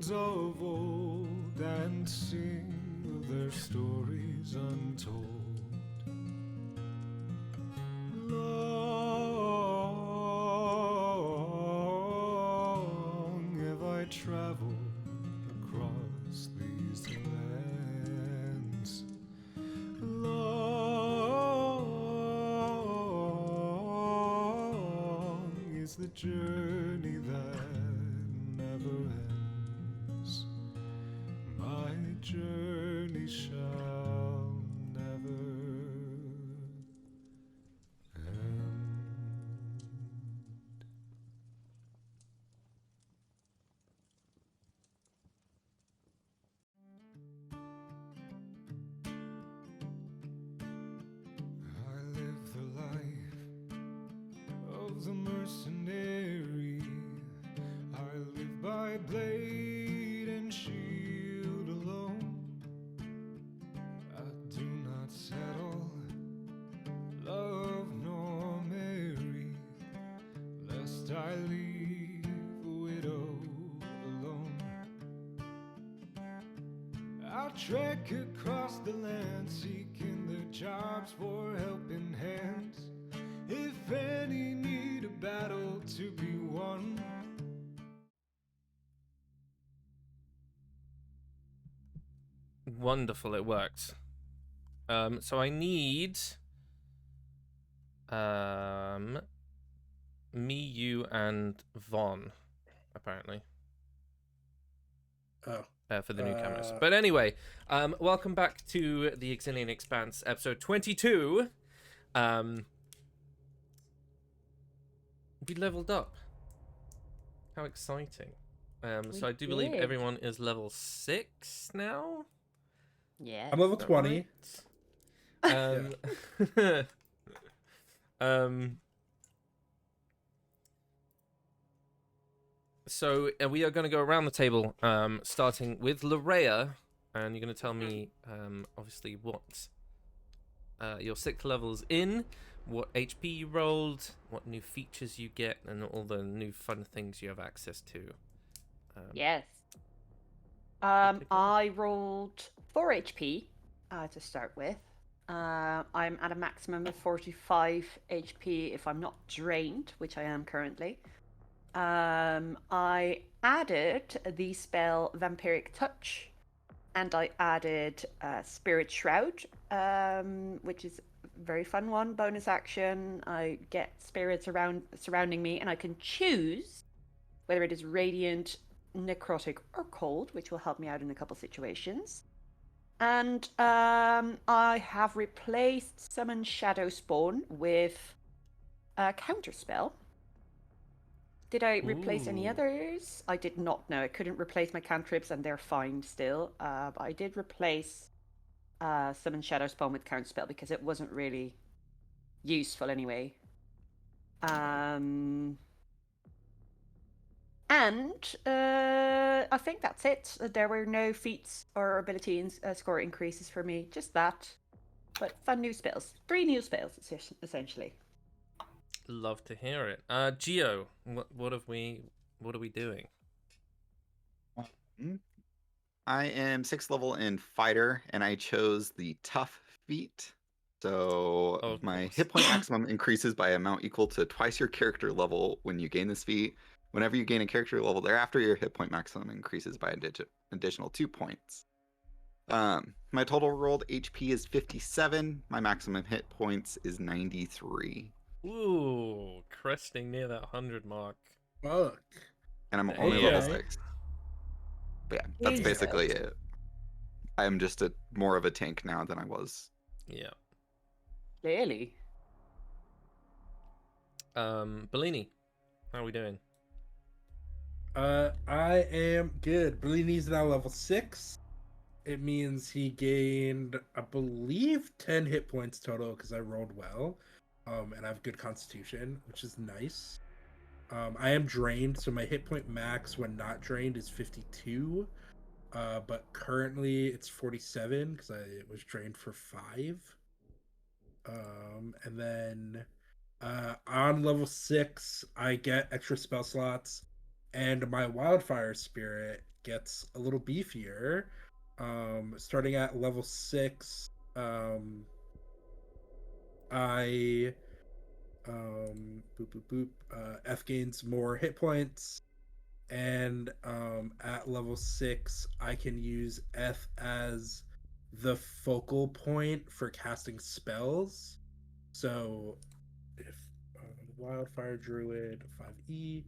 legends of old and sing of their stories untold. Long have I traveled across these lands. Long is the journey that never ends. My journey shall never end. I live the life of the mercenary. I live by blade and shield alone. I do not settle, love nor marry, lest I leave a widow alone. I trek across the land, seeking the jobs for helping hands. If any need a battle to be won. Wonderful, it worked. So I need me, you, and Vaughn, apparently. Oh. For the newcomers. But anyway, welcome back to the Exillian Expanse, episode 22. We leveled up. How exciting. So I do believe did. everyone is level 6 now? Yeah. I'm level Is that 20. right? So we are going to go around the table, starting with Larea, and you're going to tell me, obviously, what your 6th level's in, what HP you rolled, what new features you get, and all the new fun things you have access to. Yes. take I rolled 4 HP to start with. I'm at a maximum of 45 HP if I'm not drained, which I am currently. I added the spell Vampiric Touch, and I added Spirit Shroud, which is a very fun one. Bonus action. I get spirits surrounding me, and I can choose whether it is radiant, necrotic, or cold, which will help me out in a couple situations. And I have replaced Summon Shadow Spawn with a counterspell. Did I replace any Ooh. others? I did not know. I couldn't replace my cantrips, and they're fine still. But I did replace Summon Shadow Spawn with counterspell because it wasn't really useful anyway. And I think that's it. There were no feats or ability score increases for me. Just that. But fun new spells. 3 new spells, essentially. Love to hear it. Geo, what are we doing? I am 6th level in fighter, and I chose the tough feat. So Of my course. hit point maximum increases by amount equal to twice your character level when you gain this feat. Whenever you gain a character level thereafter, your hit point maximum increases by an additional 2 points. My total rolled HP is 57. My maximum hit points is 93. Ooh, cresting near that 100 mark. Fuck. And I'm only level Okay. 6. But yeah, that's Jesus. basically it. I am just more of a tank now than I was. Yeah. Clearly. Bellini, how are we doing? I am good. Bellini's now level 6. It means he gained, I believe, 10 hit points total because I rolled well. And I have good constitution, which is nice. I am drained, so my hit point max when not drained is 52. But currently it's 47 because I was drained for 5. And then on level 6, I get extra spell slots, and my Wildfire Spirit gets a little beefier. Starting at level 6, I F gains more hit points, and at level 6 I can use F as the focal point for casting spells. So if Wildfire Druid 5e,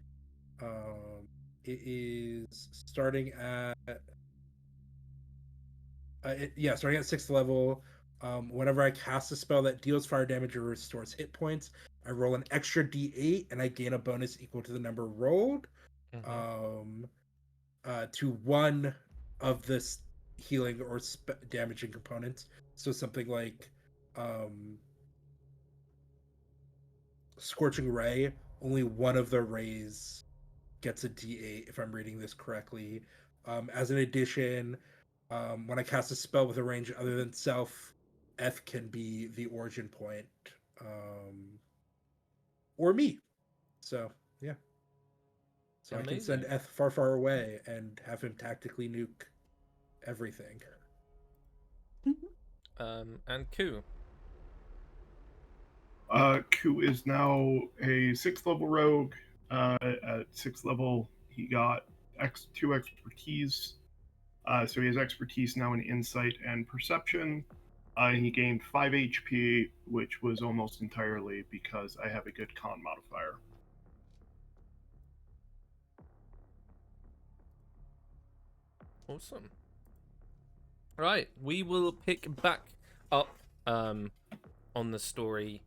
it is starting at starting at 6th level. Whenever I cast a spell that deals fire damage or restores hit points, I roll an extra d8 and I gain a bonus equal to the number rolled. To one of this healing or damaging components. So something like Scorching Ray, only one of the rays gets a d8 if I'm reading this correctly. As an addition, when I cast a spell with a range other than self, F can be the origin point, or me. So yeah. So Amazing. I can send F far, far away and have him tactically nuke everything. And Ku. Ku is now a 6th level rogue. At 6th level, he got 2 expertise. So he has expertise now in insight and perception. He gained 5 HP, which was almost entirely because I have a good con modifier. Awesome. Right, we will pick back up on the story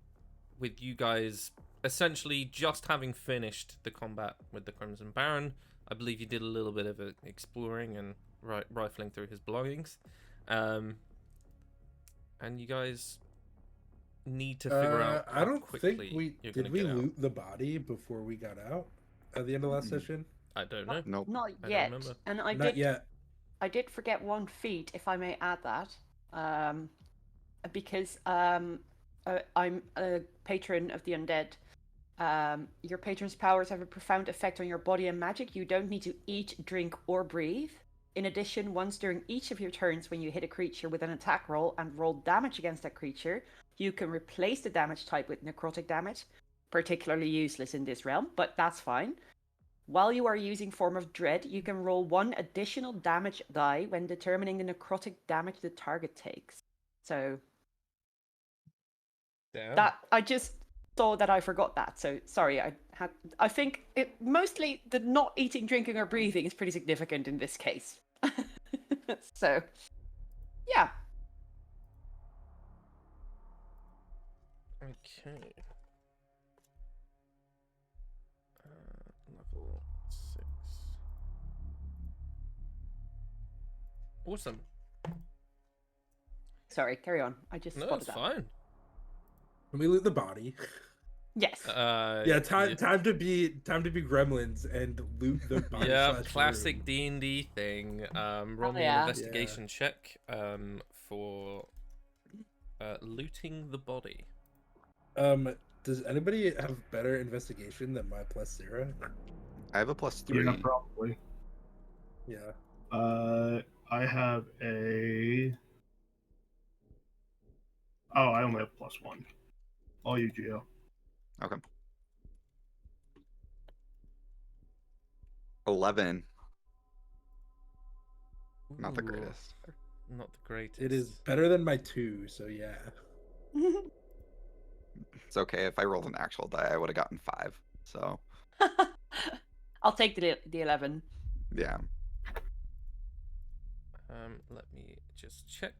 with you guys essentially just having finished the combat with the Crimson Baron. I believe you did a little bit of exploring and rifling through his belongings. And you guys need to figure out how I don't quickly think you're did gonna we get out. loot the body before we got out at the end of last session? I don't know. Nope. Not I don't yet. remember. And Not yet. I did forget one feat, if I may add that, because I'm a patron of the undead. Your patron's powers have a profound effect on your body and magic. You don't need to eat, drink, or breathe. In addition, once during each of your turns when you hit a creature with an attack roll and roll damage against that creature, you can replace the damage type with necrotic damage. Particularly useless in this realm, but that's fine. While you are using Form of Dread, you can roll 1 additional damage die when determining the necrotic damage the target takes. So Damn. that I just saw that I forgot that. So sorry, I think it mostly the not eating, drinking, or breathing is pretty significant in this case. So yeah. Okay. Level 6. Awesome. Sorry, carry on. I just No, spotted it's that. fine. When we loot the body. Yes. Time to be gremlins and loot the body. Yeah, slash classic room. D&D thing. Roll me yeah. an investigation check for looting the body. Does anybody have better investigation than my +0? I have a +3. Yeah, probably. Yeah. I have a... Oh, I only have +1. All you, Geo. Okay. 11. Not the Ooh, greatest. Not the greatest. It is better than my 2, so yeah. It's okay. If I rolled an actual die, I would have gotten 5. So I'll take the 11. yeah. Let me just check.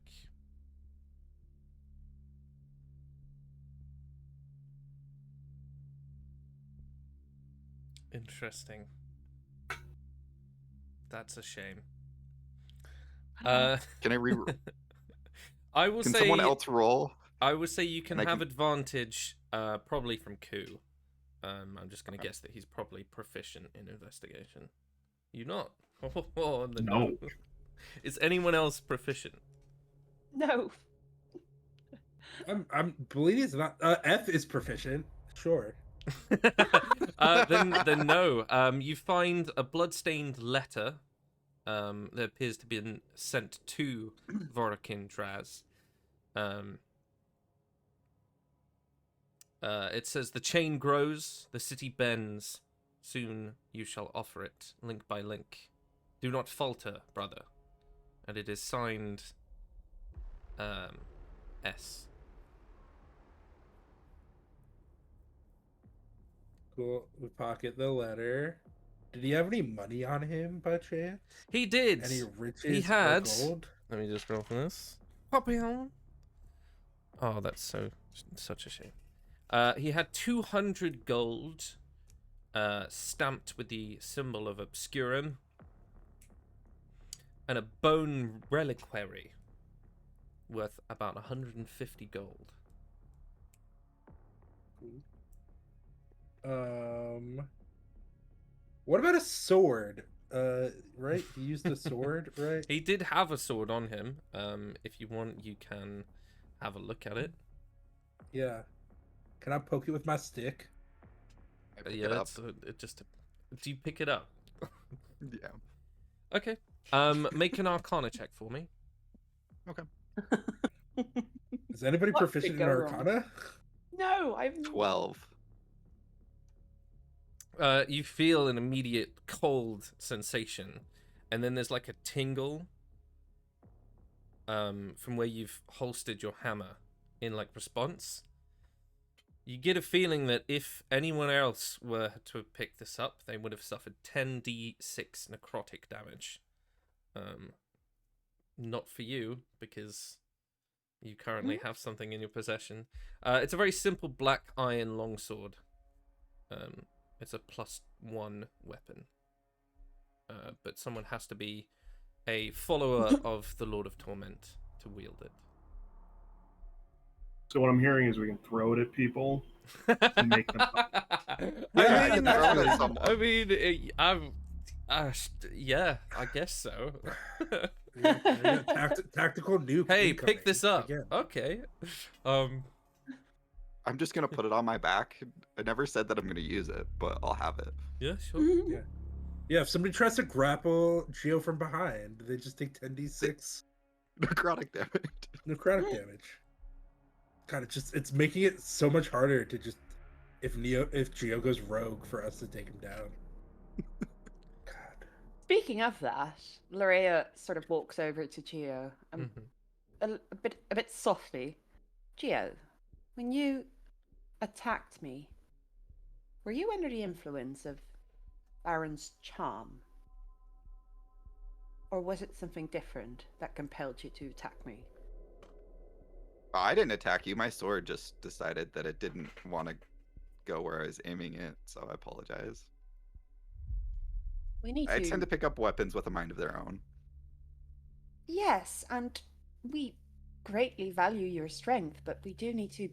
Interesting. That's a shame. Can I re? I will Can say someone else roll? I would say you can And I have can- advantage, probably from Ku. I'm just going to guess that he's probably proficient in investigation. You not? Oh, No. Is anyone else proficient? No. I'm Bellini's is not. F is proficient. Sure. Then no. You find a bloodstained letter that appears to be sent to Vorokin Draz. It says, the chain grows, the city bends. Soon you shall offer it, link by link. Do not falter, brother. And it is signed S. Cool. We pocket the letter. Did he have any money on him by chance? He did. Any riches He had. or gold? Let me just roll for this. Papillon. Oh, that's such a shame. He had 200 gold, stamped with the symbol of Obscurum, and a bone reliquary worth about 150 gold. What about a sword? Right? He used a sword, right? He did have a sword on him. If you want, you can have a look at it. Yeah. Can I poke it with my stick? I pick Yeah, it up. it just. Do you pick it up? Yeah. Okay. Make an Arcana check for me. Okay. Is anybody What proficient could in go wrong? Arcana? No, I'm 12. You feel an immediate cold sensation, and then there's like a tingle from where you've holstered your hammer in like response. You get a feeling that if anyone else were to have picked this up, they would have suffered 10d6 necrotic damage. Not for you, because you currently have something in your possession. It's a very simple black iron longsword. It's a +1 weapon. But someone has to be a follower of the Lord of Torment to wield it. So what I'm hearing is we can throw it at people and make them. Yeah, I can throw it at someone. Yeah, I guess so. Yeah, tactical nuke. Hey, incoming. pick this up. Again. Okay. I'm just gonna put it on my back. I never said that I'm gonna use it, but I'll have it. Yeah, sure. Yeah, if somebody tries to grapple Geo from behind, they just take 10d6 Necrotic damage. necrotic damage. God, it's making it so much harder to just if Geo goes rogue for us to take him down. God. Speaking of that, Lorea sort of walks over to Geo a bit softly. Geo, when you attacked me, were you under the influence of Baron's charm? Or was it something different that compelled you to attack me? I didn't attack you. My sword just decided that it didn't want to go where I was aiming it, so I apologize. We need I tend to pick up weapons with a mind of their own. Yes, and we greatly value your strength, but we do need to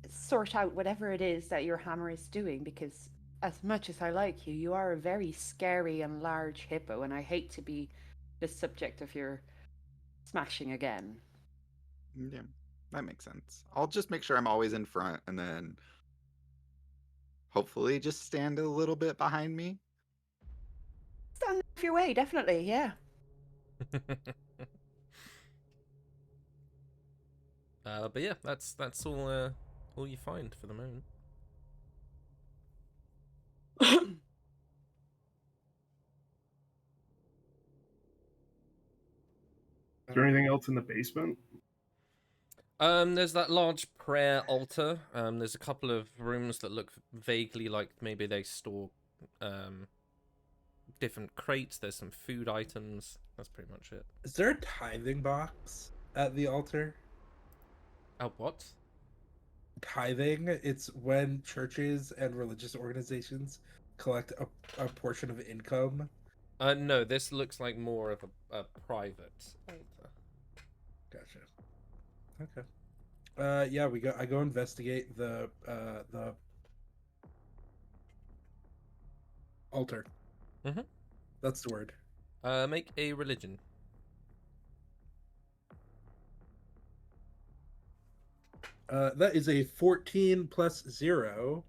sort out whatever it is that your hammer is doing, because as much as I like you, you are a very scary and large hippo, and I hate to be the subject of your smashing again. Yeah, that makes sense. I'll just make sure I'm always in front, and then hopefully just stand a little bit behind me. Stand off your way, definitely, yeah. But yeah, that's all you find for the moment. Is there anything else in the basement? There's that large prayer altar. There's a couple of rooms that look vaguely like maybe they store different crates. There's some food items. That's pretty much it. Is there a tithing box at the altar? What? Tithing, it's when churches and religious organizations collect a portion of income. No, this looks like more of a private altar. Gotcha. Okay. Yeah, I go investigate the altar. Mhm. That's the word. Make a religion. That is a 14 plus 0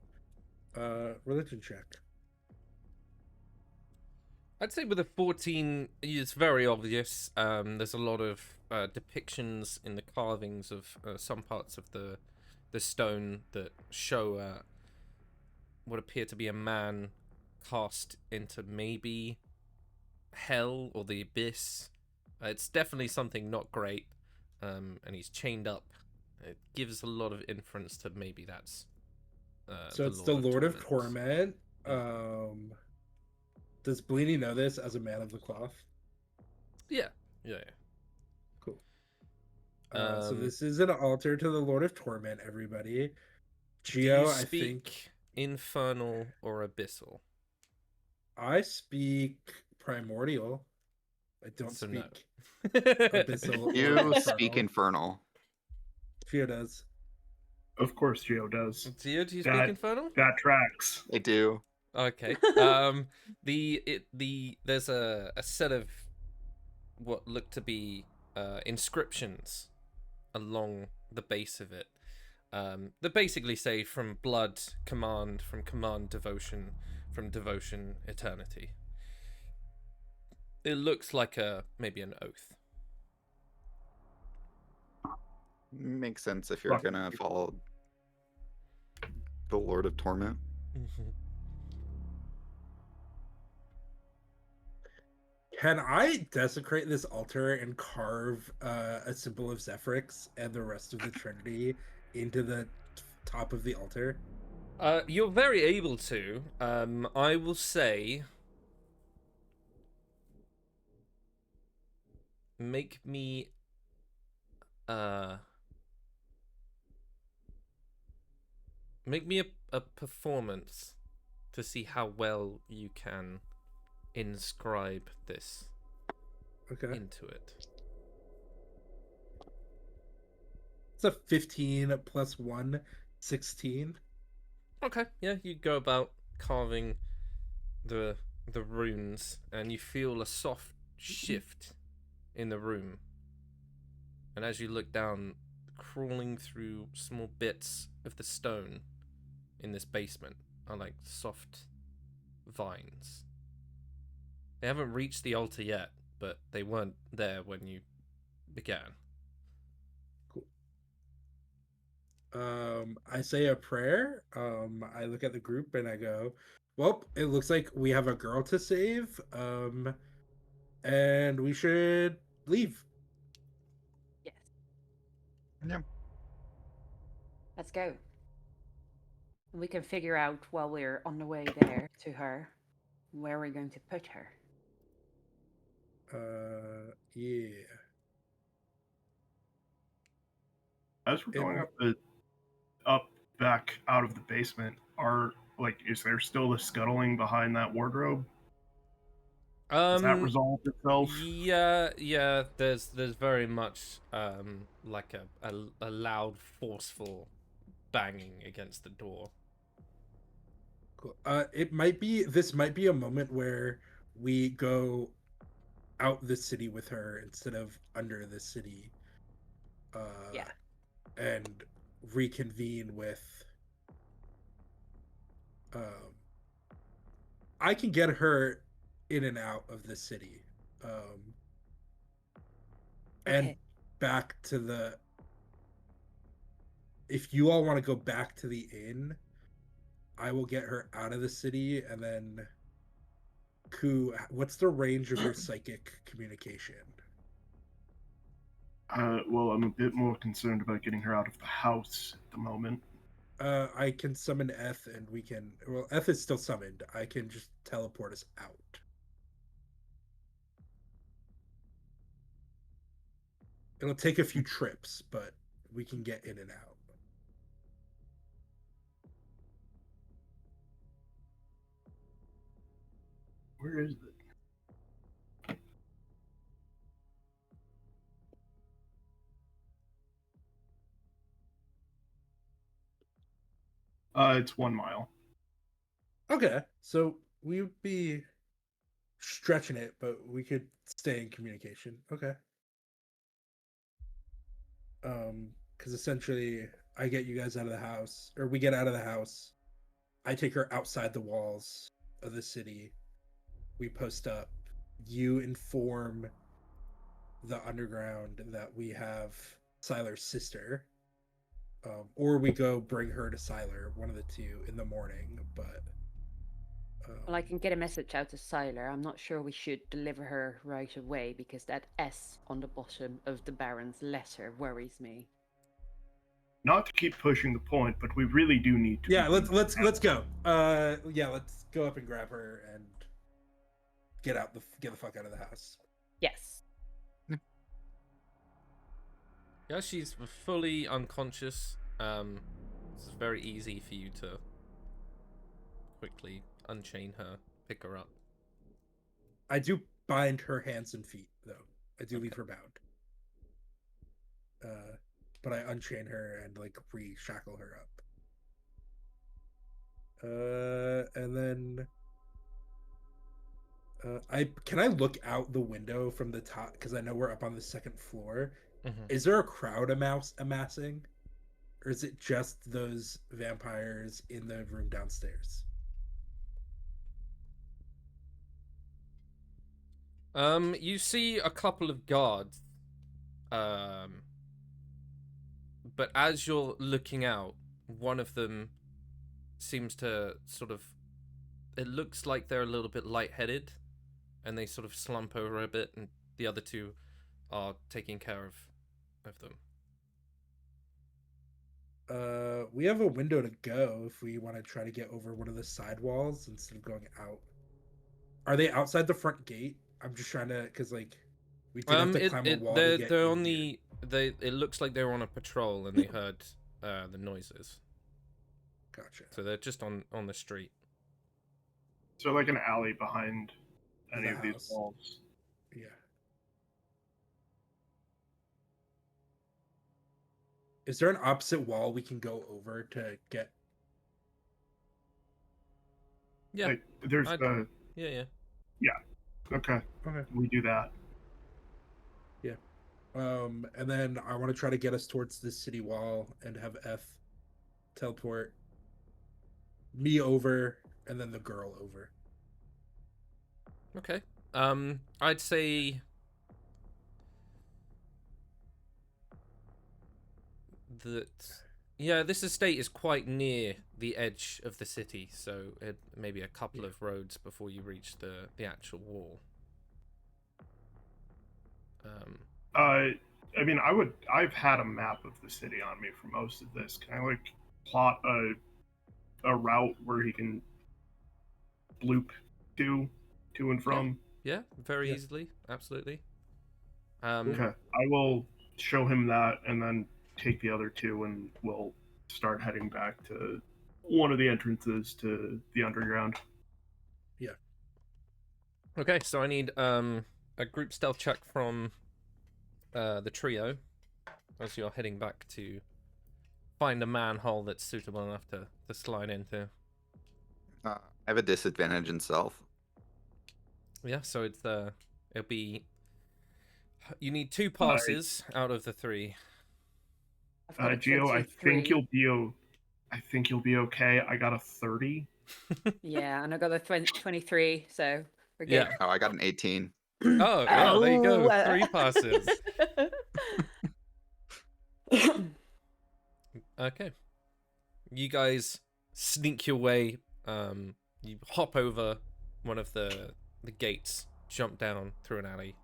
religion check. I'd say with a 14, it's very obvious. There's a lot of depictions in the carvings of some parts of the stone that show what appear to be a man cast into maybe hell or the abyss. It's definitely something not great, and he's chained up. It gives a lot of inference to maybe that's So it's the Lord of Torment. Torment. Does Bleedy know this as a man of the cloth? Yeah. Cool. So this is an altar to the Lord of Torment, everybody. Do you Geo, I speak think infernal or abyssal? I speak primordial. I don't So speak no. abyssal or You speak infernal. infernal. Geo does. Of course, Geo does. Geo, do you speak infernal? That tracks. I do. Okay. There's a set of what look to be inscriptions along the base of it. That basically say from blood, command, from command, devotion, from devotion, eternity. It looks like maybe an oath. Makes sense if you're gonna follow the Lord of Torment. Can I desecrate this altar and carve a symbol of Zephyrix and the rest of the Trinity into the top of the altar? You're very able to. I will say, make me a performance to see how well you can inscribe this into it. It's a 15 plus 1, 16. Okay, yeah, you go about carving the runes, and you feel a soft shift in the room. And as you look down, crawling through small bits of the stone in this basement are like soft vines. They haven't reached the altar yet, but they weren't there when you began. Cool. I say a prayer. I look at the group and I go, well, it looks like we have a girl to save. And we should leave. Yes. Yeah. Let's go. We can figure out while we're on the way there to her where we're going to put her. Yeah. As we're going up back out of the basement, is there still the scuttling behind that wardrobe? Has that resolved itself? Yeah. There's very much like a loud, forceful banging against the door. Cool. This might be a moment where we go out the city with her instead of under the city. Yeah. And reconvene with. I can get her in and out of the city, and back to the. If you all want to go back to the inn, I will get her out of the city, and then. What's the range of your psychic communication? Well, I'm a bit more concerned about getting her out of the house at the moment. I can summon Eth, and we can. Well, Eth is still summoned. I can just teleport us out. It'll take a few trips, but we can get in and out. Where is it? It's 1 mile. Okay, so we would be stretching it, but we could stay in communication. Okay. Because essentially, I get you guys out of the house, or we get out of the house. I take her outside the walls of the city, we post up, you inform the underground that we have Siler's sister, or we go bring her to Siler, one of the two, in the morning. But Well, I can get a message out to Siler. I'm not sure we should deliver her right away because that S on the bottom of the Baron's letter worries me. Not to keep pushing the point, but we really do need to. yeah, let's go. Let's go up and grab her and get the fuck out of the house. Yes. Yeah, she's fully unconscious. It's very easy for you to quickly unchain her, pick her up. I do bind her hands and feet, though. I do leave her bound. But I unchain her and like re-shackle her up. And then can I look out the window from the top, because I know we're up on the second floor. Mm-hmm. Is there a crowd amassing, or is it just those vampires in the room downstairs? You see a couple of guards. But as you're looking out, one of them seems to sort of... It looks like they're a little bit lightheaded, and they sort of slump over a bit, and the other two are taking care of them. We have a window to go if we want to try to get over one of the side walls instead of going out. Are they outside the front gate? I'm just trying to, because like we did have to climb a wall. They're on the. It looks like they were on a patrol and they heard the noises. Gotcha. So they're just on the street. So like an alley behind any of these house. walls. Yeah. Is there an opposite wall we can go over to get? Yeah. Like, there's Yeah. Okay. Okay. We do that. Yeah. And then I want to try to get us towards the city wall and have F teleport me over and then the girl over. Okay. I'd say that this estate is quite near the edge of the city, so maybe a couple of roads before you reach the actual wall. I mean, I've had a map of the city on me for most of this. Can I like plot a route where he can bloop to and from? Yeah, very easily, absolutely. Okay, I will show him that and then take the other two, and we'll start heading back to one of the entrances to the underground. Yeah. Okay, so I need a group stealth check from the trio as you're heading back to find a manhole that's suitable enough to slide into. I have a disadvantage in stealth. Yeah, so it'll be... You need 2 passes out of the 3. Gio, I think you'll be okay. I got a 30. Yeah, and I got a 23, so we're good. Yeah. Oh, I got an 18. Oh, yeah, there you go. 3 passes. Okay. You guys sneak your way. You hop over one of the gates, jump down through an alley.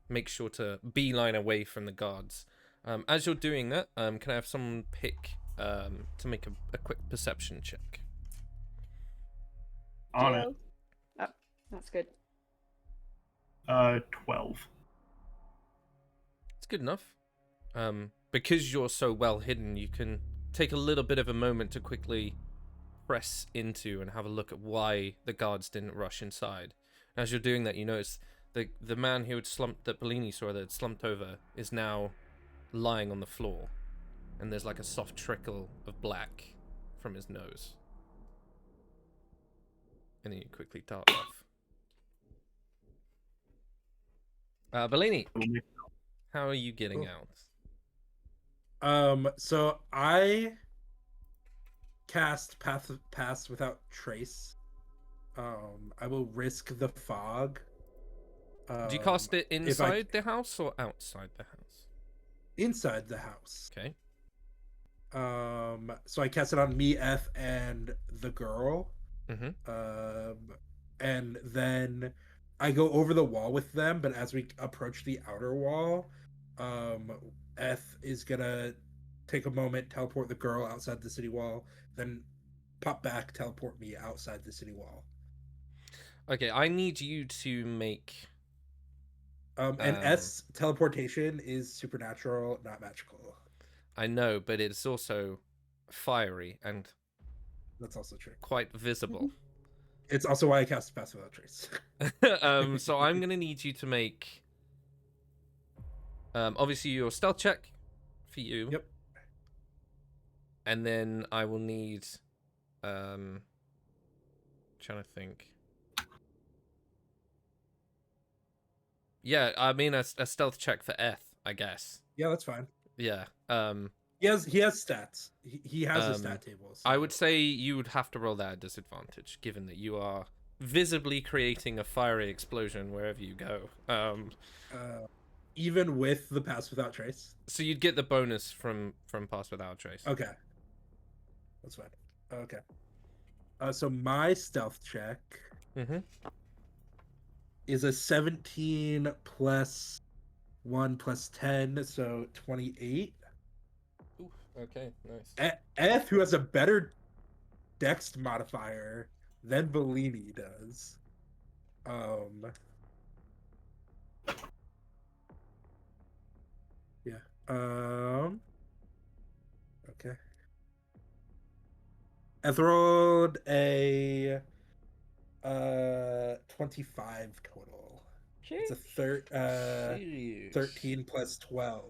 Make sure to beeline away from the guards. As you're doing that, can I have someone pick to make a quick perception check? On it. Oh, that's good. 12. It's good enough. Because you're so well hidden, you can take a little bit of a moment to quickly press into and have a look at why the guards didn't rush inside. And as you're doing that, you notice the man who had slumped, that Bellini saw that had slumped over, is now lying on the floor, and there's like a soft trickle of black from his nose. And then you quickly dart off. Bellini, how are you getting out? So I cast Pass Without Trace I will risk the fog. Do you cast it if I- inside the house or outside the house? inside the house. Okay. So I cast it on me, F, and the girl. Mm-hmm. And then I go over the wall with them, but as we approach the outer wall, F is gonna take a moment, teleport the girl outside the city wall, then pop back, teleport me outside the city wall. Okay, I need you to make... And S teleportation is supernatural, not magical. I know, but it's also fiery and That's also true. quite visible. It's also why I cast Pass Without Trace. So I'm gonna need you to make obviously your stealth check for you. Yep. And then I will need trying to think. Yeah, I mean a stealth check for Eth, I guess. Yeah, that's fine. Yeah. He has stats. He has a stat table. So. I would say you would have to roll that at disadvantage, given that you are visibly creating a fiery explosion wherever you go. Even with the Pass Without Trace. So you'd get the bonus from Pass Without Trace. Okay, that's fine. Okay. So my stealth check is a 17 plus 1 plus 10, so 28. Oof, okay, nice. F, who has a better dex modifier than Bellini does. Yeah. Okay. I've rolled a 25 total. It's a 13 plus 12.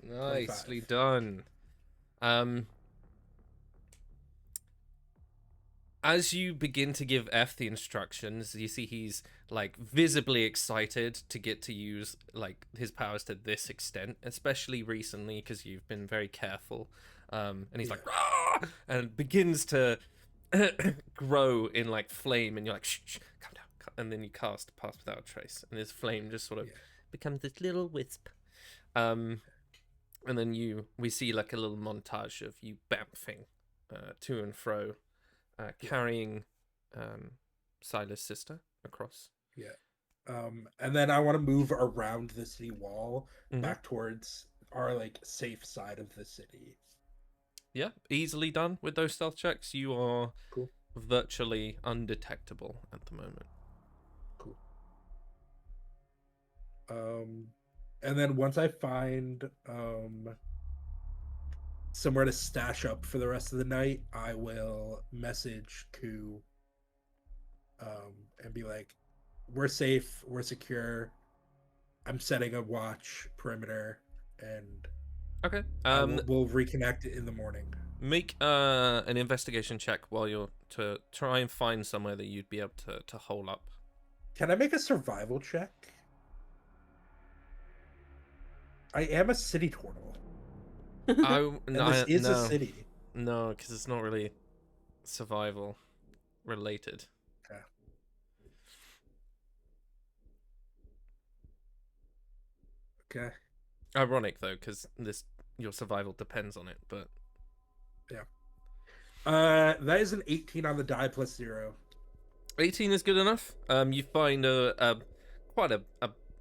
Nicely 25. done. As you begin to give F the instructions, you see he's like visibly excited to get to use like his powers to this extent, especially recently because you've been very careful. And he's like, "Rah!" and begins to grow in like flame, and you're like, shh, calm down. And then you cast Pass Without Trace, and his flame just sort of becomes this little wisp. And then we see like a little montage of you bouncing to and fro, carrying Silas' sister across. Yeah. And then I want to move around the city wall back towards our like safe side of the city. Yeah, easily done with those stealth checks. You are cool. Virtually undetectable at the moment. Cool. And then once I find somewhere to stash up for the rest of the night, I will message Ku and be like, we're safe, we're secure. I'm setting a watch perimeter, and okay. We'll reconnect in the morning. Make an investigation check while you're to try and find somewhere that you'd be able to hole up. Can I make a survival check? I am a city turtle. This is a city. No, because it's not really survival related. Okay. Ironic though, because your survival depends on it, but yeah. That is an 18 on the die plus 0. 18 is good enough. You find quite a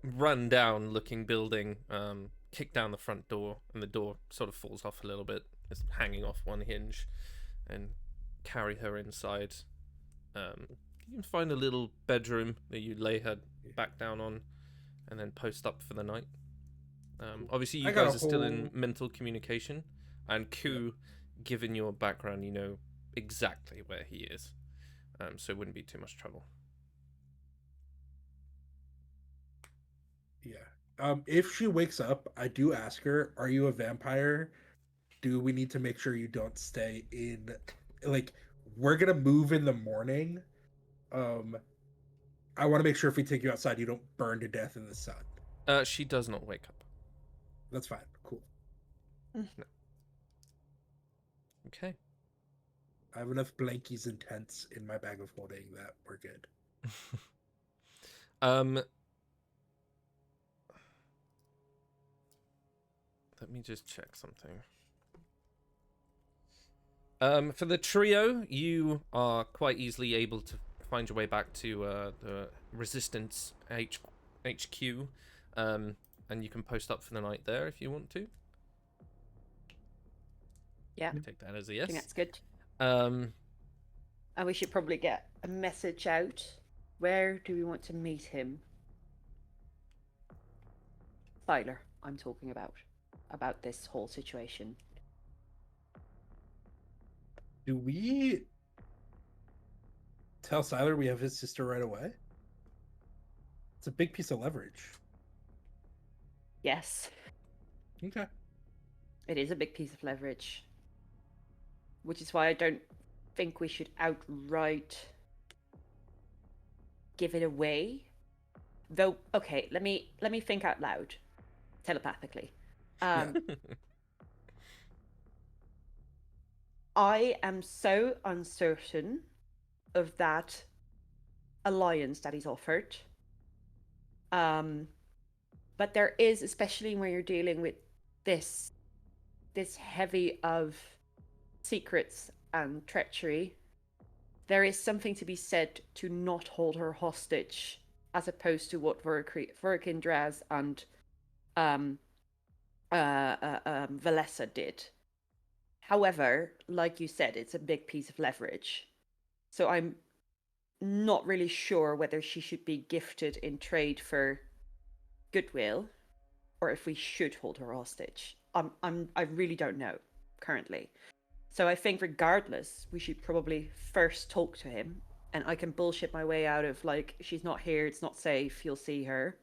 run-down looking building. Kick down the front door, and the door sort of falls off a little bit. It's hanging off one hinge, and carry her inside. You can find a little bedroom that you lay her back down on, and then post up for the night. Obviously, you guys are still in mental communication, and Ku, given your background, you know exactly where he is, so it wouldn't be too much trouble. Yeah. If she wakes up, I do ask her, "Are you a vampire? Do we need to make sure you don't stay in? Like, we're gonna move in the morning. I want to make sure if we take you outside, you don't burn to death in the sun." She does not wake up. That's fine. Cool. No. Okay. I have enough blankies and tents in my bag of holding that we're good. Let me just check something. For the trio, you are quite easily able to find your way back to the Resistance HQ, and you can post up for the night there if you want to. Yeah, Take that as a I yes. think that's good. Um, And we should probably get a message out. Where do we want to meet him? Tyler, I'm talking about this whole situation. Do we tell Siler we have his sister right away? It's a big piece of leverage. Yes, Okay. it is a big piece of leverage. Which is why I don't think we should outright give it away. Though, okay, let me think out loud, telepathically. I am so uncertain of that alliance that he's offered. But there is, especially when you're dealing with this heavy of secrets and treachery, there is something to be said to not hold her hostage, as opposed to what Verkindraz and Valessa did. However, like you said, it's a big piece of leverage. So I'm not really sure whether she should be gifted in trade for goodwill, or if we should hold her hostage. I really don't know currently. So I think regardless, we should probably first talk to him, and I can bullshit my way out of, like, she's not here, it's not safe, you'll see her.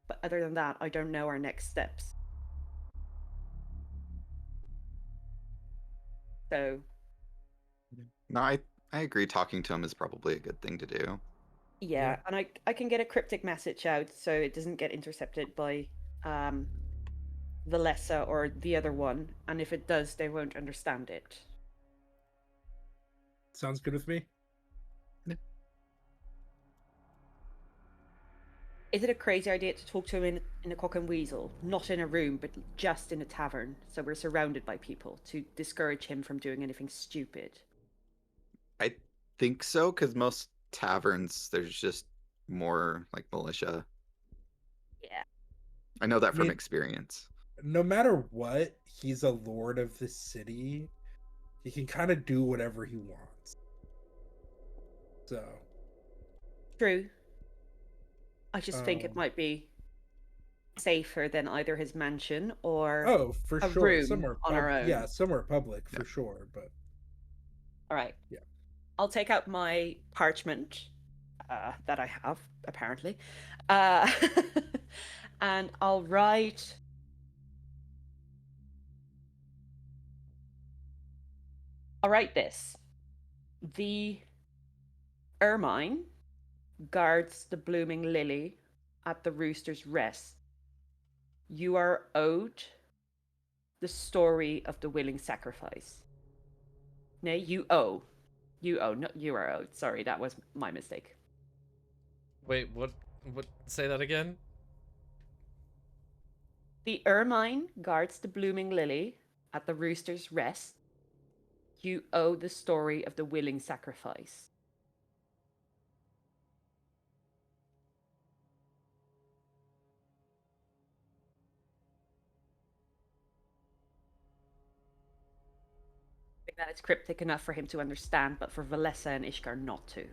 But other than that, I don't know our next steps. So No, I agree. Talking to him is probably a good thing to do. yeah, and I can get a cryptic message out so it doesn't get intercepted by Valessa or the other one, and if it does, they won't understand it. Sounds good with me. Is it a crazy idea to talk to him in a cock and weasel? Not in a room, but just in a tavern, so we're surrounded by people, to discourage him from doing anything stupid? I think so, because most taverns, there's just more like militia. Yeah. I know that I from mean, experience. No matter what, he's a lord of this city. He can kind of do whatever he wants. So. True. I just think it might be safer than either his mansion or for a sure. room Somewhere on our own. Yeah, somewhere public for sure. But all right. Yeah. I'll take out my parchment that I have apparently, and I'll write. I'll write this. The ermine guards the blooming lily at the rooster's rest. You are owed the story of the willing sacrifice. Nay, you owe. You owe. No, you are owed. Sorry, that was my mistake. Wait, what? What? Say that again. The ermine guards the blooming lily at the rooster's rest. You owe the story of the willing sacrifice. I think that it's cryptic enough for him to understand, but for Valessa and Ishkar not to.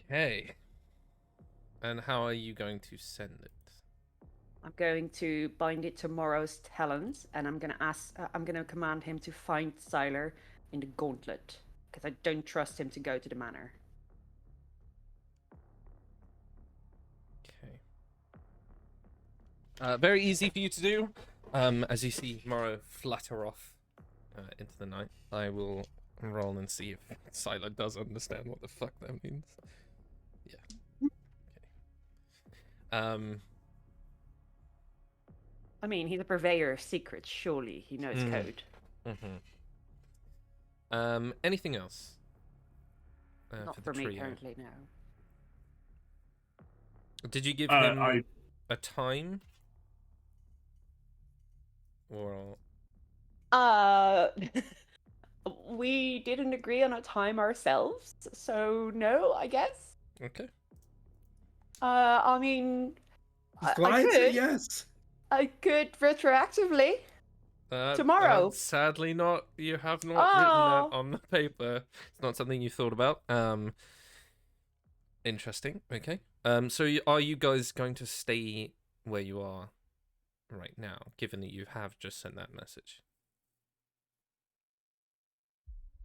Okay. And how are you going to send it? I'm going to bind it to Morrow's talons, and I'm going to command him to find Siler in the gauntlet, because I don't trust him to go to the manor. Okay. Very easy for you to do. As you see Morrow flutter off into the night, I will roll and see if Siler does understand what the fuck that means. Yeah. Okay. I mean, he's a purveyor of secrets. Surely he knows code. Anything else? Not for for the me trio? currently, no. Did you give him I a time? Or We didn't agree on a time ourselves, so no, I guess. okay. I mean, Just I lie and say could. yes. I could retroactively. Tomorrow. Sadly, not. You have not written that Oh. on the paper. It's not something you thought about. Interesting. Okay. So are you guys going to stay where you are right now, given that you have just sent that message?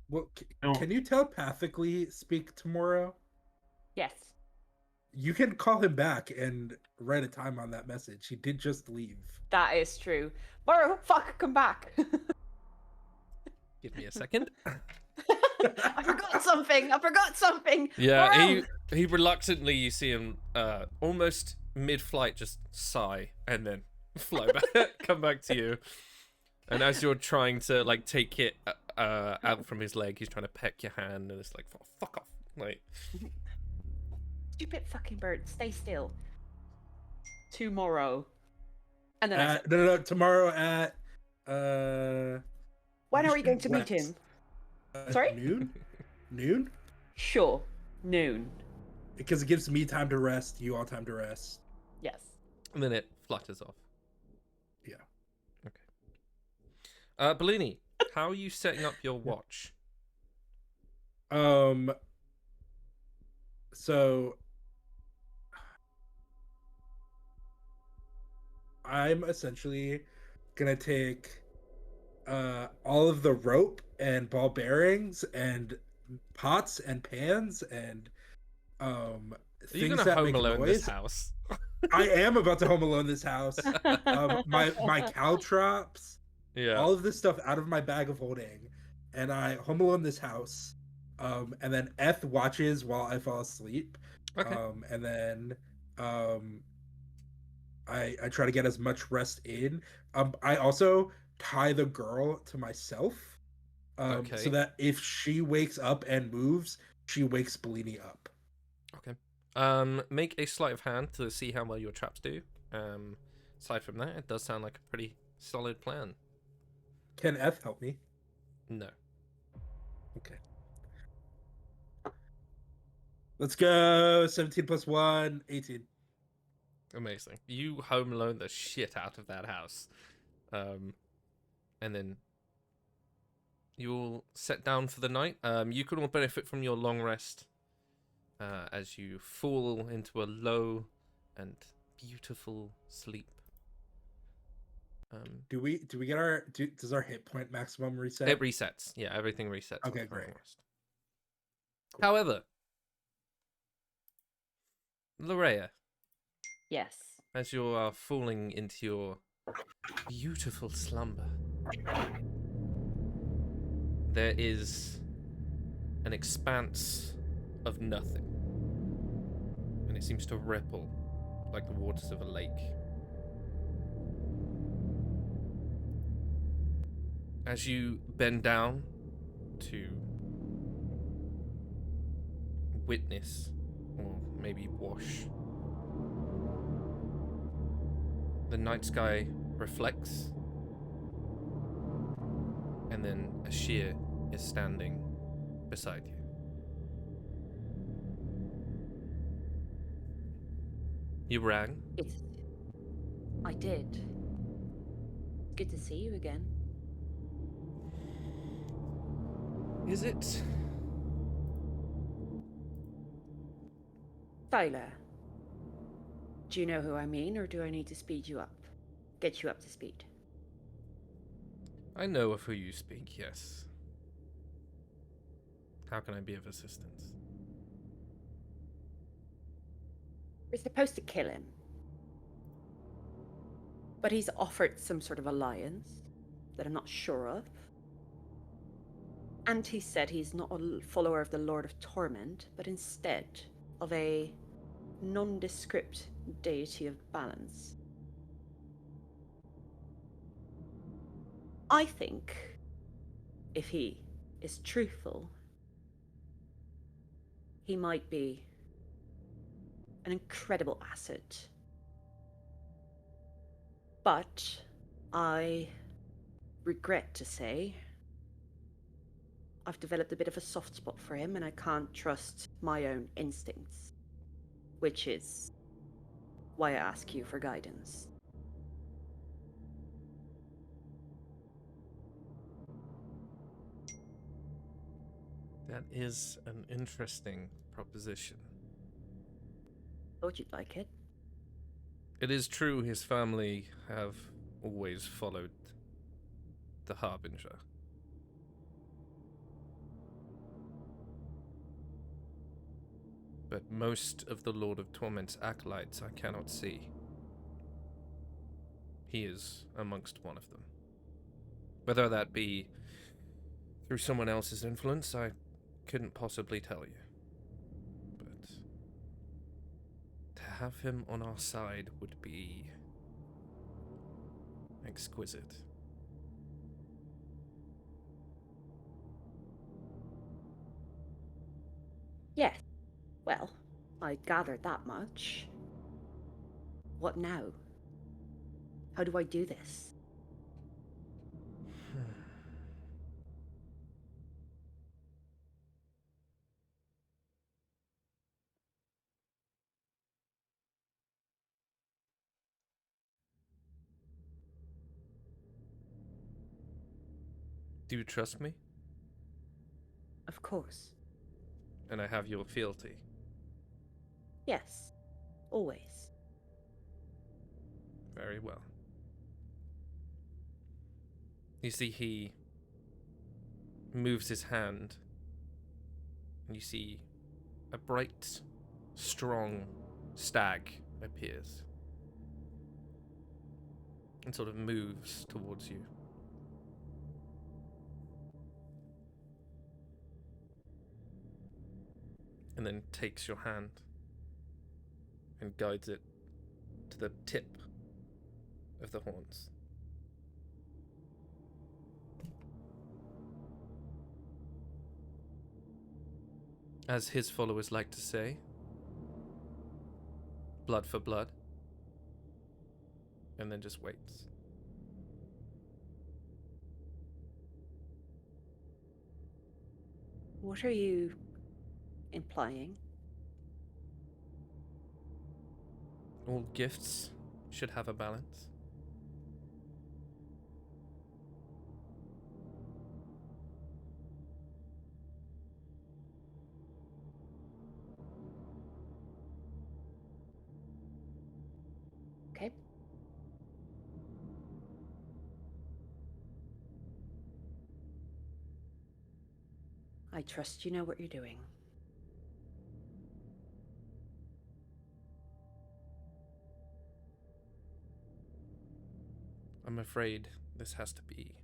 Well, No. can you telepathically speak tomorrow? Yes. You can call him back and write a time on that message. He did just leave. That is true. Burrow, fuck, come back. Give me a second. I forgot something. Yeah, Burrow! he reluctantly, you see him almost mid-flight just sigh and then fly back, come back to you. And as you're trying to like take it out from his leg, he's trying to peck your hand, and it's like, fuck off, like. Stupid fucking bird, stay still. Tomorrow. And then No, tomorrow at when are we going to West. meet him? Sorry? Noon? Sure. Noon. Because it gives me time to rest, you all time to rest. Yes. And then it flutters off. Yeah. Okay. Bellini, how are you setting up your watch? So I'm essentially gonna take all of the rope and ball bearings and pots and pans and Are you things gonna that home make alone noise. this house? I am about to home alone this house. My caltrops, Yeah. all of this stuff out of my bag of holding, and I home alone this house. And then Eth watches while I fall asleep. Okay. And then I try to get as much rest in. I also tie the girl to myself. Okay. So that if she wakes up and moves, she wakes Bellini up. Okay. Make a sleight of hand to see how well your traps do. Aside from that, it does sound like a pretty solid plan. Can Eth help me? No. Okay. Let's go. 17 plus 1, 18. Amazing. You home alone the shit out of that house. And then you'll set down for the night. You can all benefit from your long rest as you fall into a low and beautiful sleep. Do we get our does our hit point maximum reset? It resets. Yeah, everything resets. Okay, with long great. rest. However, Larea, Yes. as you are falling into your beautiful slumber, there is an expanse of nothing, and it seems to ripple like the waters of a lake. As you bend down to witness, or maybe wash, the night sky reflects, and then Ashir is standing beside you. You rang? I did. Good to see you again. Is it? Tyler, do you know who I mean, or do I need to speed you up? Get you up to speed? I know of who you speak, yes. How can I be of assistance? We're supposed to kill him. But he's offered some sort of alliance that I'm not sure of. And he said he's not a follower of the Lord of Torment, but instead of a nondescript deity of balance. I think if he is truthful, he might be an incredible asset. But I regret to say I've developed a bit of a soft spot for him, and I can't trust my own instincts, which is why I ask you for guidance. That is an interesting proposition. Thought you'd like it. It is true his family have always followed the Harbinger. But most of the Lord of Torment's acolytes I cannot see. He is amongst one of them. Whether that be through someone else's influence, I couldn't possibly tell you. But to have him on our side would be exquisite. Yes. Well, I gathered that much. What now? How do I do this? Do you trust me? Of course. And I have your fealty. Yes. Always. Very well. You see, he moves his hand, and you see a bright, strong stag appears and sort of moves towards you. And then takes your hand and guides it to the tip of the horns. As his followers like to say, blood for blood. And then just waits. What are you implying? All gifts should have a balance. Okay. I trust you know what you're doing. I'm afraid this has to be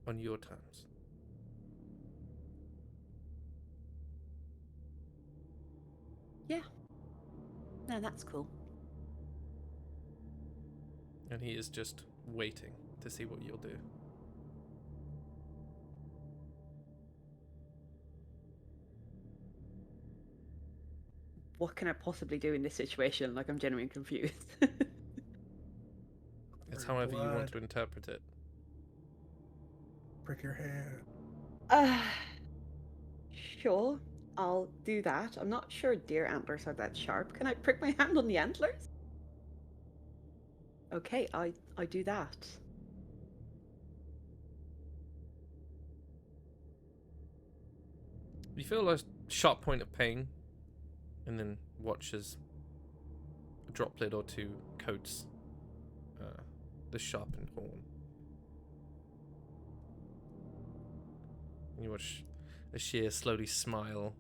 on your terms. Yeah. No, that's cool. And he is just waiting to see what you'll do. What can I possibly do in this situation? Like, I'm genuinely confused. It's Or however you want blood. to interpret it. Prick your hand. uh, sure. I'll do that. I'm not sure deer antlers are that sharp. Can I prick my hand on the antlers? Okay, I do that. You feel a sharp point of pain, and then watch as a droplet or two coats the sharpened horn. You watch a shear slowly smile.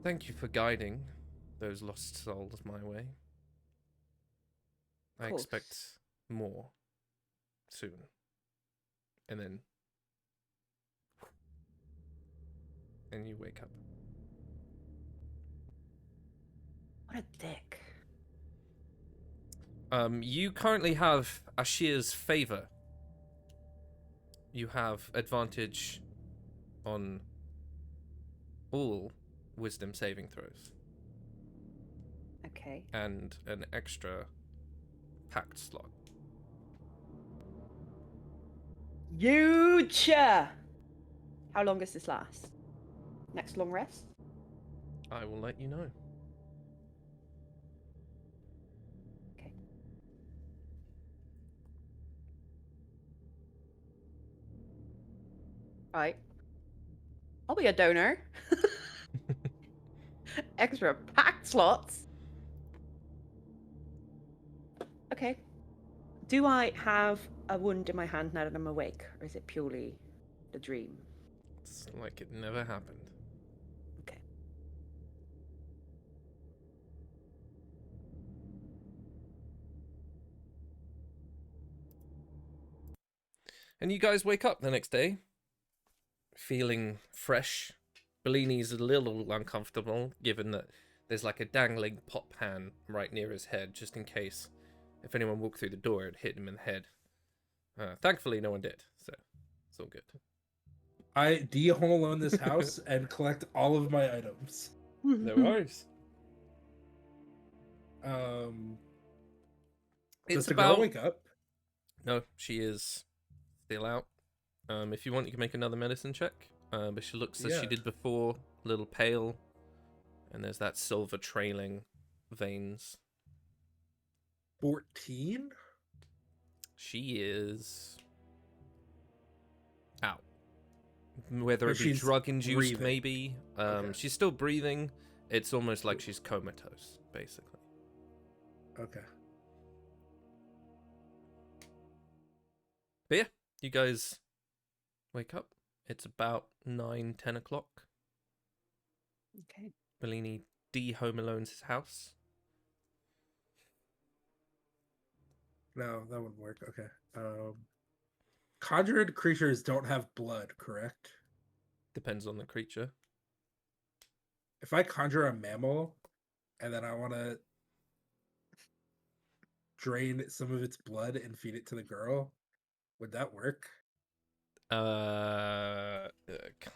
Thank you for guiding those lost souls my way. I Course. expect more soon. And then... and you wake up. What a dick. You currently have Ashir's favor. You have advantage on all wisdom saving throws. Okay. And an extra pact slot. Huge! How long does this last? Next long rest? I will let you know. Okay. Right. I'll be a donor. Extra packed slots. Okay. Do I have a wound in my hand now that I'm awake, or is it purely the dream? It's like it never happened. Okay. And you guys wake up the next day, feeling fresh. Bellini's a little uncomfortable, given that there's like a dangling pot pan right near his head, just in case if anyone walked through the door, it'd hit him in the head. Thankfully, no one did, so it's all good. I home alone this house and collect all of my items. No worries. Does the girl wake up? No, she is still out. If you want, you can make another medicine check. But she looks as she did before, a little pale, and there's that silver trailing veins. 14? She is out. Whether But it be she's drug-induced, breathing. maybe. Okay. She's still breathing. It's almost like she's comatose, basically. Okay. But yeah, you guys wake up. It's about 9-10 o'clock. Okay. Bellini home alone's his house. No, that wouldn't work. Okay. Conjured creatures don't have blood, correct? Depends on the creature. If I conjure a mammal and then I want to drain some of its blood and feed it to the girl, would that work?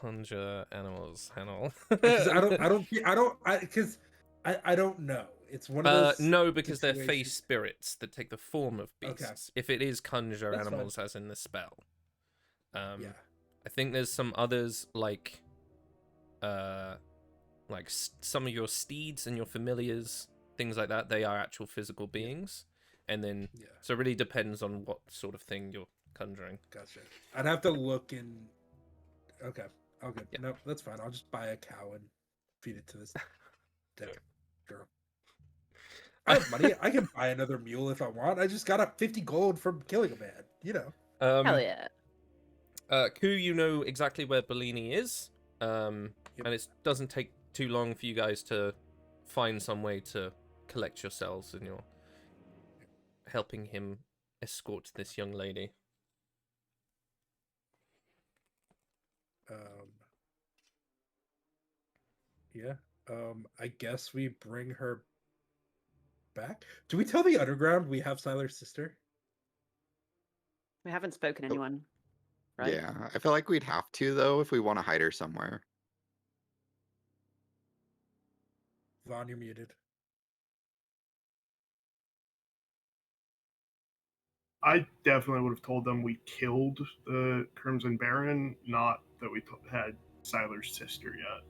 Conjure animals, animal. Because I don't know. It's one of those. No, because they're face situations- spirits that take the form of beasts. Okay. If it is conjure That's animals, as in the spell. Yeah. I think there's some others like some of your steeds and your familiars, things like that. They are actual physical beings, and then so it really depends on what sort of thing you're conjuring. Gotcha. I'd have to look in. Okay. Oh, good. Yeah. Nope, that's fine. I'll just buy a cow and feed it to this dead girl. I have money. I can buy another mule if I want. I just got 50 gold from killing a man. You know. Hell yeah. Ku, you know exactly where Bellini is, and it doesn't take too long for you guys to find some way to collect yourselves, and you're helping him escort this young lady. I guess we bring her back. Do we tell the underground we have Siler's sister? We haven't spoken to anyone, right? Yeah, I feel like we'd have to, though, if we want to hide her somewhere. Vaughn, you're muted. I definitely would have told them we killed the Crimson Baron, not that we had Siler's sister yet.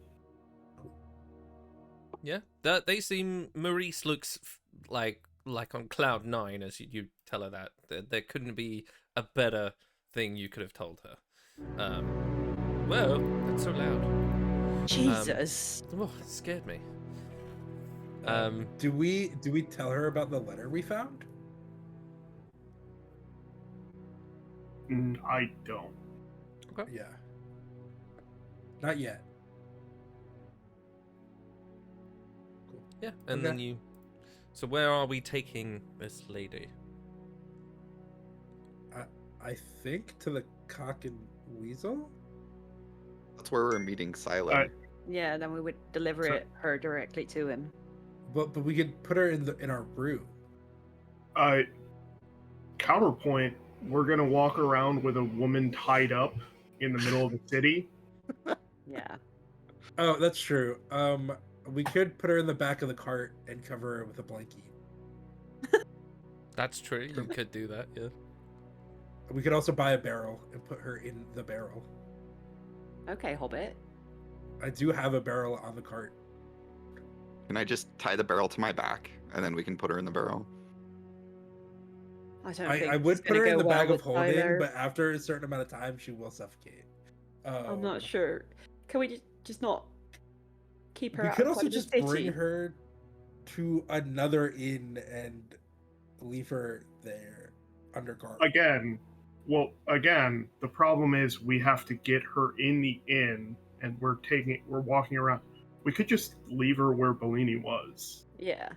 Yeah, that they seem. Maurice looks like on cloud 9 as you tell her that. There couldn't be a better thing you could have told her. Well, that's so loud. Jesus. Oh, it scared me. Do we tell her about the letter we found? I don't. Okay. Yeah. Not yet. Cool. Yeah, and Okay. then you. So where are we taking this lady? I think to the Cock and Weasel. That's where we're meeting Siler. Yeah, then we would deliver her directly to him. But we could put her in our room. Counterpoint, we're gonna walk around with a woman tied up in the middle of the city. Yeah. Oh, that's true. We could put her in the back of the cart and cover her with a blankie. That's true. You could do that. Yeah. We could also buy a barrel and put her in the barrel. Okay, Hobbit. I do have a barrel on the cart. Can I just tie the barrel to my back and then we can put her in the barrel? I don't think I would it's put gonna her in go the well bag of with holding, Tyler. but after a certain amount of time, she will suffocate. I'm not sure. Can we just not keep her We out could of also the just city? bring her to another inn and leave her there under guard. Again, the problem is we have to get her in the inn, and we're walking around. We could just leave her where Bellini was. Yeah.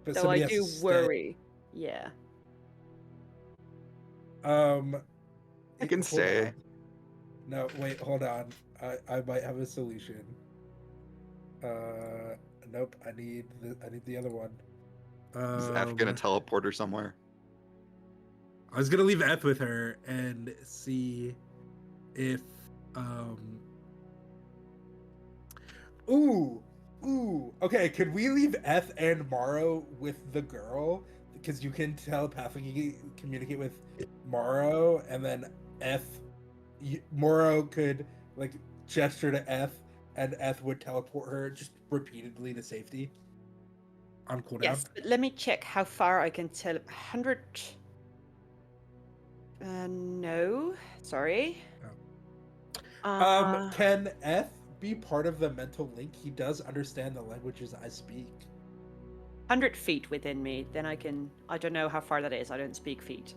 But So somebody I has to do stay. worry. Yeah. You can hold stay. on. No, wait, hold on. I might have a solution. Nope. I need the other one. Is F gonna teleport her somewhere? I was gonna leave F with her and see if Ooh. Okay, could we leave F and Morrow with the girl? Because you can telepathically communicate with Morrow, and then Morrow could like gesture to F, and F would teleport her just repeatedly to safety on cooldown. Yes, but let me check how far I can tell. 100. No, sorry. Can F be part of the mental link? He does understand the languages I speak. 100 feet within me, then I can. I don't know how far that is. I don't speak feet.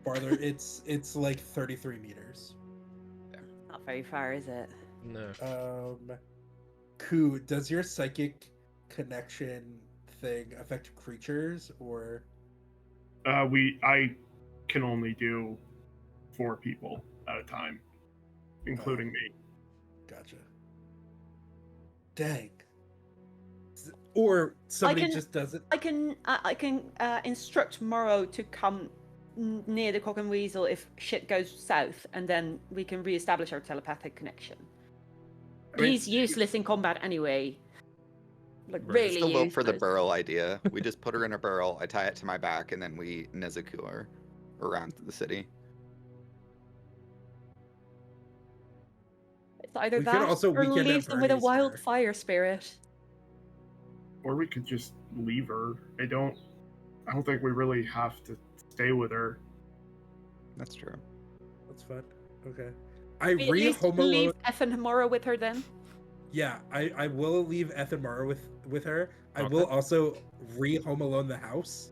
Farther, it's like 33 meters. Not very far, is it? No. Ku, does your psychic connection thing affect creatures or? I can only do 4 people at a time, including me. Gotcha. Dang. Or somebody just doesn't. I can instruct Morrow to come near the Cock and Weasel if shit goes south, and then we can reestablish our telepathic connection. I mean, He's useless in combat anyway. Like Right. really Still vote useless. for the barrel idea. We just put her in a barrel, I tie it to my back, and then we Nezuko her around the city. It's either We could that also or weekend at leave them with a Bernie's wild her. fire spirit. Or we could just leave her. I don't think we really have to stay with her. That's true. That's fun. Okay. I We at least Home leave Alone. F and Morrow with her then. Yeah, I will leave Eth and Mara with her. I Okay. will also Home Alone the house,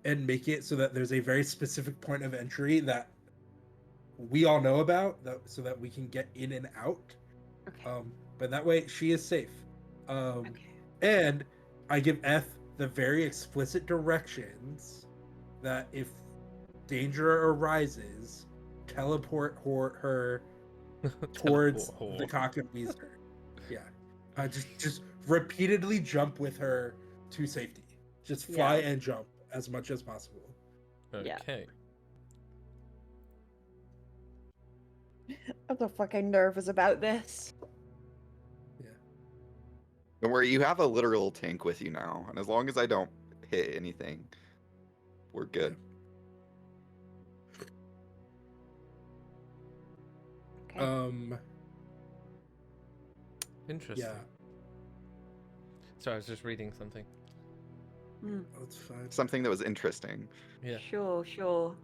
and make it so that there's a very specific point of entry that we all know about, so that we can get in and out. Okay. But that way she is safe. And I give Eth the very explicit directions that if danger arises, teleport her towards Teleport the whore. Cock and Weasel. Yeah. Just repeatedly jump with her to safety. Just fly and jump as much as possible. Yeah. Okay. I'm so fucking nervous about this. Don't worry, you have a literal tank with you now, and as long as I don't hit anything, we're good. Okay. Interesting. Yeah, Sorry, I was just reading something. that's fine. Something that was interesting, Yeah. Sure.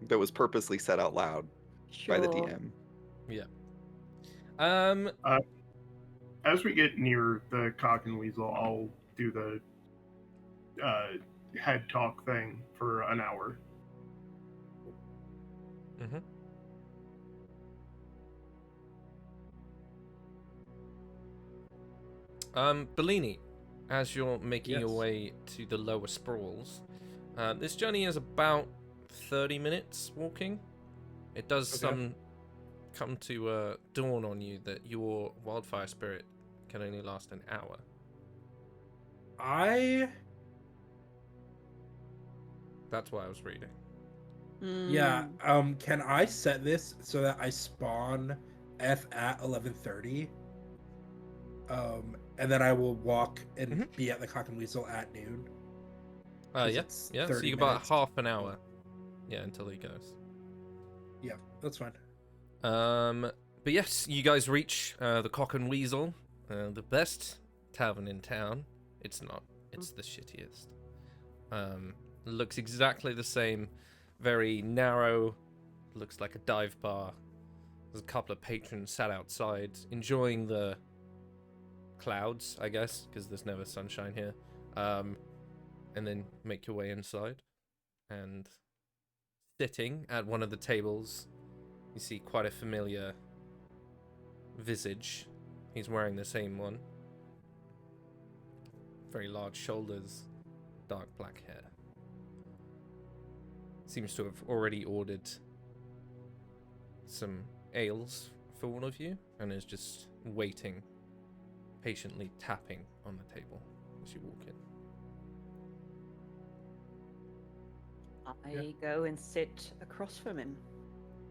that was purposely said out loud by the DM. Yeah. As we get near the Cock and Weasel, I'll do the head talk thing for an hour. Bellini, as you're making your Yes. way to the lower sprawls, this journey is about 30 minutes walking. It does Okay. come to dawn on you that your wildfire spirit can only last an hour. That's why I was reading. Yeah. Mm. Can I set this so that I spawn F at 11:30? And then I will walk and be at the Cock and Weasel at noon. 'Cause Yeah, it's yeah. So 30 you got about minutes. half an hour. Yeah, until he goes. Yeah, that's fine. But yes, you guys reach the Cock and Weasel, the best tavern in town. It's not. It's the shittiest. Looks exactly the same. Very narrow. Looks like a dive bar. There's a couple of patrons sat outside enjoying the clouds, I guess, because there's never sunshine here. And then make your way inside. And sitting at one of the tables, you see quite a familiar visage. He's wearing the same one. Very large shoulders, dark black hair. Seems to have already ordered some ales for all of you and is just waiting, patiently tapping on the table as you walk in. I go and sit across from him.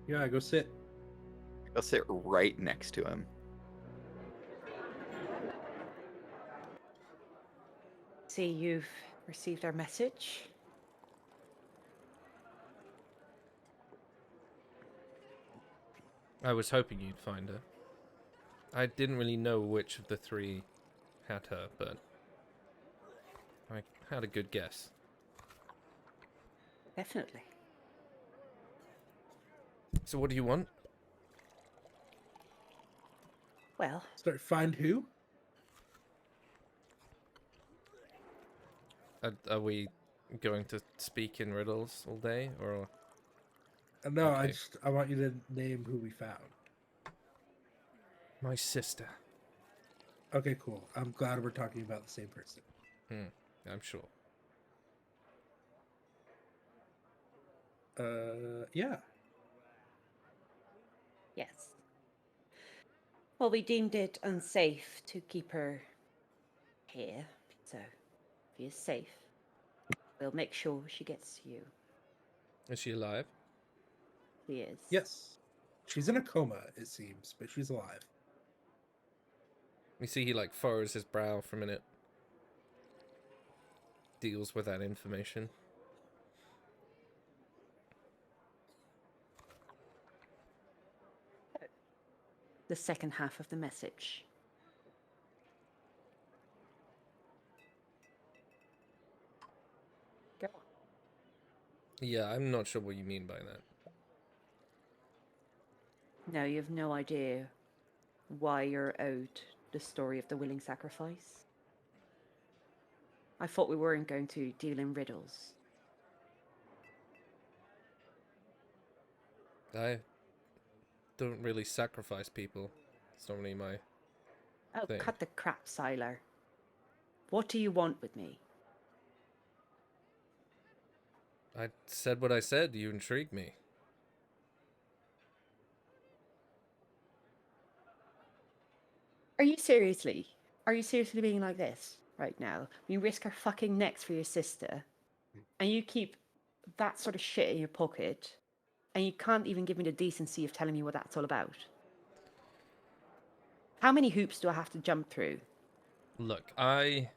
Yeah, go sit. I'll sit right next to him. See, you've received our message. I was hoping you'd find her. I didn't really know which of the three had her, but I had a good guess. Definitely. So what do you want? Well, Start find who? Are we going to speak in riddles all day, or? No, Okay. I want you to name who we found. My sister. Okay, cool. I'm glad we're talking about the same person. I'm sure. Yeah. yes. Well, we deemed it unsafe to keep her here, so if she is safe, we'll make sure she gets to you. Is she alive? She is. Yes. She's in a coma, it seems, but she's alive. You see he like furrows his brow for a minute. Deals with that information. The second half of the message. Go on. Yeah, I'm not sure what you mean by that. No, you have no idea why you're owed the story of the willing sacrifice. I thought we weren't going to deal in riddles. I don't really sacrifice people. It's not really my Oh, thing. cut the crap, Siler. What do you want with me? I said what I said. You intrigued me. Are you seriously being like this right now? You risk her fucking necks for your sister, and you keep that sort of shit in your pocket, and you can't even give me the decency of telling me what that's all about? How many hoops do I have to jump through? Look, I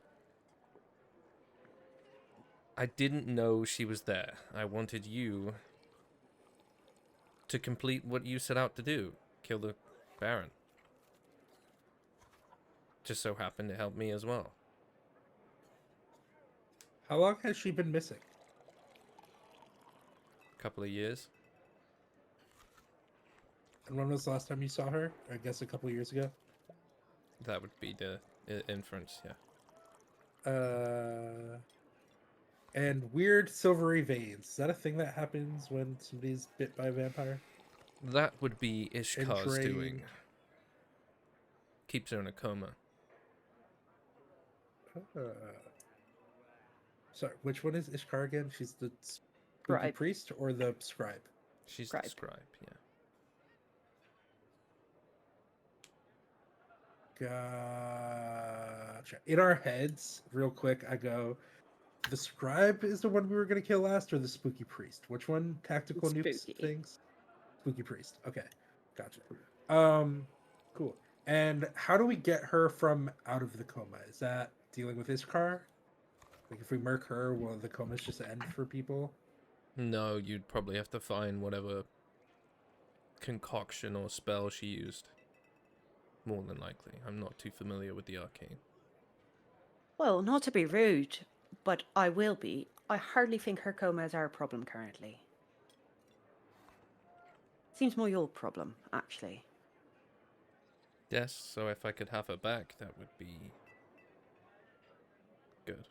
didn't know she was there. I wanted you to complete what you set out to do. Kill the Baron. Just so happened to help me as well. How long has she been missing? Couple of years. And when was the last time you saw her? I guess a couple years ago. That would be the inference, yeah. And weird silvery veins. Is that a thing that happens when somebody's bit by a vampire? That would be Ishkar's Entrained. doing. Keeps her in a coma. Sorry, which one is Ishkar again? She's the Scribe. priest or the scribe? She's Scribe. the scribe, yeah. Gotcha. In our heads, real quick, I go, the scribe is the one we were gonna kill last, or the spooky priest? Which one? Tactical nukes Spooky. things? Spooky priest. Okay, gotcha. Cool. And how do we get her from out of the coma? Is that dealing with Ishkar? Like, if we murk her, will the comas just end for people? No, you'd probably have to find whatever concoction or spell she used. More than likely. I'm not too familiar with the arcane. Well, not to be rude, but I will be. I hardly think her coma is our problem currently. Seems more your problem, actually. Yes, so if I could have her back, that would be good.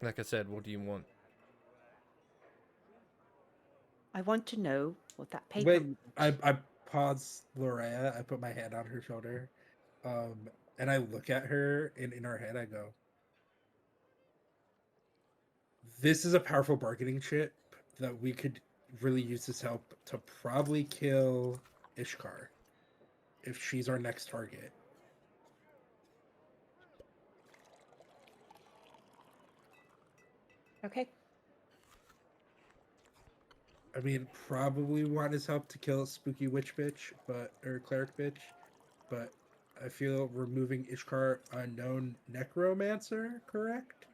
Like I said, what do you want? I want to know what that paper Wait, meant. I pause Lorea. I put my hand on her shoulder, and I look at her. In our head, I go, "This is a powerful bargaining chip that we could really use this help to probably kill Ishkar if she's our next target." Okay. I mean, probably want his help to kill spooky witch bitch, or cleric bitch, but I feel removing Ishkar unknown necromancer, correct?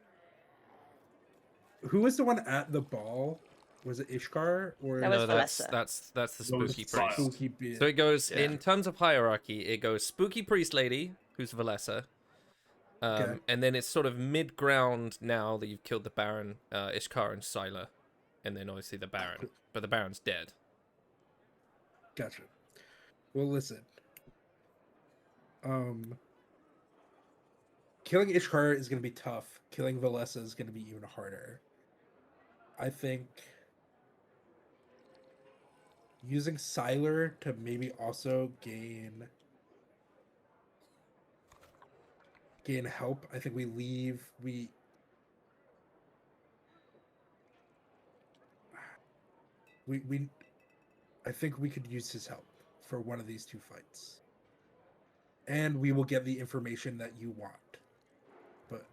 Who was the one at the ball? Was it Ishkar or That was No, that's Valessa. that's the That was spooky Sile. priest. spooky bitch? So it goes Yeah. in terms of hierarchy. It goes spooky priest lady, who's Valessa, Okay. and then it's sort of mid ground now that you've killed the Baron, Ishkar and Sila, and then obviously the Baron. But the Baron's dead. Gotcha. Well, listen. Killing Ishkar is going to be tough. Killing Valessa is going to be even harder. I think using Siler to maybe also gain help. I think we I think we could use his help for one of these two fights. And we will get the information that you want. But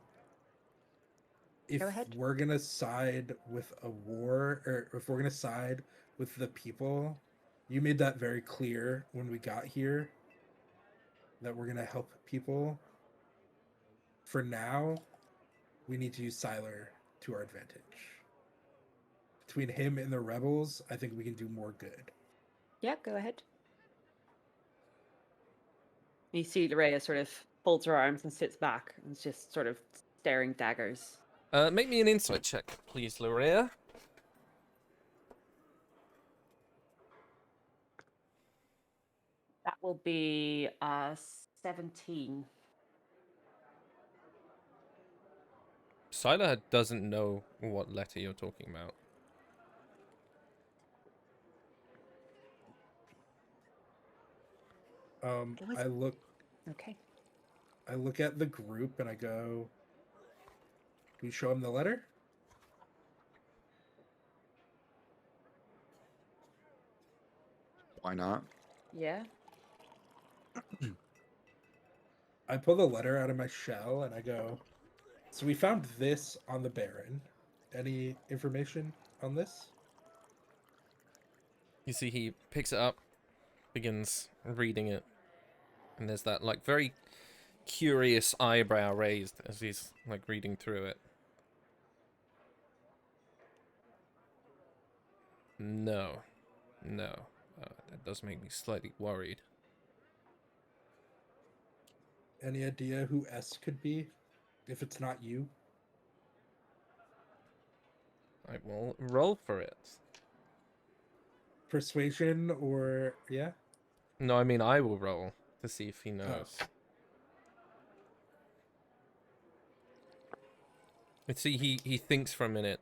if Go ahead. we're going to side with a war, or if we're going to side with the people, you made that very clear when we got here that we're going to help people. For now, we need to use Siler to our advantage. Between him and the rebels, I think we can do more good. Yeah, go ahead. You see Lorea sort of folds her arms and sits back and is just sort of staring daggers. Make me an insight check, please, Lorea. That will be 17. Sila doesn't know what letter you're talking about. I look Okay. at the group and I go, do we show him the letter? Why not? Yeah. I pull the letter out of my shell and I go, so we found this on the Baron. Any information on this? You see, he picks it up, begins reading it, and there's that like very curious eyebrow raised as he's like reading through it. No, that does make me slightly worried. Any idea who S could be? If it's not you? I will roll for it. Persuasion or yeah? No, I mean I will roll to see if he knows. Let's see, he thinks for a minute,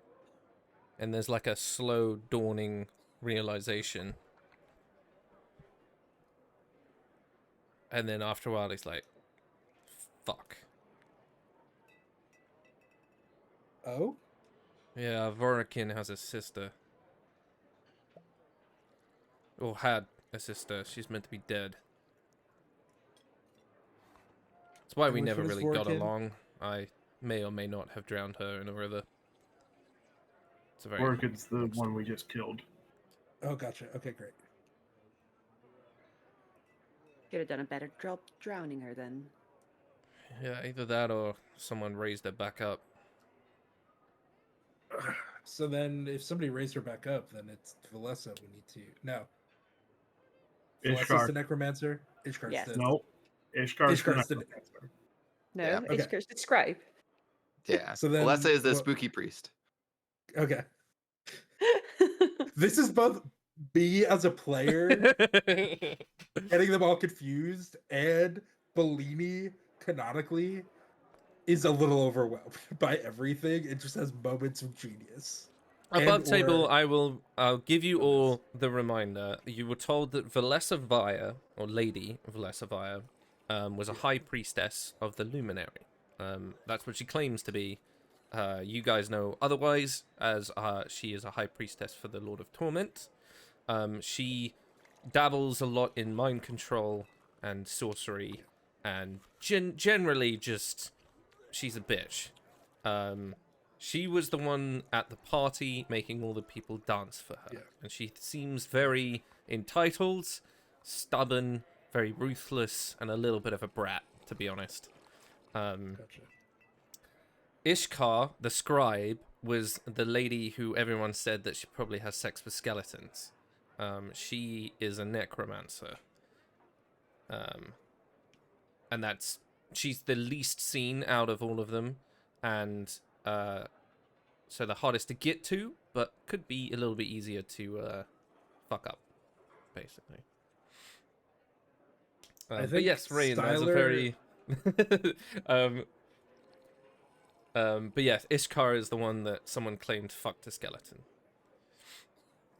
and there's like a slow dawning realization. And then after a while he's like, fuck. Oh? Yeah, Vorikin has a sister. Or had a sister. She's meant to be dead. That's why And we which never one is really got Vorkin? along. I may or may not have drowned her in a river. It's a very Orchid's the long one story. we just killed. Oh, gotcha. Okay, great. Should have done a better job drowning her then. Yeah, either that or someone raised her back up. So then, if somebody raised her back up, then it's Valessa we need to. No. Valessa's Ishkar. the necromancer. Ishkar's Yes. the. No. Ishkar's the Ishkar's the- necromancer. No, Yeah. Okay. Ishkar's the scribe. Yeah. So then, Alessa is the what- spooky priest. Okay. This is both me as a player getting them all confused, and Bellini canonically is a little overwhelmed by everything. It just has moments of genius. Above And table, or- I'll give you Goodness. all the reminder. You were told that Valessa Via, or Lady Valessa Via, was a high priestess of the Luminary. That's what she claims to be. You guys know otherwise, as she is a high priestess for the Lord of Torment. She dabbles a lot in mind control and sorcery, and generally just she's a bitch. She was the one at the party making all the people dance for her, Yeah. and she seems very entitled, stubborn, very ruthless, and a little bit of a brat, to be honest. Gotcha. Ishkar, the scribe, was the lady who everyone said that she probably has sex with skeletons. She is a necromancer. And she's the least seen out of all of them, and so the hardest to get to, but could be a little bit easier to fuck up, basically. I But think yes, Rain, that's a Styler- very but yes, Ishkar is the one that someone claimed fucked a skeleton.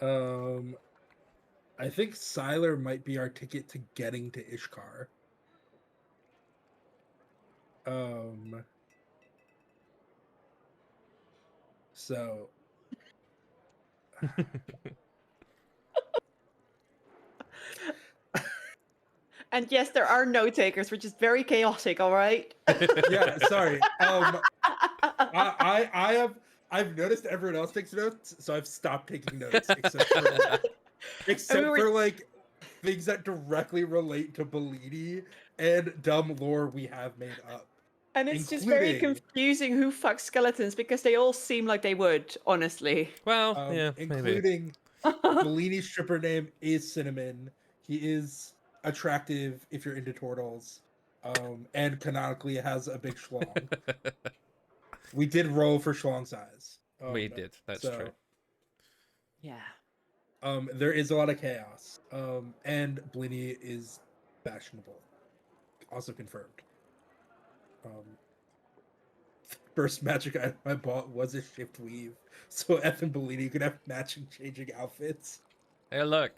I think Siler might be our ticket to getting to Ishkar. So And yes, there are no takers, which is very chaotic, all right? yeah, sorry. I've noticed everyone else takes notes, so I've stopped taking notes except for like things that directly relate to Bellini and dumb lore we have made up. And it's just very including- confusing who fucks skeletons because they all seem like they would, honestly. Well, yeah, maybe. Including Bellini's stripper name is Cinnamon. He is attractive if you're into turtles. And canonically has a big schlong. We did roll for schlong size. We did, that's true. Yeah. There is a lot of chaos. And Bellini is fashionable. Also confirmed. First magic item I bought was a shift weave, so F and Bellini could have matching changing outfits. Hey, look,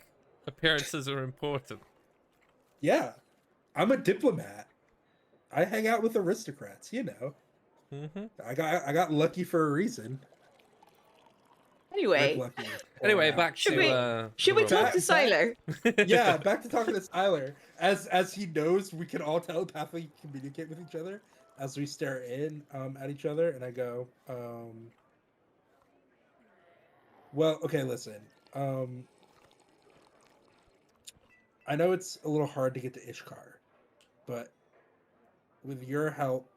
appearances are important. Yeah, I'm a diplomat. I hang out with aristocrats, you know. Mm-hmm. I got lucky for a reason. Anyway, Like lucky. Anyway, Or back Should to we- should we the talk role. to Siler? yeah, back to talking to Tyler. As he knows, we can all telepathically communicate with each other as we stare in at each other, and I go, well, okay, listen. I know it's a little hard to get to Ishkar, but with your help,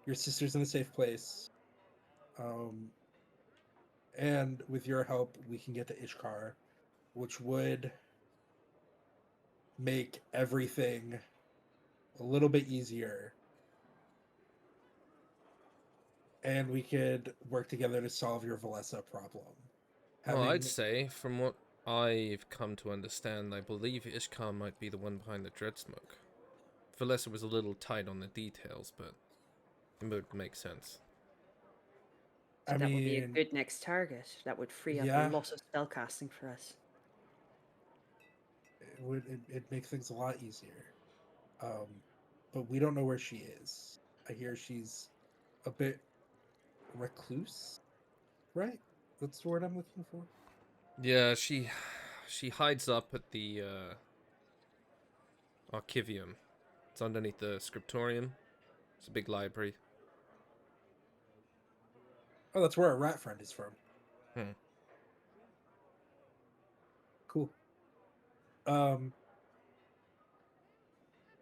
your sister's in a safe place. And with your help, we can get to Ishkar, which would make everything a little bit easier. And we could work together to solve your Valessa problem. Well, I'd say, from what I've come to understand, I believe Ishkar might be the one behind the dread smoke. Valessa was a little tight on the details, but it would make sense. So I that would be a mean, good next target. That would free up yeah. a lot of spellcasting for us. it'd make things a lot easier. But we don't know where she is. I hear she's a bit recluse, right? That's the word I'm looking for. Yeah, she hides up at the Archivium, It's underneath the scriptorium. It's a big library. Oh, that's where our rat friend is from. Cool.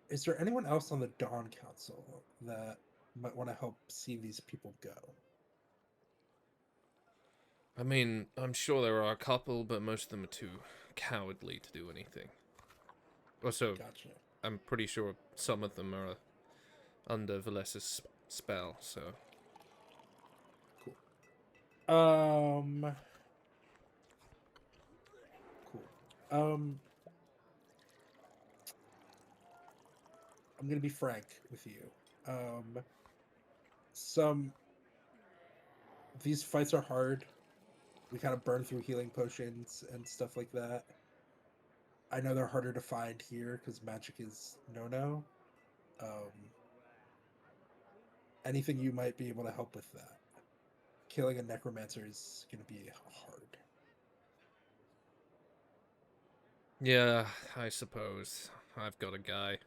Is there anyone else on the Dawn Council that might want to help see these people go? I mean, I'm sure there are a couple, but most of them are too cowardly to do anything. Also, Gotcha. I'm pretty sure some of them are under Valessa's spell, so... Cool. Cool. I'm gonna be frank with you. These fights are hard. We kind of burn through healing potions and stuff like that. I know they're harder to find here because magic is no-no. Anything you might be able to help with that. Killing a necromancer is going to be hard. Yeah, I suppose. I've got a guy.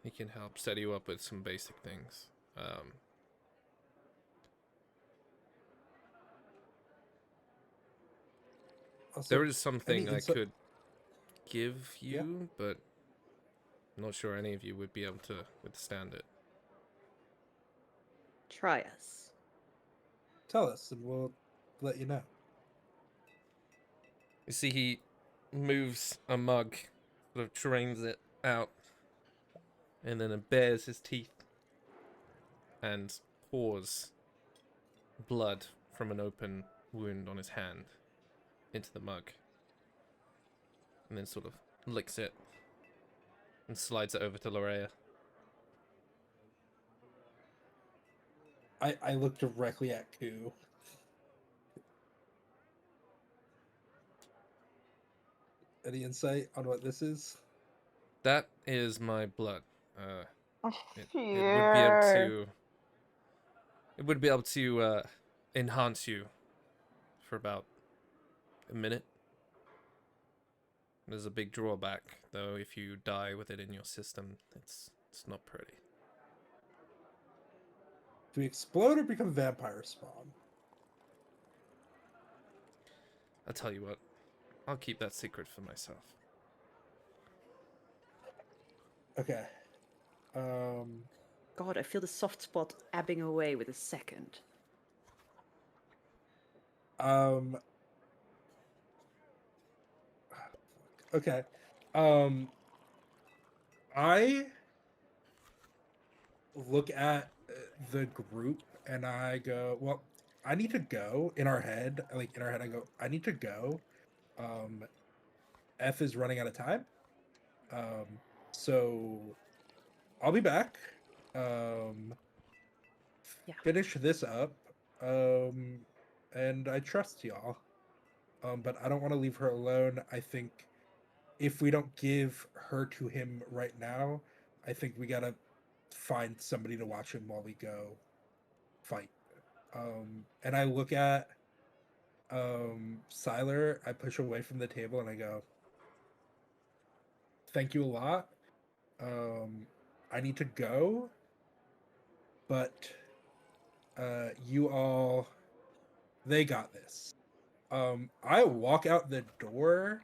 He can help set you up with some basic things. Also, There is something any I insight- could give you, but I'm not sure any of you would be able to withstand it. Try us. Tell us, and we'll let you know. You see, he moves a mug, sort of drains it out, and then bares his teeth and pours blood from an open wound on his hand into the mug, and then sort of licks it and slides it over to Lorea. I look directly at Ku. Any insight on what this is? That is my blood. Oh, It would be able to. It would be able to enhance you for about a minute. There's a big drawback, though. If you die with it in your system, it's not pretty. Do we explode or become vampire spawn? I'll tell you what. I'll keep that secret for myself. Okay. God, I feel the soft spot ebbing away with a second. Okay. I look at the group and I go, well, I need to go. In our head, I go, I need to go. F is running out of time. So I'll be back. Finish this up. And I trust y'all. But I don't want to leave her alone. I think if we don't give her to him right now, I think we gotta find somebody to watch him while we go fight. And I look at Siler, I push away from the table and I go, thank you a lot. I need to go, but you all, they got this. I walk out the door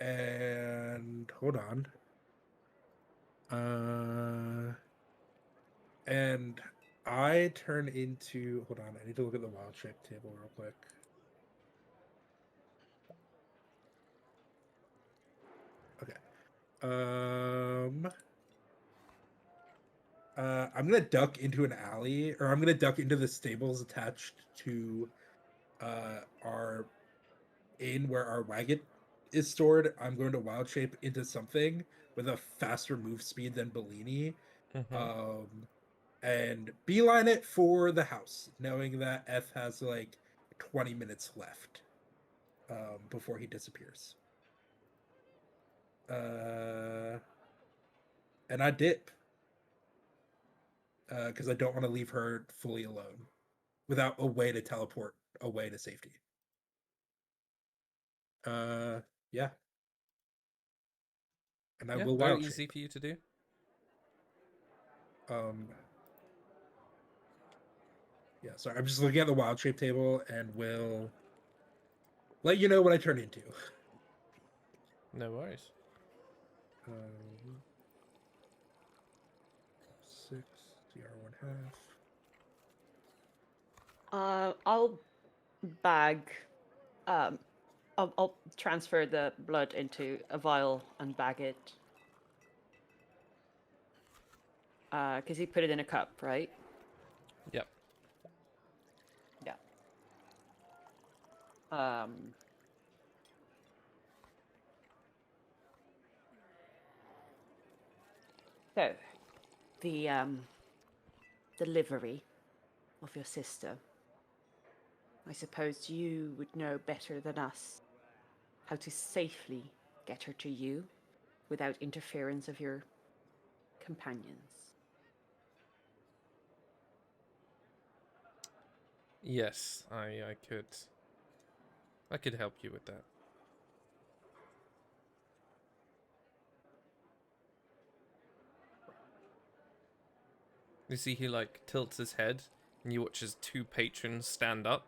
and hold on. And I turn into, hold on, I need to look at the wild shape table real quick. Okay. I'm gonna duck into an alley, or I'm gonna duck into the stables attached to our inn where our wagon is stored. I'm going to wild shape into something with a faster move speed than Bellini. And beeline it for the house, knowing that F has like 20 minutes left before he disappears. And I dip because I don't want to leave her fully alone without a way to teleport away to safety. Yeah. And I will very wild easy shape. for you to do. Yeah, sorry. I'm just looking at the wild shape table and will let you know what I turn into. No worries. 6 CR 1/2. I'll bag. I'll transfer the blood into a vial and bag it. Because he put it in a cup, right? Yep. Yeah. So, the delivery of your sister. I suppose you would know better than us how to safely get her to you without interference of your companions. Yes, I could help you with that. You see, he like tilts his head, and you watch as two patrons stand up,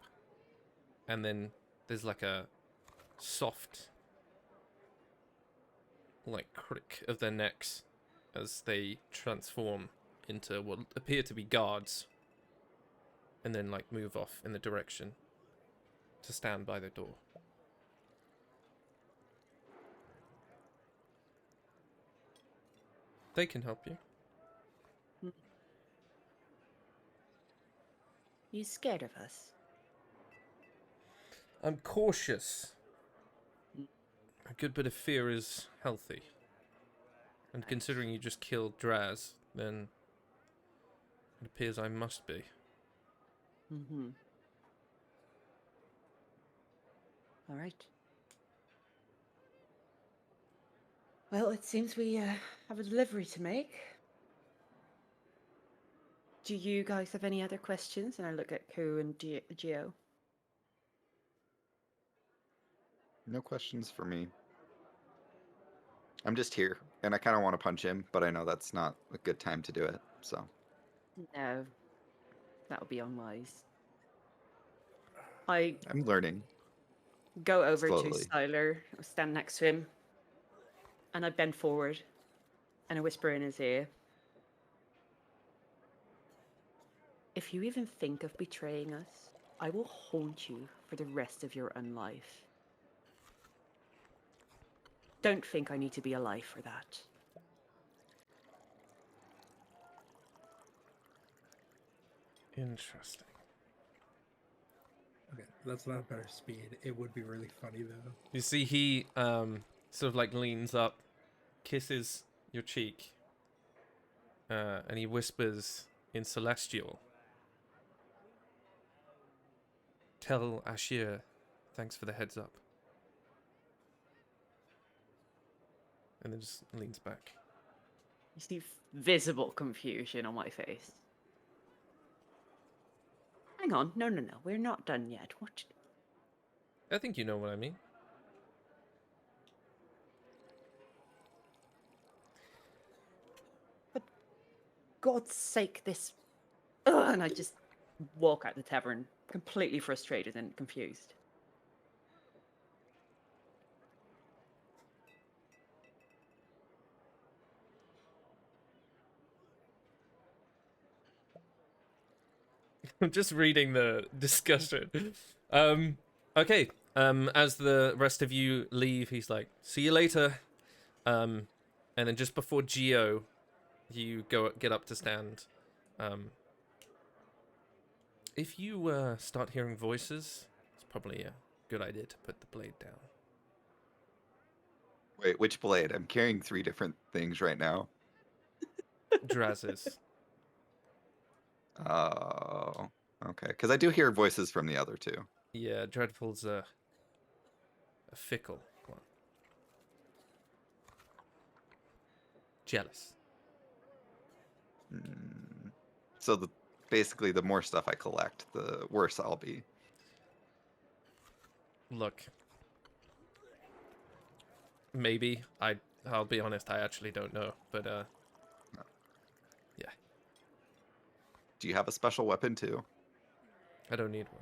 and then there's like a soft, like crick of their necks as they transform into what appear to be guards, and then like move off in the direction to stand by the door. They can help you. You scared of us? I'm cautious. A good bit of fear is healthy. And considering you just killed Draz, then it appears I must be. Mm-hmm. All right. Well, it seems we have a delivery to make. Do you guys have any other questions? And I look at Ku and Geo. No questions for me. I'm just here, and I kind of want to punch him, but I know that's not a good time to do it, so. No, that would be unwise. I I'm learning. go over Slowly. to Styler, stand next to him, and I bend forward, and I whisper in his ear. If you even think of betraying us, I will haunt you for the rest of your unlife. Don't think I need to be alive for that. Interesting. Okay, that's not better speed. It would be really funny though. You see, he sort of like leans up, kisses your cheek, and he whispers in Celestial, "Tell Ashir, thanks for the heads up." And then just leans back. You see visible confusion on my face. Hang on, no, we're not done yet. What? I think you know what I mean. For God's sake, this... Ugh, and I just walk out the tavern, completely frustrated and confused. I'm just reading the discussion. Okay. As the rest of you leave, he's like, "See you later." And then just before Geo, you get up to stand. If you start hearing voices, it's probably a good idea to put the blade down. Wait, which blade? I'm carrying 3 different things right now. Draz's. Oh, okay. Because I do hear voices from the other 2. Yeah, Dreadful's a fickle one. Jealous. So basically, the more stuff I collect, the worse I'll be. Look. Maybe. I'll be honest, I actually don't know. But, yeah. Do you have a special weapon too? I don't need one.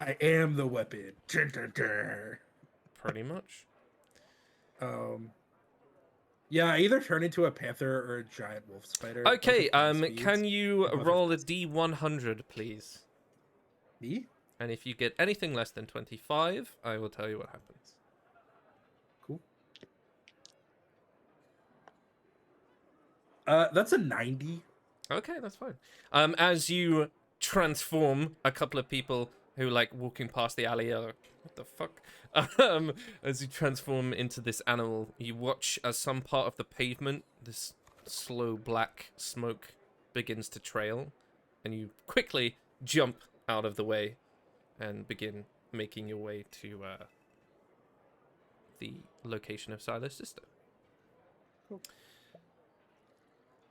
I am the weapon. Dun, dun, dun. Pretty much. Yeah, I either turn into a panther or a giant wolf spider. Both Okay, have flying can speeds. you Both have roll a fast- D100, please? Me? And if you get anything less than 25, I will tell you what happens. Cool. That's a 90. Okay, that's fine. As you transform, a couple of people who like walking past the alley are like, what the fuck? As you transform into this animal, you watch as some part of the pavement, this slow black smoke begins to trail, and you quickly jump out of the way and begin making your way to the location of Silas' sister. Cool.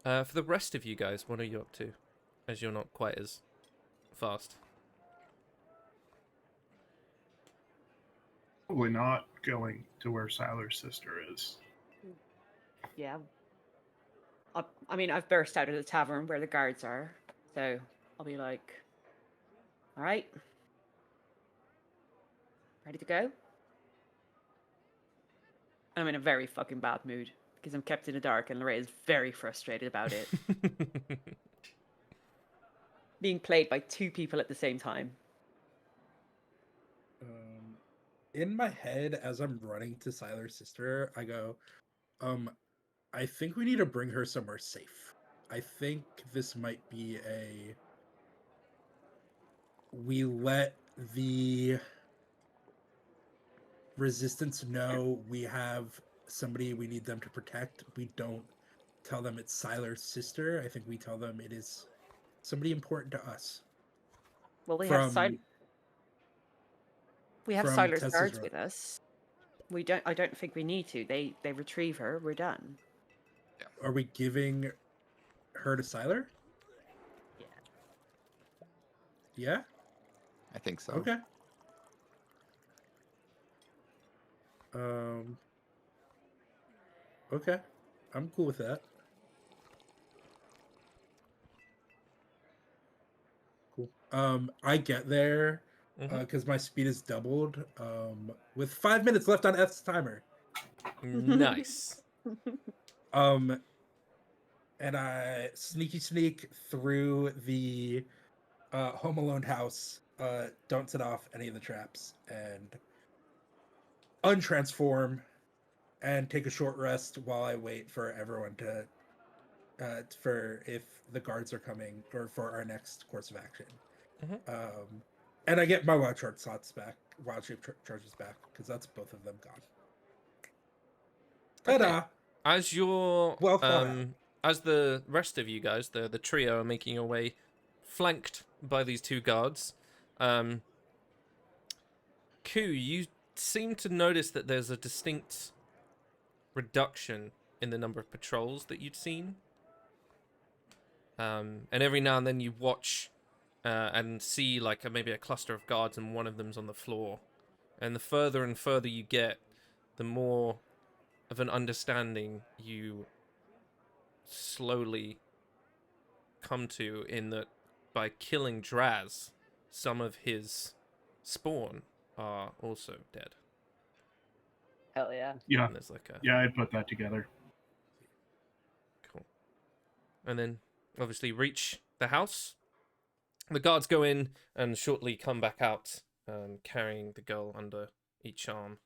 For the rest of you guys, what are you up to? As you're not quite as fast. Probably not going to where Siler's sister is. Yeah. I mean, I've burst out of the tavern where the guards are, so I'll be like, all right. Ready to go? I'm in a very fucking bad mood because I'm kept in the dark and Lorraine is very frustrated about it. Being played by two people at the same time. In my head, as I'm running to Siler's sister, I go, I think we need to bring her somewhere safe. I think this might be we let the resistance know we have somebody we need them to protect. We don't tell them it's Siler's sister. I think we tell them it is somebody important to us. Well, we have from Siler's Tessa's guards room. with us. I don't think we need to. They retrieve her. We're done. Are we giving her to Siler? Yeah. Yeah? I think so. Okay. Okay. I'm cool with that. Cool. I get there because my speed is doubled. With 5 minutes left on F's timer. Nice. And I sneak through the Home Alone house. Don't set off any of the traps and untransform and take a short rest while I wait for everyone to for if the guards are coming or for our next course of action. And I get my wild shape slots back, charges back, because that's both of them gone. Ta-da! Okay. As you're Well thought out. as the rest of you guys, the trio, are making your way, flanked by these two guards, Ku, you seem to notice that there's a distinct reduction in the number of patrols that you'd seen. And every now and then you watch and see like maybe a cluster of guards and one of them's on the floor. And the further and further you get, the more of an understanding you slowly come to, in that by killing Draz, some of his spawn are also dead. Hell yeah. Yeah. And there's like a Yeah, I put that together. cool. And then obviously reach the house. The guards go in and shortly come back out, carrying the girl under each arm.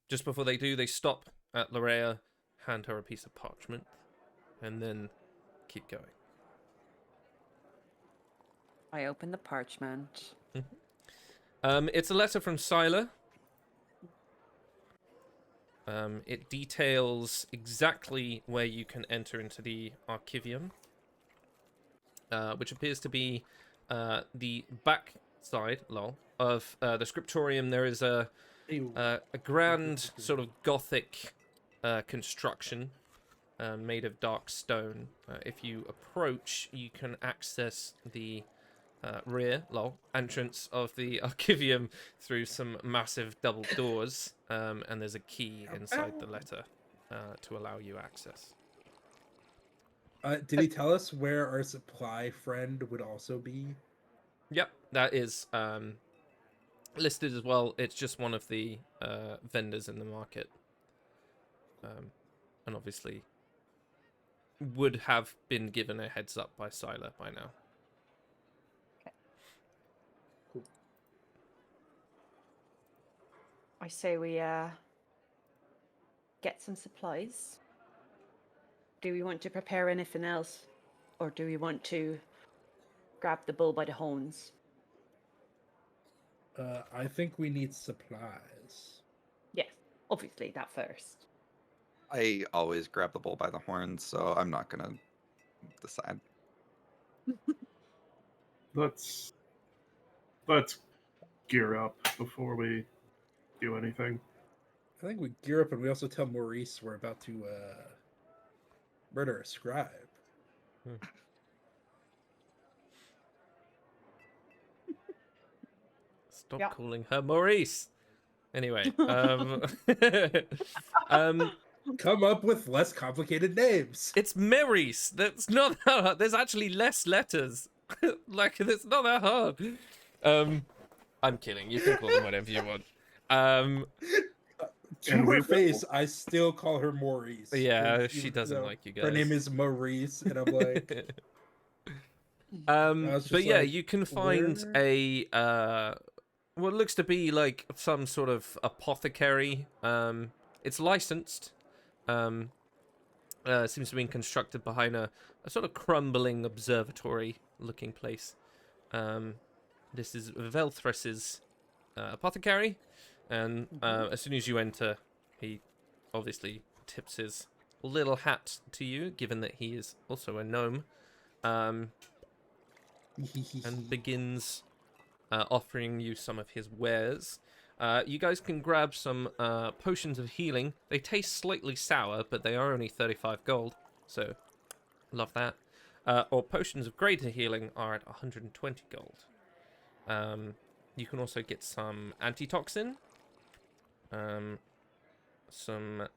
Just before they do, they stop at Lorea, hand her a piece of parchment, and then keep going. I open the parchment. It's a letter from Siler. It details exactly where you can enter into the Archivium, which appears to be the back side, of the Scriptorium. There is a grand sort of Gothic construction made of dark stone. If you approach, you can access the rear entrance of the Archivium through some massive double doors, and there's a key inside the letter to allow you access. Did he tell us where our supply friend would also be? Yep, that is listed as well. It's just one of the vendors in the market. And obviously would have been given a heads up by Sylar by now. I say we get some supplies. Do we want to prepare anything else? Or do we want to grab the bull by the horns? I think we need supplies. Yes, obviously that first. I always grab the bull by the horns, so I'm not gonna decide. Let's gear up before we do anything. I think we gear up and we also tell Maurice we're about to murder a scribe. Stop Yeah. calling her Maurice. Anyway, Come up with less complicated names. it's Maurice. That's not that hard. There's actually less letters. Like, it's not that hard. I'm kidding. You can call them whatever you want. To And we her will. face, I still call her Maurice. Yeah, 'cause she even doesn't though like you guys. Her name is Maurice, and I'm like, was but just yeah, like, you can find where? a what looks to be like some sort of apothecary. It's licensed. Seems to have been constructed behind a sort of crumbling observatory-looking place. This is Velthrus's apothecary, and as soon as you enter, he obviously tips his little hat to you, given that he is also a gnome, and begins offering you some of his wares. You guys can grab some potions of healing. They taste slightly sour, but they are only 35 gold, so love that. Or potions of greater healing are at 120 gold. You can also get some antitoxin, some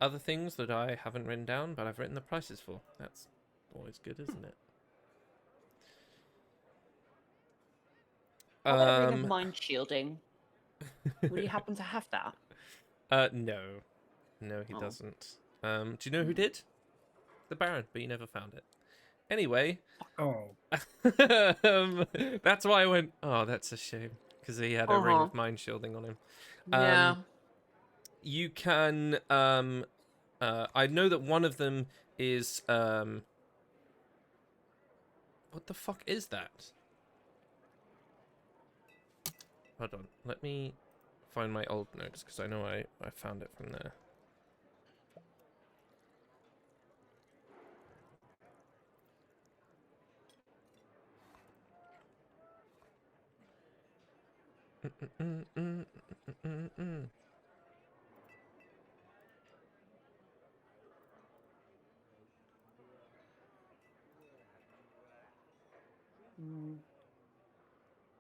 other things that I haven't written down, but I've written the prices for. That's always good, isn't it? How about a ring of mind shielding? Would you happen to have that? No, he Oh. doesn't. Do you know who did? The Baron, but you never found it. Anyway, oh, that's why I went, oh, that's a shame, because he had a ring of mind shielding on him. Yeah. You can, I know that one of them is, what the fuck is that? Hold on, let me find my old notes, because I know I found it from there.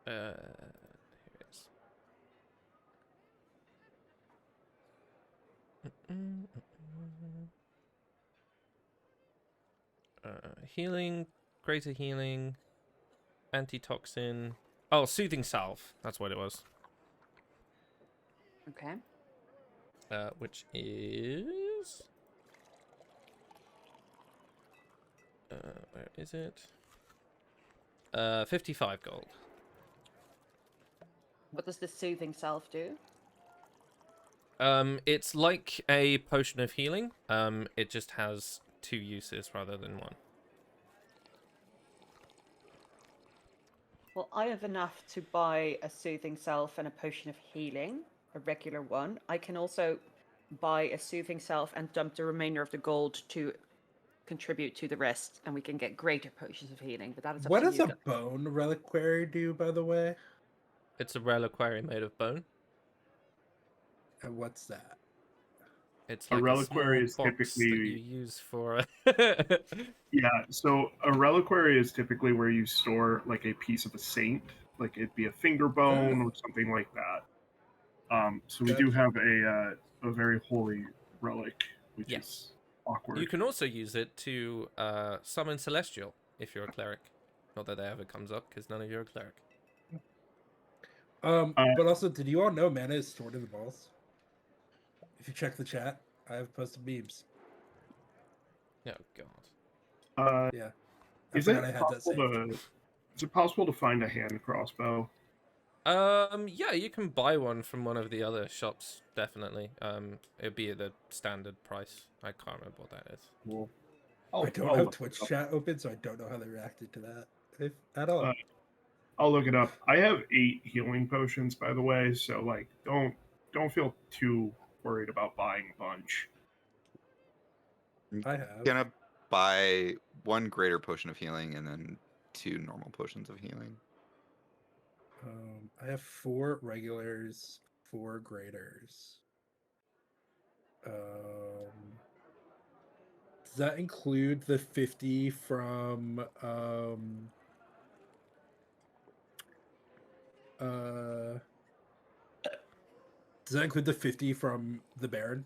Here it is. Healing, greater healing, antitoxin. Oh, soothing salve. That's what it was. Okay. Which is where is it? 55 gold. What does the soothing salve do? It's like a potion of healing. It just has 2 uses rather than 1. Well, I have enough to buy a soothing salve and a potion of healing, a regular one. I can also buy a soothing salve and dump the remainder of the gold to contribute to the rest, and we can get greater potions of healing. But that is up what to does you a guys. bone reliquary do, by the way? It's a reliquary made of bone. And what's that? It's A like reliquary is small box that typically- you use for. Yeah, so a reliquary is typically where you store like a piece of a saint, like it'd be a finger bone or something like that. So we do Gotcha. have a very holy relic, which Yes. is awkward. You can also use it to summon Celestial if you're a cleric. Not that ever comes up because none of you are a cleric. But also, did you all know mana is stored in the balls? If you check the chat, I have posted memes. Oh god. Yeah. Is it possible to find a hand crossbow? Yeah, you can buy one from one of the other shops, definitely. It'd be at the standard price. I can't remember what that is. Well, I don't have Twitch chat open, so I don't know how they reacted to that, if at all. I'll look it up. I have 8 healing potions, by the way, so like don't feel too worried about buying a bunch. I have. Gonna buy 1 greater potion of healing and then 2 normal potions of healing. I have 4 regulars, 4 graders. Does that include the 50 from does that include the 50 from the Baron?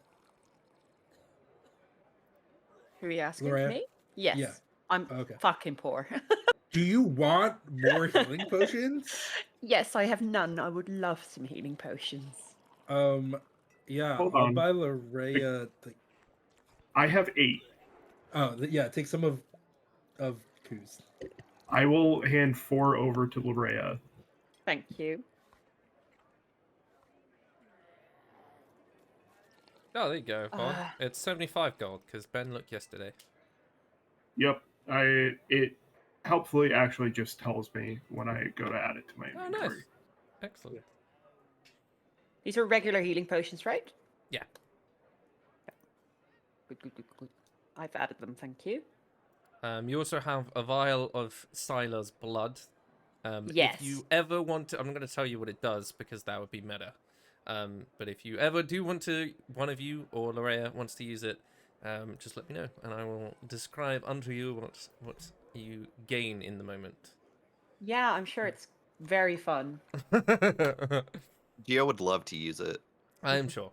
Who are you asking? Loraya? Me? Yes. Yeah. I'm Okay. fucking poor. Do you want more healing potions? Yes, I have none. I would love some healing potions. Yeah, Hold I'll on. buy Loraya. I have 8. Yeah, take some of Kuz. I will hand 4 over to Loraya. Thank you. Oh, there you go. Vaughn. It's 75 gold because Ben looked yesterday. Yep. It helpfully actually just tells me when I go to add it to my inventory. Oh, nice. Excellent. These are regular healing potions, right? Yeah. Good. I've added them, thank you. You also have a vial of Sila's blood. Yes. If you ever want to, I'm not going to tell you what it does because that would be meta. But if you ever do want to, one of you or Loraya wants to use it, just let me know and I will describe unto you what you gain in the moment. Yeah, I'm sure it's very fun. Gio would love to use it. I'm sure.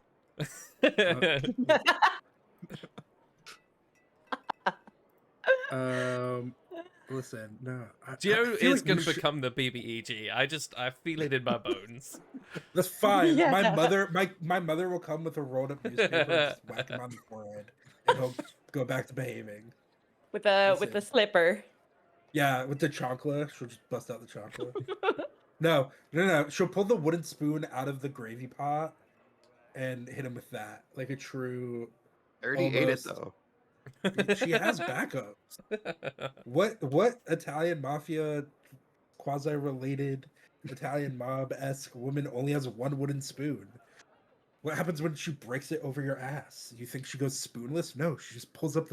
Listen, no. Gio feel is like going we to become the BBEG. I feel it in my bones. That's fine. Yeah. My mother will come with a rolled up newspaper and just whack him on the forehead, and he'll go back to behaving. With the slipper. Yeah, with the chocolate, she'll just bust out the chocolate. No. She'll pull the wooden spoon out of the gravy pot and hit him with that, like a true. I already ate it Almost. though. She has backups. What Italian mafia, quasi-related Italian mob-esque woman only has 1 wooden spoon? What happens when she breaks it over your ass? You think she goes spoonless? No, she just pulls out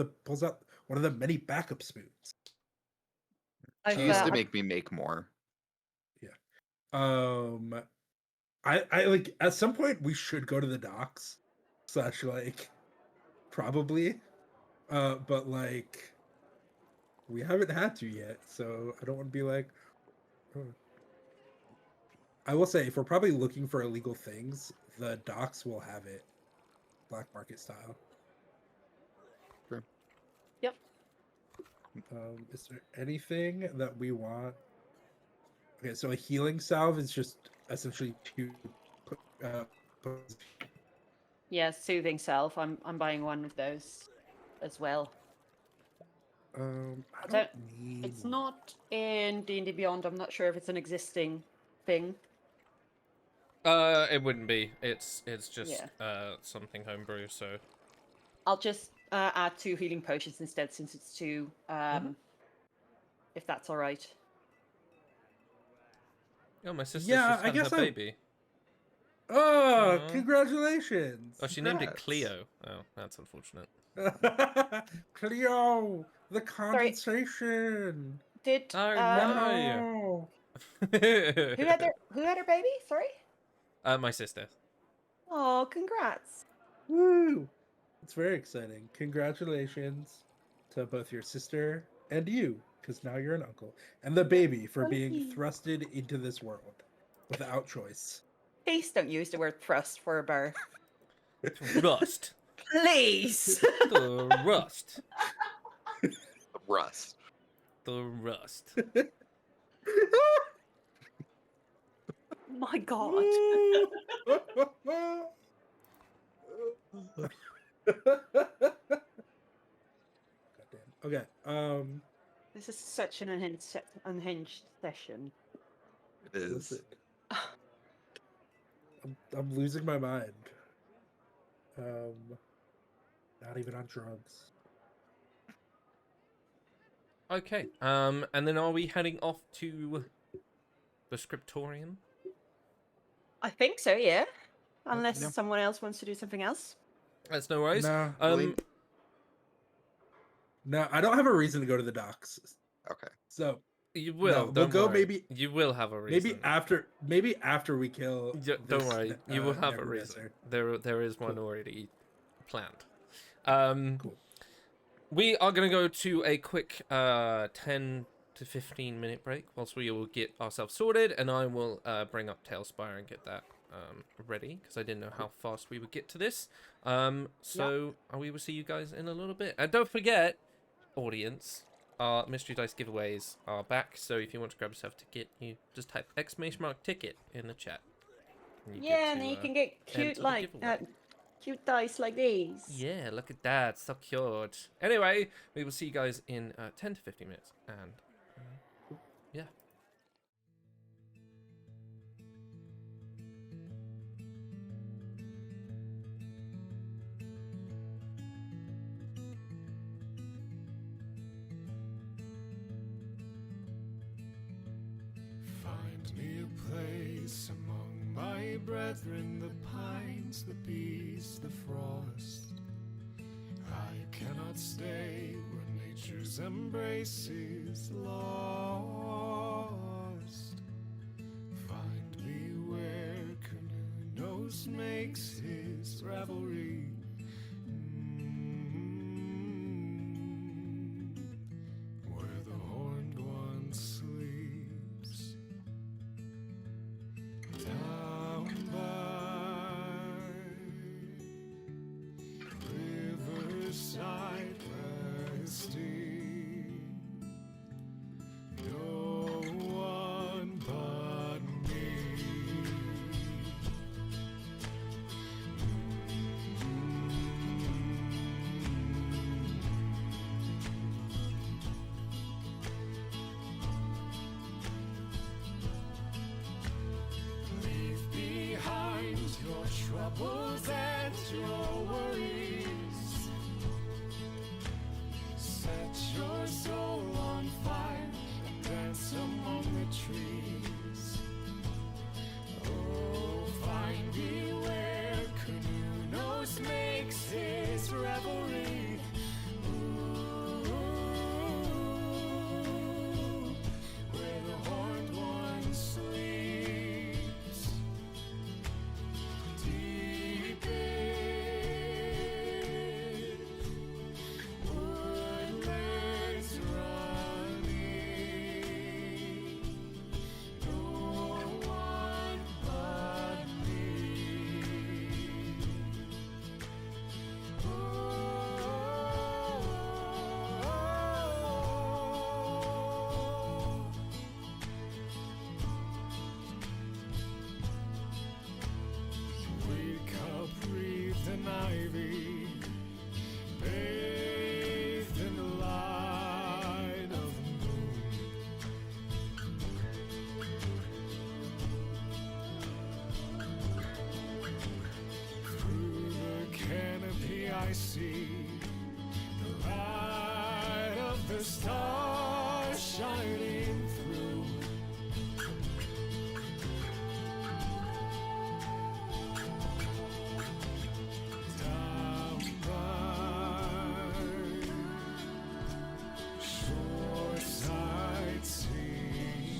one of the many backup spoons. She used to make me make more. Yeah. I like at some point we should go to the docks. / like probably. But like we haven't had to yet, so I don't want to be like I will say if we're probably looking for illegal things, the docks will have it black market style. Sure. Yep. Is there anything that we want? Okay, so a healing salve is just essentially 2 Yeah, soothing self. I'm buying 1 of those as well. I don't need... It's not in D&D Beyond. I'm not sure if it's an existing thing. It wouldn't be. It's just Yeah. something homebrew. So I'll just add 2 healing potions instead, since it's 2. If that's all right. oh, my sister Yeah, just I had guess her baby. Oh, Aw. congratulations! Oh, she named it Congrats. Cleo. Oh, that's unfortunate. Cleo, the condensation. Did Oh, No. who had her baby? Sorry. My sister. Oh, congrats. Woo! It's very exciting. Congratulations to both your sister and you, because now you're an uncle, and the baby for Thank being you. thrusted into this world without choice. Please don't use the word thrust for a birth. Thrust. Please. The rust. Rust. The rust. My God. Okay. This is such an unhinged session. It is. Listen. I'm losing my mind. Not even on drugs. Okay. And then are we heading off to the scriptorium? I think so, yeah. Unless Yeah. someone else wants to do something else. That's no worries. No, Um, I don't have a reason to go to the docks. Okay. So you will. no, we'll Don't go worry. maybe. You will have a reason. Maybe after we kill. Don't worry. You will have a reason. There is one already planned. Cool. We are going to go to a quick 10 to 15 minute break whilst we will get ourselves sorted, and I will bring up Tailspire and get that ready, because I didn't know how fast we would get to this. So we will see you guys in a little bit. And don't forget, audience, our Mystery Dice giveaways are back, so if you want to grab yourself a ticket, you just type !ticket in the chat. And then you can get cute, like, cute dice like these. Yeah, look at that. So cute. Anyway, we will see you guys in 10 to 15 minutes. And yeah. Find me a place among my brethren, the pines, the bees, the frost. I cannot stay where nature's embrace is lost. Find me where Canoe makes his revelry. Where the horned one sleeps. Down by riverside resting, no one but me. Leave behind your troubles and your worries. Set your soul on fire and dance among the trees. Oh, find me where Canoe makes his revelry. Ooh, where the horned one sleeps. Deep in woodlands running, no one but me. Wake up, breathed in ivy, bathed in the light of the moon. Through the canopy I see the light of the stars shining through. Down by shoreside singing,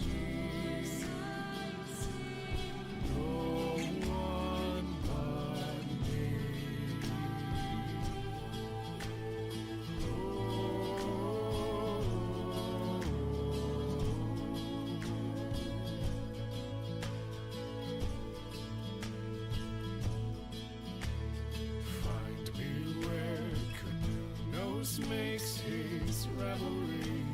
no one but me. Oh, Courteous makes his revelry.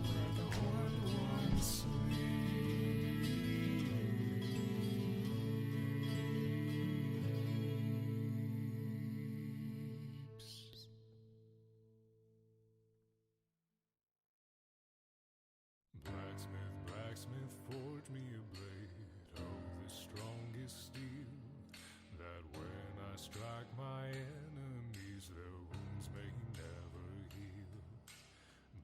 Where the horned one sleeps. Blacksmith, blacksmith, forge me a blade of the strongest steel, that when I strike my enemies, their wounds may never heal.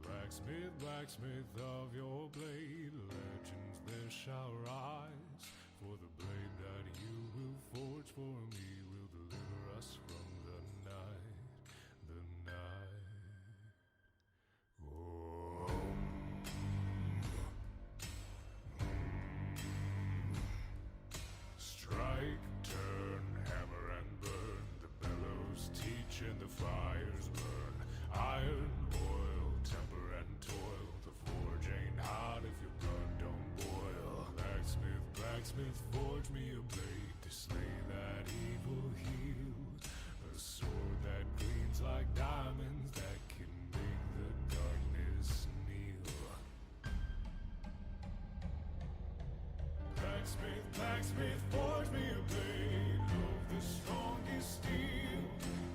Blacksmith, blacksmith of your blade, legends there shall rise, for the blade that you will forge for me will deliver us from the night, the night. Oh. Strike, turn, hammer and burn, the bellows teach and the fires burn. Iron, oil, temper and toil, the forge ain't hot if your blood don't boil. Blacksmith, blacksmith, forge me a blade to slay that evil heel, a sword that gleams like diamonds that can make the darkness kneel. Blacksmith, blacksmith, forge me a blade of the strongest steel,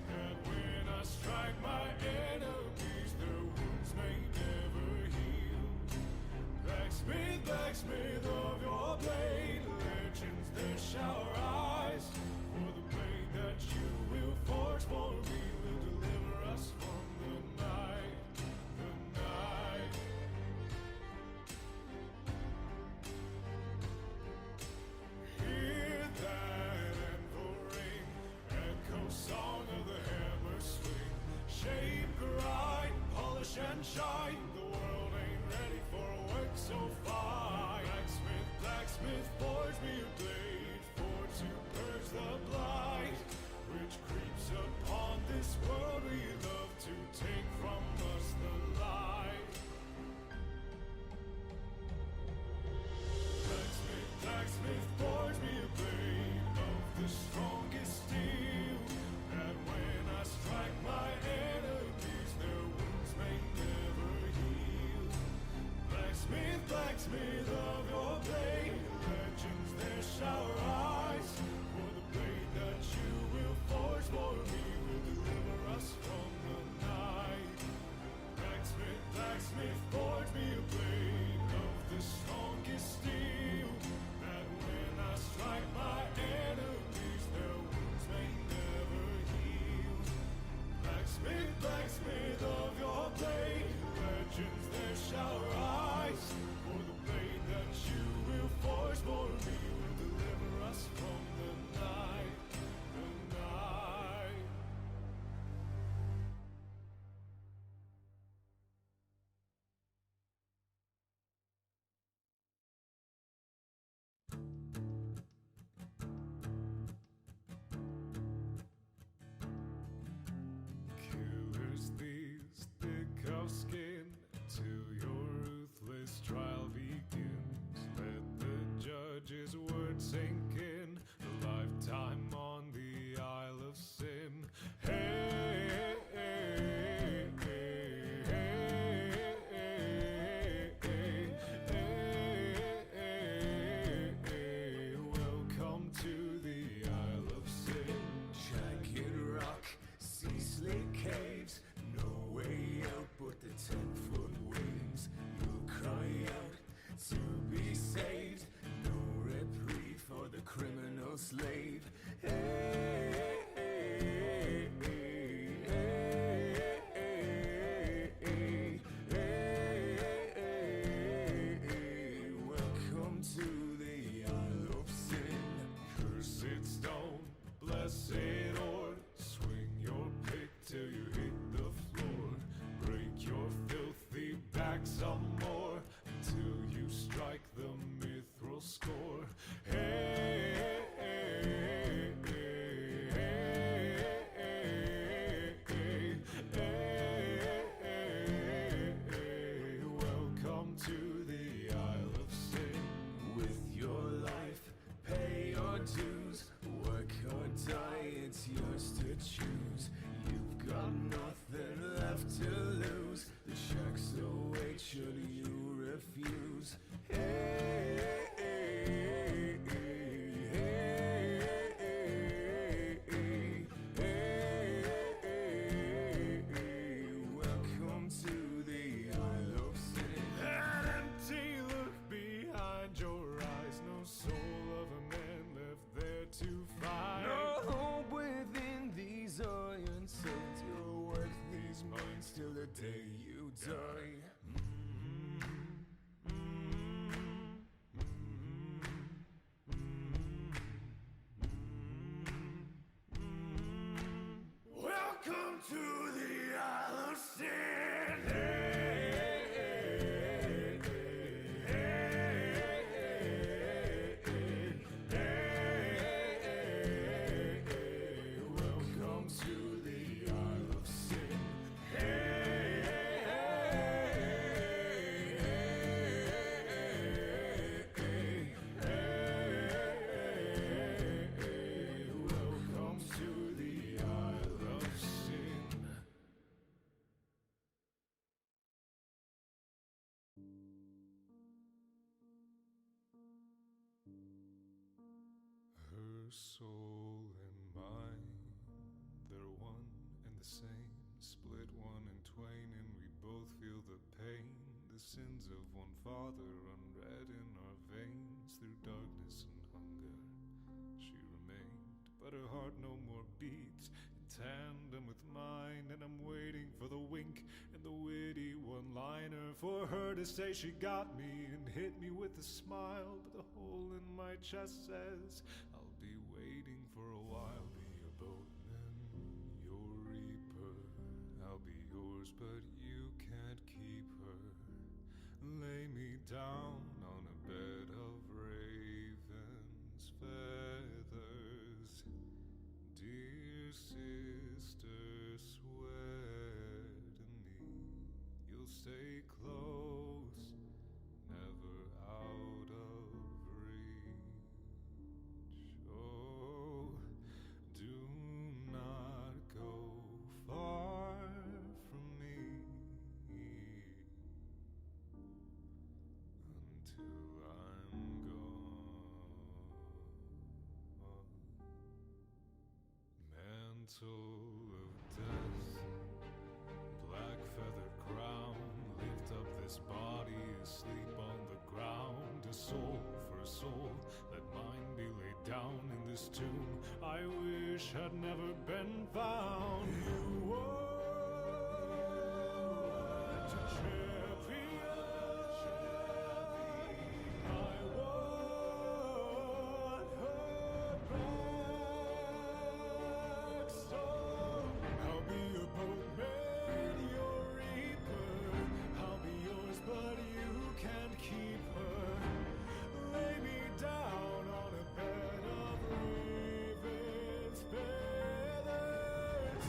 that when I strike my enemies, their wounds may never heal. Blacksmith, blacksmith of your blade, legends there shall rise, for the blade that you will forge for me will deliver us from the night, the night. Hear that anvil ring, echo song of the hammer swing. Shape, grind, polish and shine, the world ain't ready for a work so fine. Blacksmith, blacksmith, forge me a blade, for to purge the blight, which creeps upon this world we love to take from us the light. Blacksmith, blacksmith, forge me a blade of the strongest steel, that when I strike my enemies, their wounds may never heal. Blacksmith, blacksmith of your blade, legends there shall rise, for the blade that you will forge for me will deliver us from the night. Blacksmith, blacksmith, forge me a blade of the strongest steel, that when I strike my enemies, their wounds may never heal. Blacksmith, blacksmith of your blade, legends there shall rise, for the blade that you will forge for me will deliver us from the night, the night. Killers, thieves, thick of skin, till your ruthless trial begins. Let the judge's word sink in, a lifetime on the Isle of Sin. Hey, hey, hey, hey, hey, hey, hey, welcome to the Isle of Sin. Jagged rock, sea slate caves, no way out but the 10-foot waves. You'll cry out to be saved, no reprieve for the criminal slave. Hey, hey, hey, hey, hey, hey, hey, hey, welcome to the Isle of Sin. Cursed stone, blessed orb, swing your pick till you hit the floor. Break your filthy back some more, until you strike the mithril score. Hey, hey, hey, hey, hey, hey, hey, hey, hey, welcome to the Isle of Sin. With your life, pay your dues, work or die. The checks await should you refuse. Hey, hey, hey, hey, hey, hey, welcome to the Isle of Sin. An empty look behind your eyes, no soul of a man left there to find. No hope within these iron sights. You're worth these minds till the day you die. Welcome to the Isle of Sin. Welcome to the Isle of Sin. Welcome to the Isle of Sin. Her soul and mine, they're one and the same. Split one in twain, and we both feel the pain. The sins of one father unread in our veins. Through darkness and hunger, she remained, but her heart no more beats in tandem with mine. And I'm waiting for the wink and the witty one-liner, for her to say she got me and hit me with a smile. But the hole in my chest says I'll be waiting for a while. Be a boatman, your reaper, I'll be yours, but you can't keep her. Lay me down on a bed of ravens' feathers. Dear sister, swear to me you'll stay close, never out of reach. Oh, do not go far from me until I'm gone. Mantle of death, black feathered crown, lift up this body asleep on the ground. A soul for a soul, let mine be laid down in this tomb I wish had never been found. You were to champion, I want her back. So I'll be a boatman, your reaper. I'll be yours, but you can't keep her. Lay me down on a bed of ravens' feathers.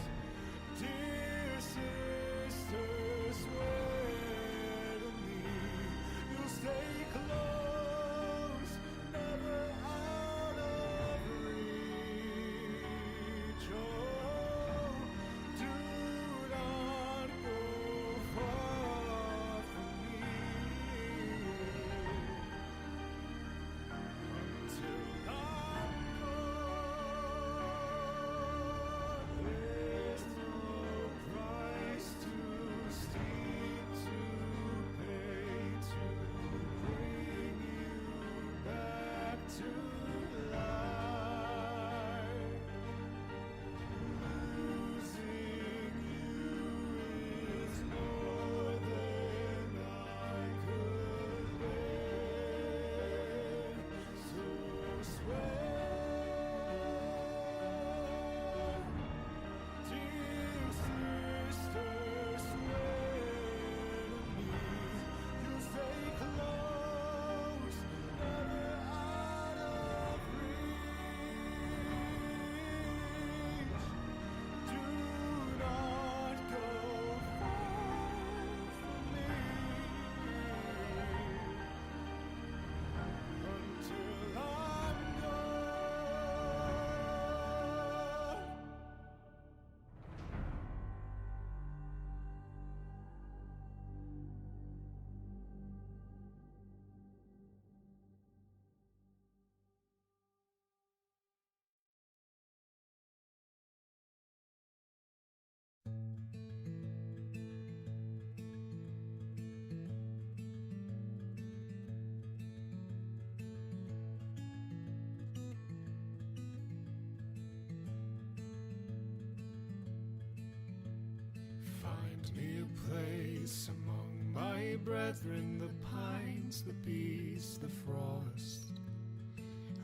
my brethren, the pines, the bees, the frost.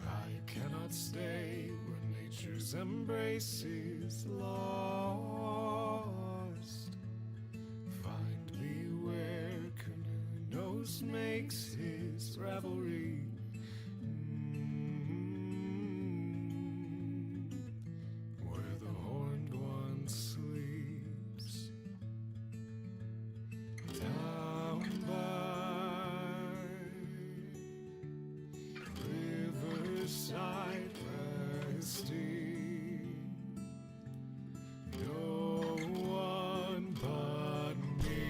I cannot stay where nature's embrace is lost. Find me where Courteous makes his revelry. Where the horned one sleeps. Down by riverside resting. No one but me.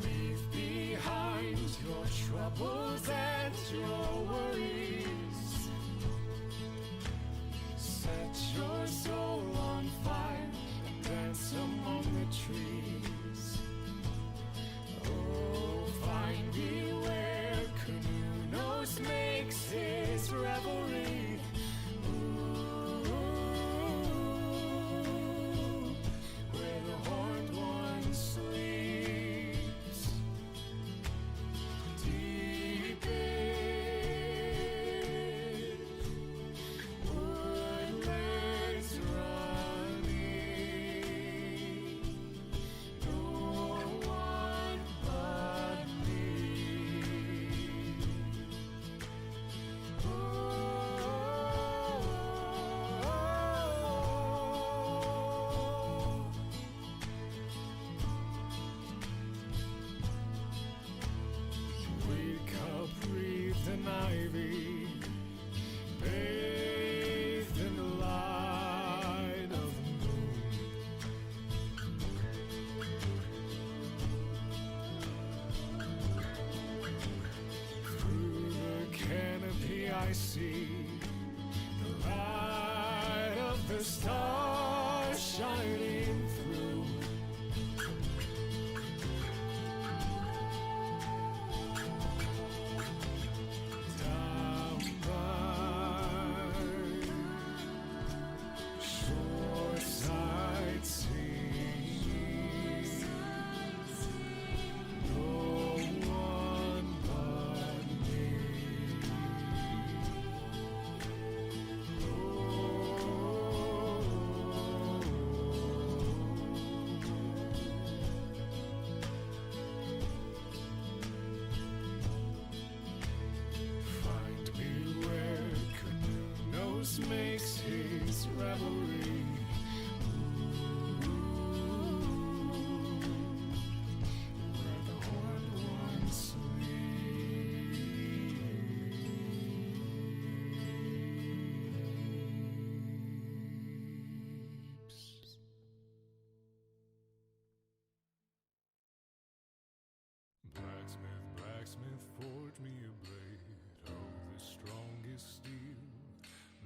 Leave behind your troubles and your worries. Set your soul on fire and dance among the trees. Oh, find me where Courteous makes his revelry. Ooh, where the horned one sleeps. Deep in woodlands running. No one but me. Wake up, breathed in ivy, bathed in the light of the moon. Through the canopy I see the light of the stars shining through. Down by shoreside singing. No one but me. Find me where Courteous makes his revelry. Where the horned one sleeps. Blacksmith, blacksmith, forge me a blade of the strongest steel,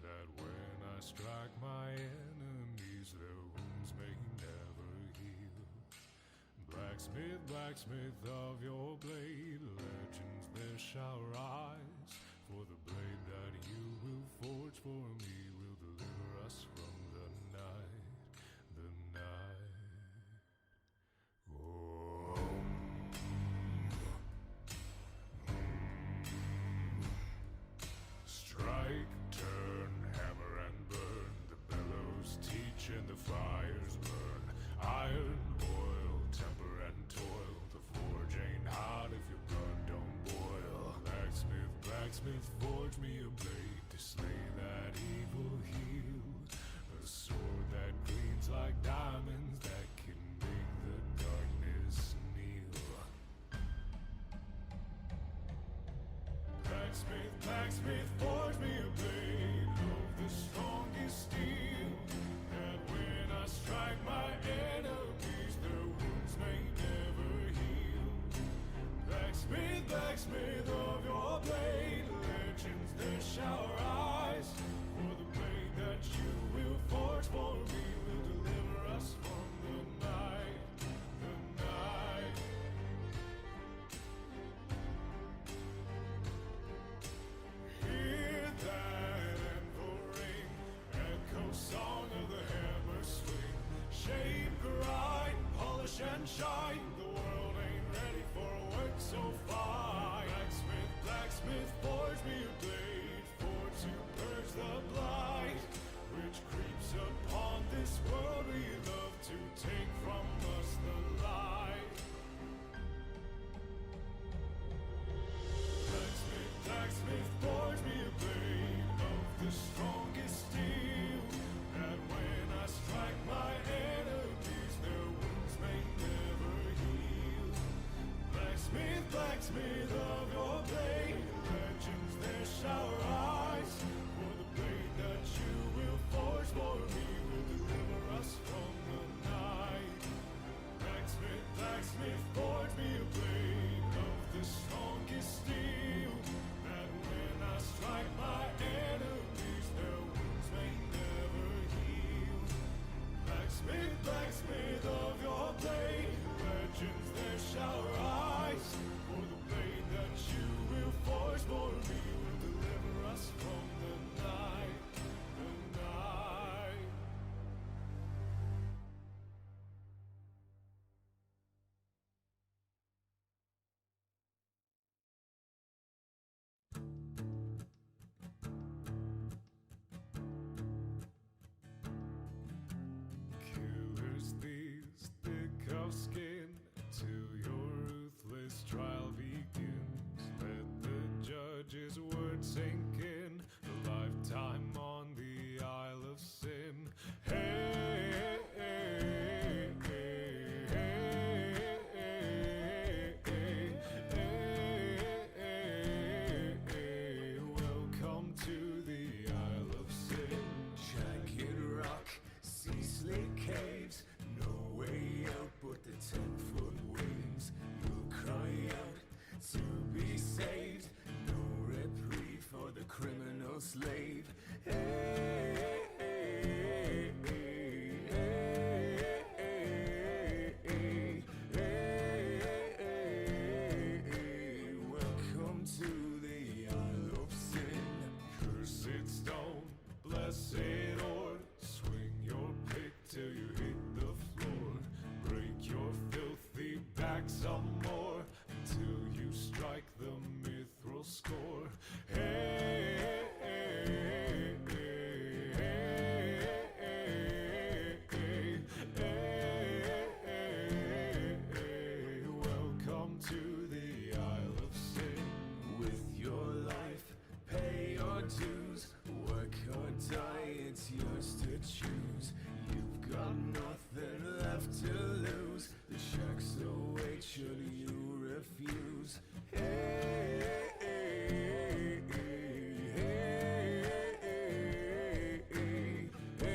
that when I strike my enemies, their wounds may never heal. Blacksmith, blacksmith of your blade, legends there shall rise, for the blade that you will forge for me will deliver us from the night, the night. Oh. Strike, turn, hammer and burn. The bellows teach and the fires burn. Iron, oil, temper and toil. The forge ain't hot if your blood don't boil. Blacksmith, blacksmith, forge me a blade to slay that evil heel. A sword that gleams like diamonds that can make the darkness kneel. Blacksmith, blacksmith, forge me a blade of the strongest steel, that when I strike my enemies, their wounds may never heal. Blacksmith, blacksmith of your blade, legends there shall rise, for the blade that you will forge for me will deliver us from the night, the night. shine. The world ain't ready for a work so fine. Blacksmith, blacksmith, forge me a blade for to purge the blight which creeps upon this world. We love to take from us the light. Blacksmith, blacksmith, forge me a blade of the strongest steel, that when I strike my enemies, their wounds may never heal. Blacksmith, blacksmith of your blade, legends there shower eyes, for the blade that you will forge for me will deliver us from the night. Blacksmith, blacksmith, forge me a blade of the strongest steel, that when I strike my enemies, their wounds may never heal. Blacksmith, blacksmith of your blade, legends there shower eyes, for the blade that you will forge for me will deliver us from the night, the night. Killers, thieves, thick of skin, till your ruthless trial begins. Let the judge's word sink in, a lifetime on the Isle of Sin. Hey, hey, hey, hey, hey, hey, hey, welcome to the Isle of Sin. Jagged rock, sea slick caves, no way out but the 10-foot waves. You'll cry out to be saved, no reprieve for the criminal slave. Hey, hey, hey, hey, hey, hey, hey, hey, welcome to the Isle of Sin. Cursed stone, blessed orb, swing your pick till you hit the floor. Break your filthy back some more, until you strike the mithril score. Hey, hey, hey, hey, hey, hey, hey, hey, welcome to the Isle of Sin. With your life, pay your dues, work or die, it's yours to choose. You've got nothing left to lose, the sharks await should you refuse. Hey, hey, hey, hey, hey, hey,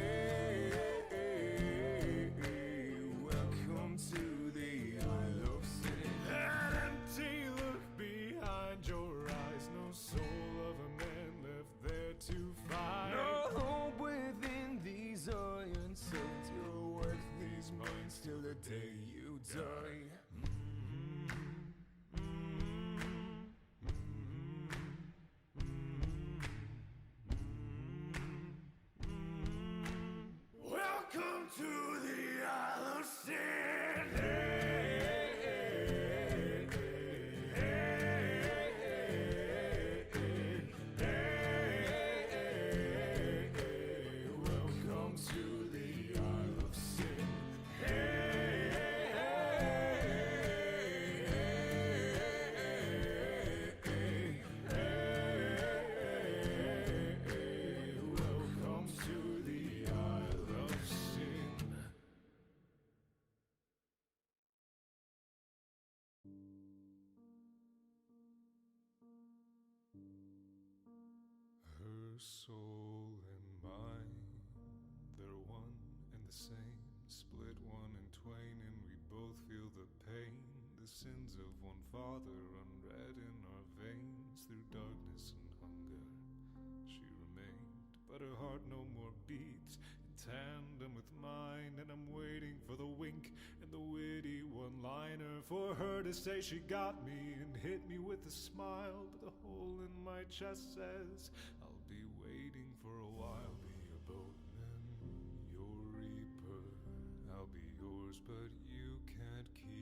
hey, hey, welcome to the Isle of Sin. An empty look behind your eyes, no soul of a man left there to find. No hope within these iron sights, you're worth these minds till the day you die. Welcome to the Isle of Sin. Hey, hey, hey, hey, hey, hey, welcome to the Isle of Sin. Hey, welcome to the Isle of Sin. Her soul and mine, they're one and the same. Split one in twain, and we both feel the pain. The sins of one father unread in our veins. Through darkness and hunger she remained, but her heart no more beats in tandem with mine. And I'm waiting for the wink and the witty one-liner, for her to say she got me and hit me with a smile. But the hole in my chest says I'll be waiting for a while. Be a boatman, your reaper, I'll be yours, but you can't keep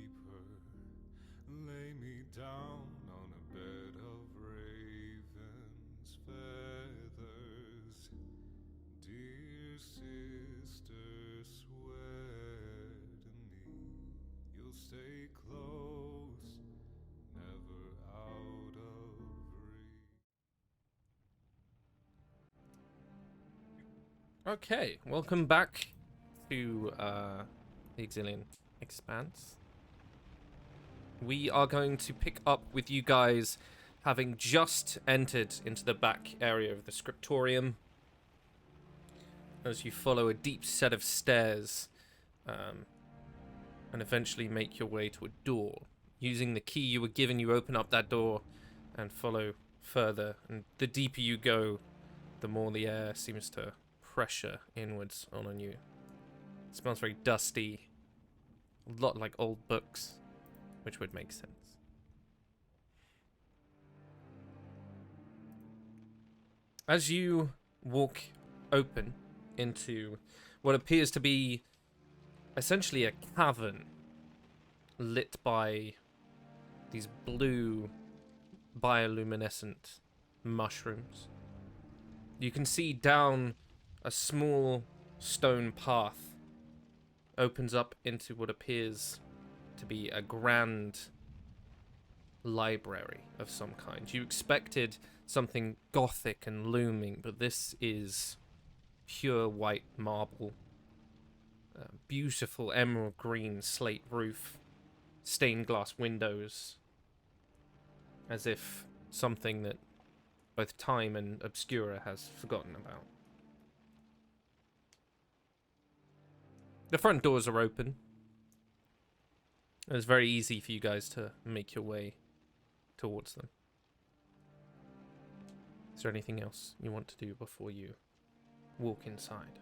Okay, welcome back to the Exillian Expanse. We are going to pick up with you guys having just entered into the back area of the scriptorium as you follow a deep set of stairs and eventually make your way to a door. Using the key you were given, you open up that door and follow further, and the deeper you go, the more the air seems to pressure inwards on you. It smells very dusty, a lot like old books, which would make sense. As you walk open into what appears to be essentially a cavern lit by these blue bioluminescent mushrooms, you can see down a small stone path opens up into what appears to be a grand library of some kind. You expected something gothic and looming, but this is pure white marble, beautiful emerald green slate roof, stained glass windows, as if something that both time and Obscura has forgotten about. The front doors are open. It's very easy for you guys to make your way towards them. Is there anything else you want to do before you walk inside?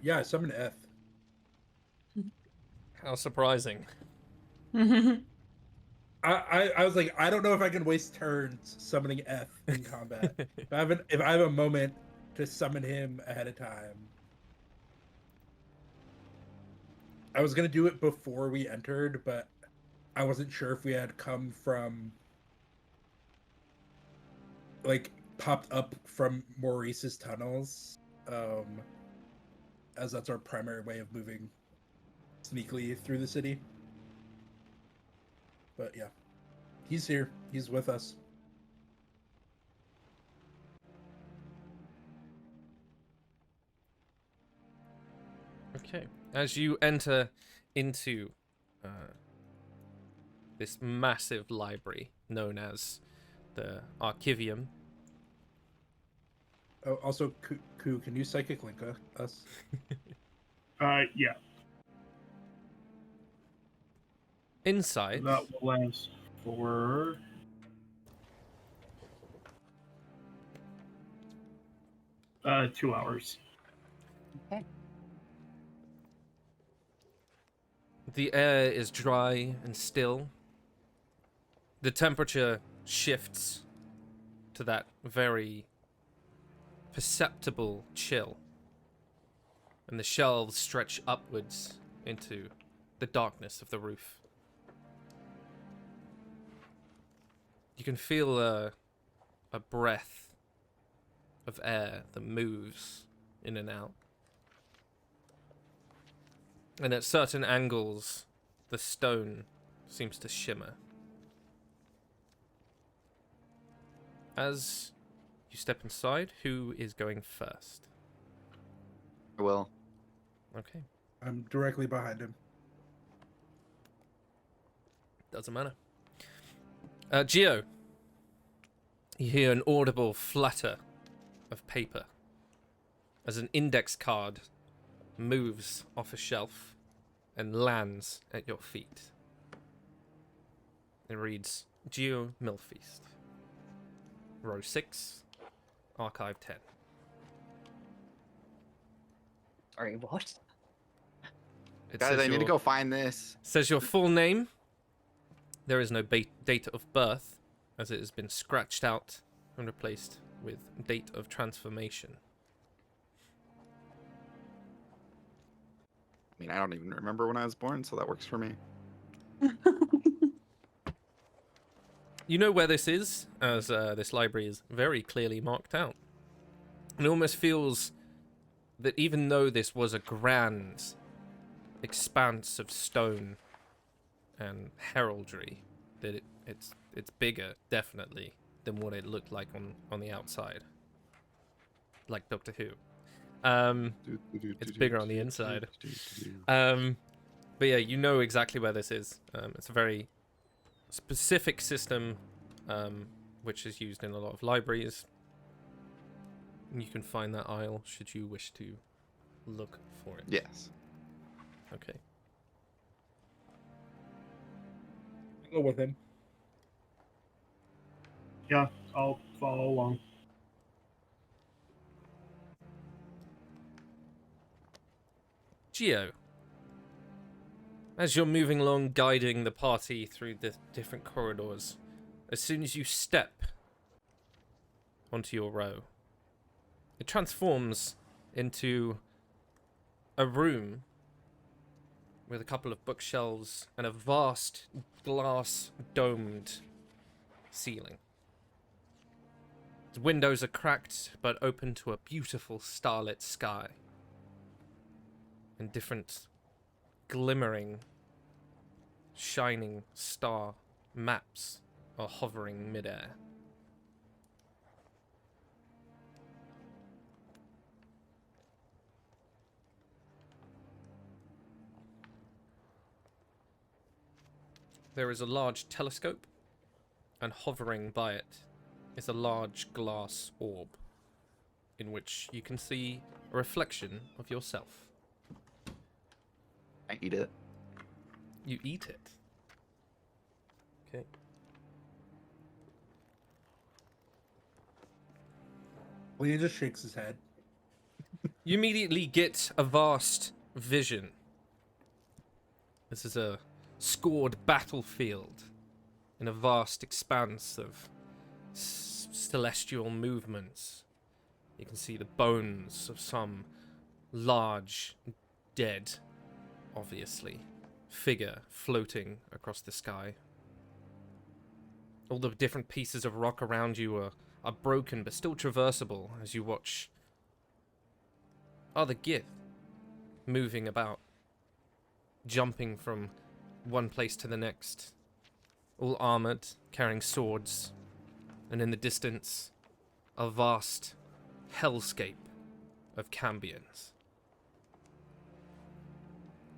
Yeah, I summoned F. How surprising. I was like, I don't know if I can waste turns summoning F in combat. if I have a moment to summon him ahead of time. I was gonna do it before we entered, but I wasn't sure if we had come from, like, popped up from Maurice's tunnels, as that's our primary way of moving sneakily through the city. But yeah, he's here. He's with us. Okay. As you enter into this massive library known as the Archivium. Oh, also, Ku, can you psychic link us? Yeah. Inside, That will last for 2 hours. Okay. the air is dry and still. The temperature shifts to that very perceptible chill. And the shelves stretch upwards into the darkness of the roof. You can feel a breath of air that moves in and out. And at certain angles, the stone seems to shimmer. As you step inside, who is going first? I will. Okay, I'm directly behind him. doesn't matter. Geo, you hear an audible flutter of paper as an index card moves off a shelf and lands at your feet. It reads, Geo Milfeast. Row 6, Archive 10. Sorry, what? It Guys, says I need to your- go find this. Says your full name. There is no date of birth, as it has been scratched out and replaced with date of transformation. I mean, I don't even remember when I was born, so that works for me. You know where this is, as this library is very clearly marked out. It almost feels that even though this was a grand expanse of stone and heraldry, that it's bigger, definitely, than what it looked like on the outside. Like Doctor Who. It's bigger on the inside. But yeah, you know exactly where this is. It's a very specific system, which is used in a lot of libraries. You can find that aisle should you wish to look for it. Yes. Okay. Go with him. Yeah, I'll follow along. Geo, as you're moving along, guiding the party through the different corridors, as soon as you step onto your row, it transforms into a room with a couple of bookshelves and a vast glass domed ceiling. The windows are cracked but open to a beautiful starlit sky. And different glimmering, shining star maps are hovering midair. There is a large telescope, and hovering by it is a large glass orb, in which you can see a reflection of yourself. I eat it. You eat it. Okay. Well, he just shakes his head. You immediately get a vast vision. This is a scored battlefield in a vast expanse of celestial movements. You can see the bones of some large, dead, obviously, figure floating across the sky. All the different pieces of rock around you are broken but still traversable as you watch other Gith moving about, jumping from one place to the next, all armored, carrying swords, and in the distance, a vast hellscape of Cambions.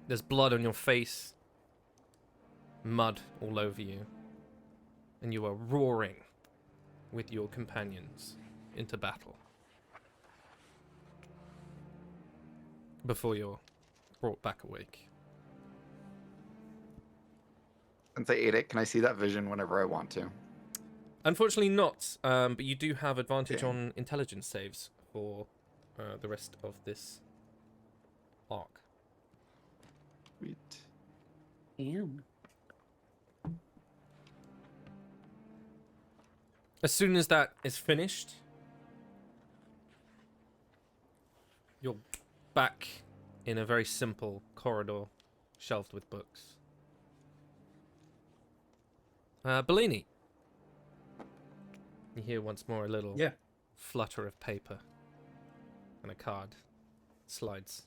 There's blood on your face, mud all over you, and you are roaring with your companions into battle. Before you're brought back awake. Since I ate it, can I see that vision whenever I want to? Unfortunately not, but you do have advantage Yeah. on intelligence saves for the rest of this arc. Sweet. Damn. As soon as that is finished, you're back in a very simple corridor, shelved with books. Bellini. You hear once more a little Yeah. flutter of paper, and a card slides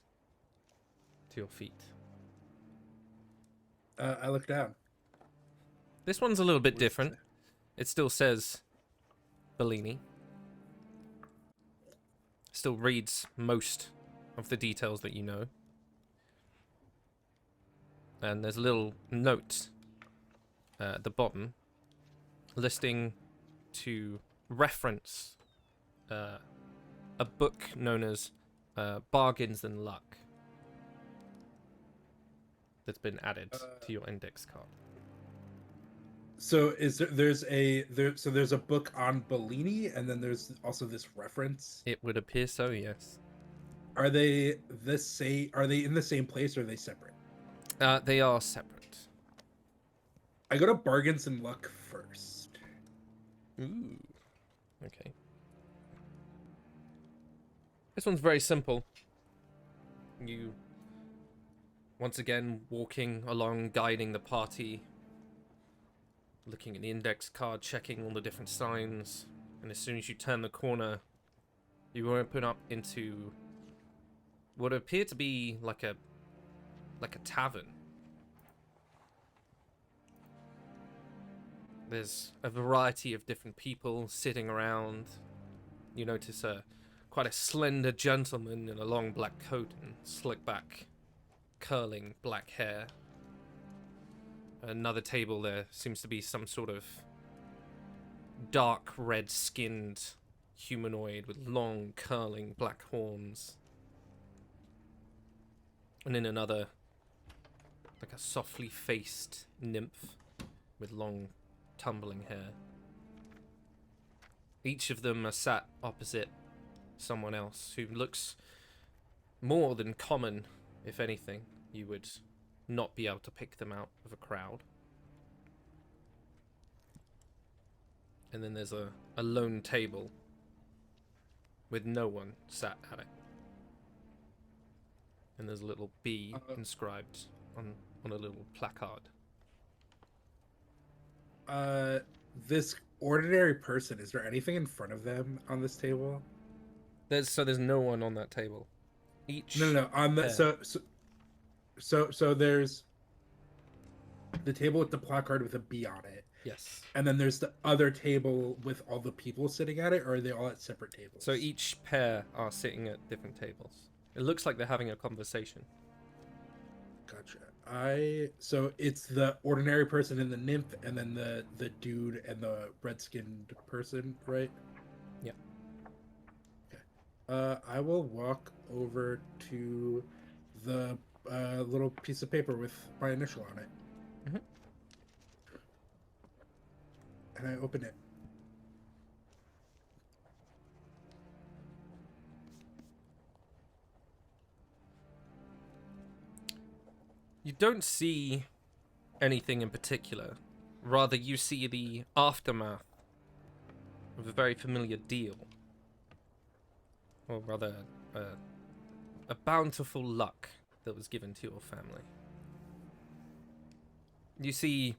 to your feet. I look down. This one's a little bit What does it different. say? It still says Bellini. Still reads most of the details that you know. And there's a little note at the bottom listing to reference a book known as Bargains and Luck that's been added to your index card. So there's a book on Bellini, and then there's also this reference. It would appear so, yes. Are they the same? Are they in the same place, or are they separate? They are separate. I go to Bargains and Luck first. Ooh. Okay. This one's very simple. You, once again, walking along, guiding the party, looking at the index card, checking all the different signs, and as soon as you turn the corner, you open up into what appear to be like a tavern. There's a variety of different people sitting around. You notice quite a slender gentleman in a long black coat and slick back, curling black hair. Another table, there seems to be some sort of dark red-skinned humanoid with long curling black horns. And in another, like a softly faced nymph with long tumbling hair. Each of them are sat opposite someone else who looks more than common. If anything, you would not be able to pick them out of a crowd. And then there's a lone table with no one sat at it. And there's a little B inscribed on a little placard. This ordinary person, is there anything in front of them on this table? There's no one on that table. Each No, on the pair. so there's the table with the placard with a B on it. Yes. And then there's the other table with all the people sitting at it, or are they all at separate tables? So each pair are sitting at different tables. It looks like they're having a conversation. Gotcha. So it's the ordinary person and the nymph, and then the dude and the red-skinned person, right? Yeah. Okay. I will walk over to the little piece of paper with my initial on it. Mm-hmm. And I open it. You don't see anything in particular. Rather, you see the aftermath of a very familiar deal. Or rather, a bountiful luck that was given to your family. You see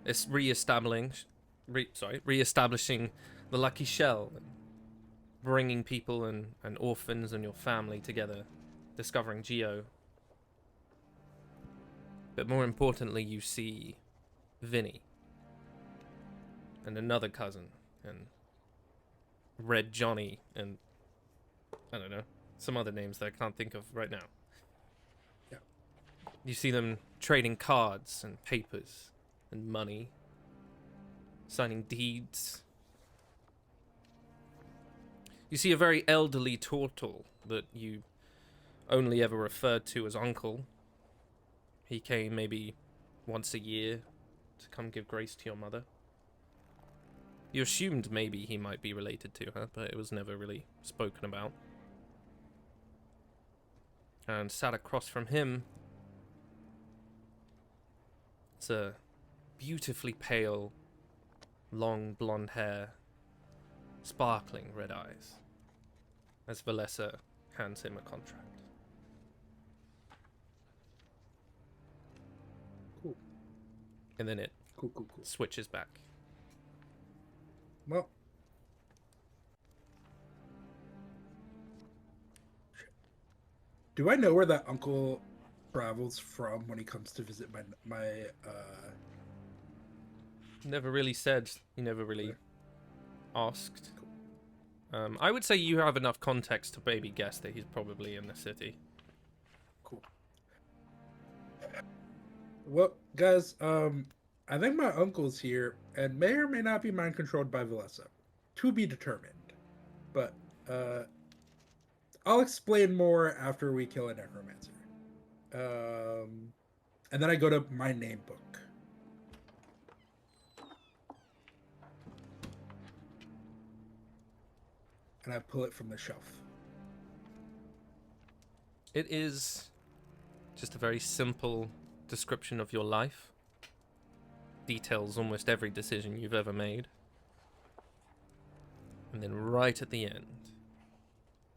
it's reestablishing the lucky shell, and bringing people and orphans and your family together, discovering Geo. But more importantly, you see Vinny and another cousin and Red Johnny and I don't know, some other names that I can't think of right now. Yeah. You see them trading cards and papers and money, signing deeds. You see a very elderly turtle that you only ever referred to as Uncle. He came maybe once a year to come give grace to your mother. You assumed maybe he might be related to her, but it was never really spoken about. And sat across from him, it's a beautifully pale, long blonde hair, sparkling red eyes, as Valessa hands him a contract. Cool. And then it Cool. switches back. Well, do I know where that uncle travels from when he comes to visit my Never really said. He never really asked. I would say you have enough context to maybe guess that he's probably in the city. Cool. Well, guys, I think my uncle's here and may or may not be mind controlled by Valessa. To be determined. But I'll explain more after we kill a necromancer. And then I go to my name book. And I pull it from the shelf. It is just a very simple description of your life. Details almost every decision you've ever made. And then right at the end,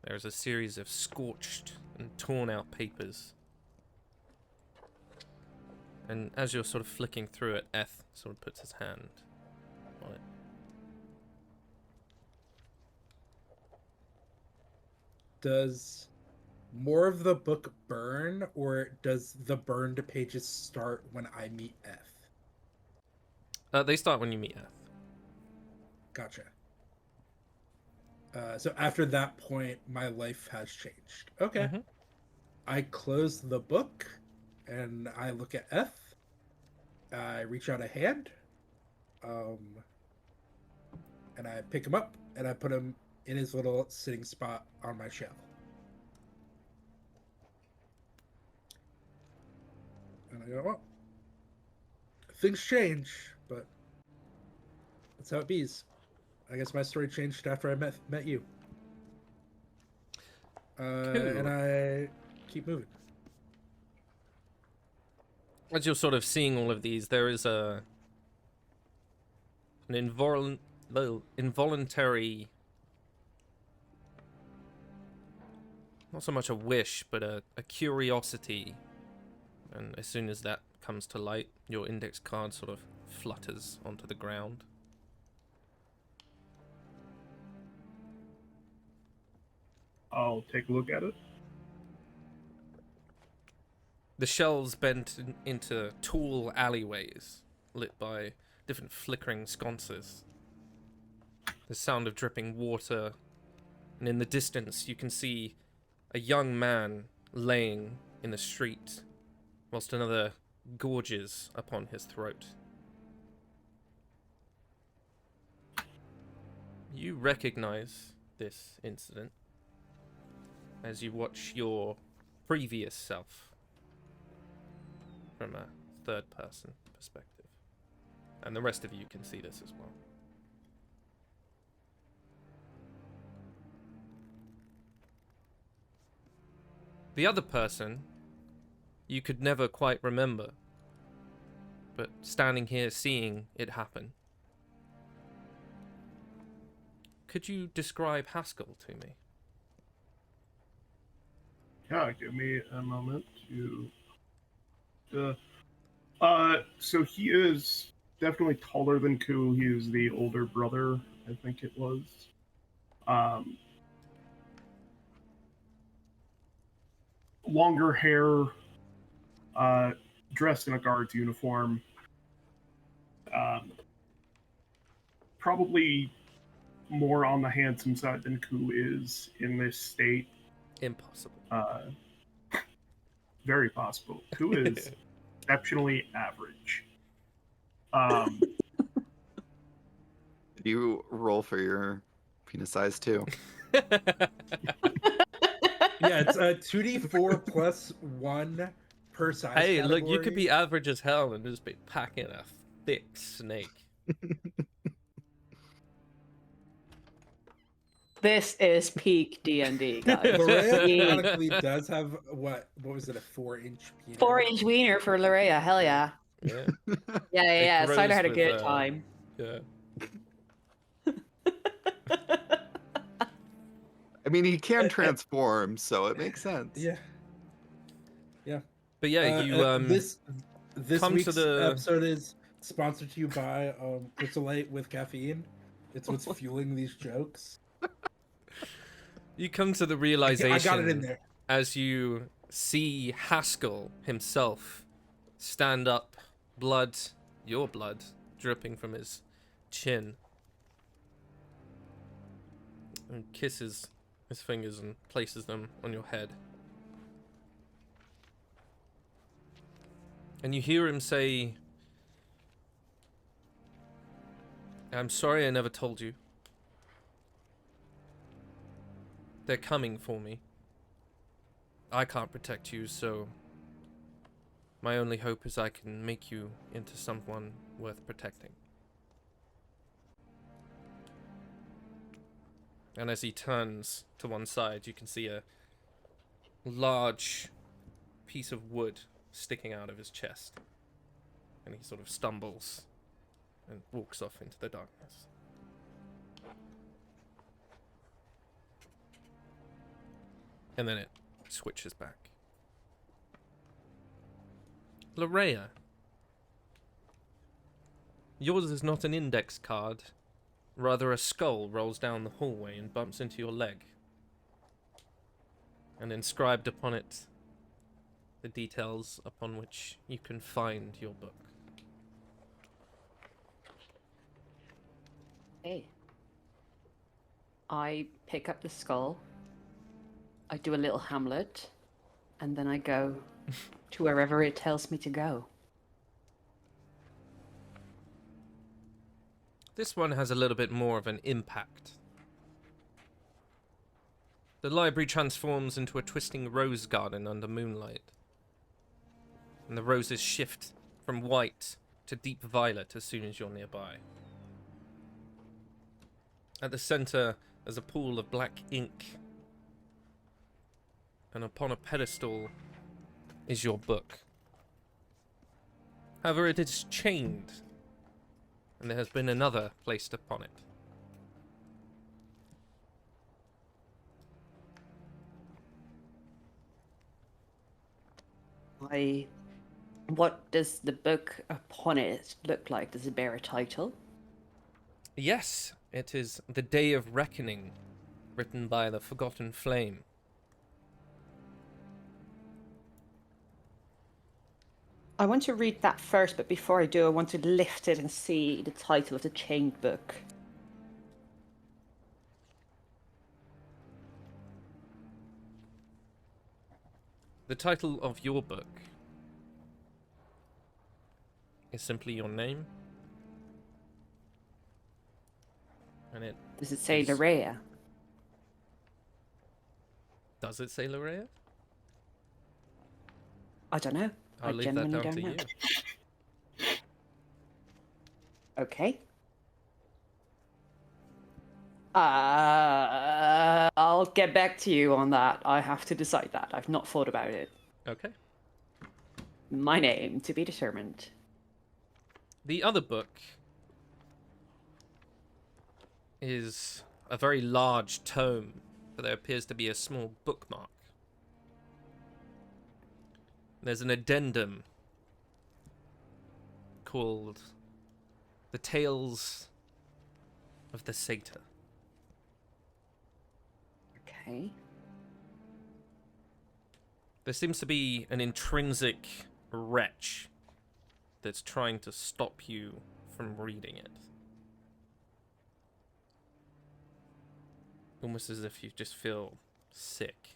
there's a series of scorched and torn out papers. And as you're sort of flicking through it, Eth sort of puts his hand on it. Does more of the book burn, or does the burned pages start when I meet F? They start when you meet Earth. Gotcha. So after that point, my life has changed. Okay. Mhm. I close the book, and I look at F. I reach out a hand, and I pick him up, and I put him in his little sitting spot on my shell. And I go, well, things change, but that's how it bees. I guess my story changed after I met you. And I keep moving. As you're sort of seeing all of these, there is an involuntary, not so much a wish, but a curiosity. And as soon as that comes to light, your index card sort of flutters onto the ground. I'll take a look at it. The shelves bent into tall alleyways, lit by different flickering sconces. The sound of dripping water, and in the distance you can see a young man laying in the street, whilst another gorges upon his throat. You recognize this incident as you watch your previous self from a third-person perspective. And the rest of you can see this as well. The other person, you could never quite remember, but standing here seeing it happen. Could you describe Haskell to me? Yeah, give me a moment to... so he is definitely taller than Ku. He is the older brother, I think it was. Longer hair, dressed in a guard's uniform. Probably more on the handsome side than Ku is in this state. Impossible. Very possible. Ku is exceptionally average. Did you roll for your penis size too? Yeah, it's 2d4 plus 1 per size. Hey, category. look, you could be average as hell and just be packing a thick snake. This is peak D&D, guys. Loraya chronically does have what was it, a 4-inch penis? 4-inch wiener for Loraya, hell yeah. Yeah. Yeah. grows Siler had a with, good time. Yeah. I mean, he can transform, so it makes sense. Yeah. But yeah, you this come week's to the episode is sponsored to you by Crystalite with caffeine. It's what's fueling these jokes. you come to the realization I got it in there. as you see Haskell himself stand up, your blood dripping from his chin, and kisses his fingers and places them on your head. And you hear him say, "I'm sorry I never told you. They're coming for me. I can't protect you, so my only hope is I can make you into someone worth protecting." And as he turns to one side, you can see a large piece of wood sticking out of his chest. And he sort of stumbles and walks off into the darkness. And then it switches back. Loraya. Yours is not an index card. Rather, a skull rolls down the hallway and bumps into your leg. And inscribed upon it, the details upon which you can find your book. Okay. I pick up the skull. I do a little Hamlet, and then I go to wherever it tells me to go. This one has a little bit more of an impact. The library transforms into a twisting rose garden under moonlight. And the roses shift from white to deep violet as soon as you're nearby. At the center is a pool of black ink. And upon a pedestal is your book. However, it is chained, and there has been another placed upon it. What does the book upon it look like? Does it bear a title? Yes, it is The Day of Reckoning, written by the Forgotten Flame. I want to read that first, but before I do, I want to lift it and see the title of the chained book. The title of your book is simply your name. And it Does it say is- Larea? Does it say Larea? I don't know. I'll I leave that genuinely down to don't know. you. Okay. I'll get back to you on that. I have to decide that. I've not thought about it. Okay. My name to be determined. The other book is a very large tome, but there appears to be a small bookmark. There's an addendum called The Tales of the Satyr. Okay. There seems to be an intrinsic wretch that's trying to stop you from reading it. Almost as if you just feel sick.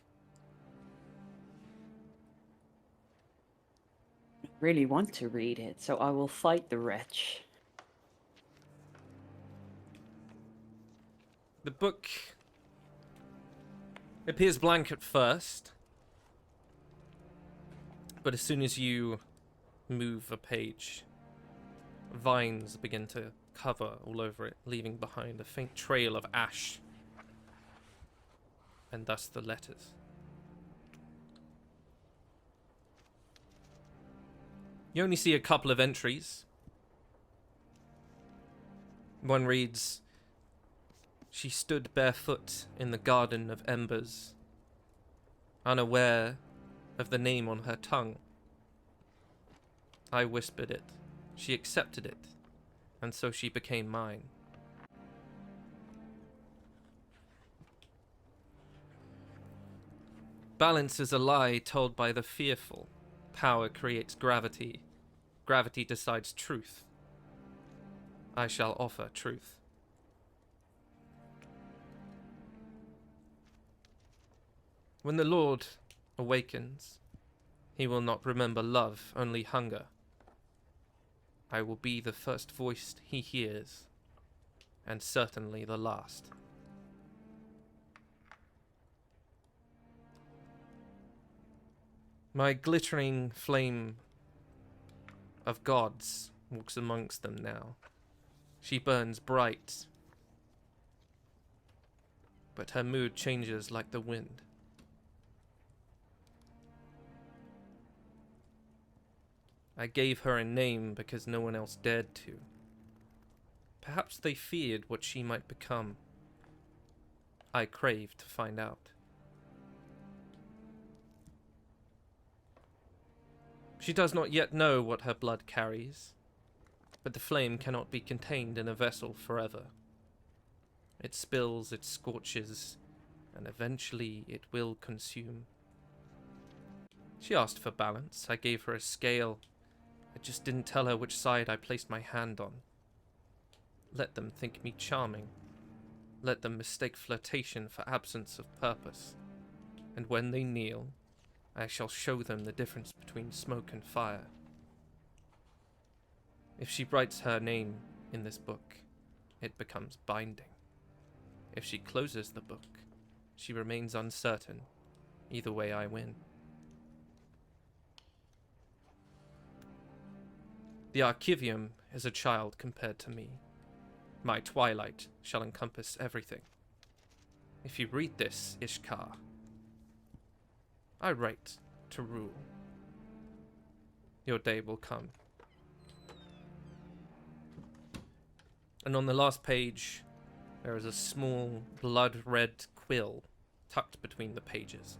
I really want to read it, so I will fight the wretch. The book appears blank at first, but as soon as you move a page, vines begin to cover all over it, leaving behind a faint trail of ash, and thus the letters. You only see a couple of entries. One reads, "She stood barefoot in the garden of embers, unaware of the name on her tongue. I whispered it, she accepted it, and so she became mine." Balance is a lie told by the fearful. Power creates gravity. Gravity decides truth. I shall offer truth. When the Lord awakens, he will not remember love, only hunger. I will be the first voice he hears, and certainly the last. My glittering flame of gods walks amongst them now. She burns bright, but her mood changes like the wind. I gave her a name because no one else dared to. Perhaps they feared what she might become. I craved to find out. She does not yet know what her blood carries, but the flame cannot be contained in a vessel forever. It spills, it scorches, and eventually it will consume. She asked for balance. I gave her a scale. I just didn't tell her which side I placed my hand on. let them think me charming. Let them mistake flirtation for absence of purpose. And when they kneel, I shall show them the difference between smoke and fire. If she writes her name in this book, it becomes binding. If she closes the book, she remains uncertain. Either way, I win. The Archivium is a child compared to me. My twilight shall encompass everything. If you read this, Ishkar, I write to rule. Your day will come. And on the last page, there is a small blood-red quill tucked between the pages.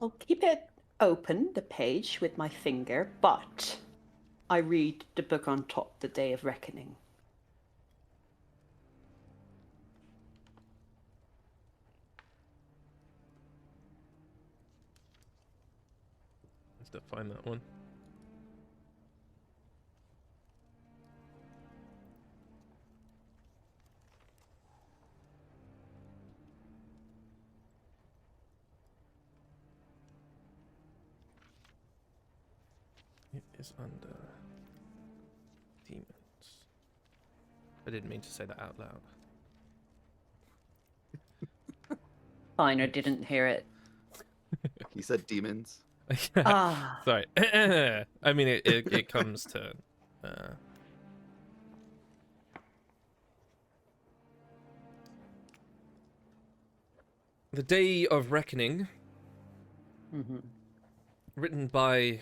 I'll keep it open, the page, with my finger, but I read the book on top, The Day of Reckoning. Let's define that one. It is under demons. I didn't mean to say that out loud. Fine, I didn't hear it. He said demons. Ah, Sorry. I mean, it comes to... The Day of Reckoning, written by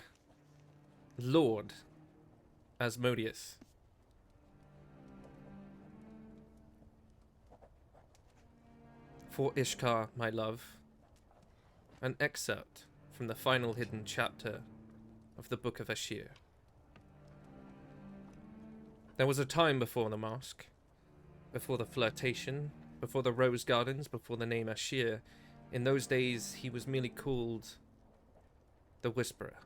Lord Asmodeus. For Ishkar, my love, an excerpt from the final hidden chapter of the Book of Ashir. There was a time before the mask, before the flirtation, before the rose gardens, before the name Ashir. In those days, he was merely called the Whisperer,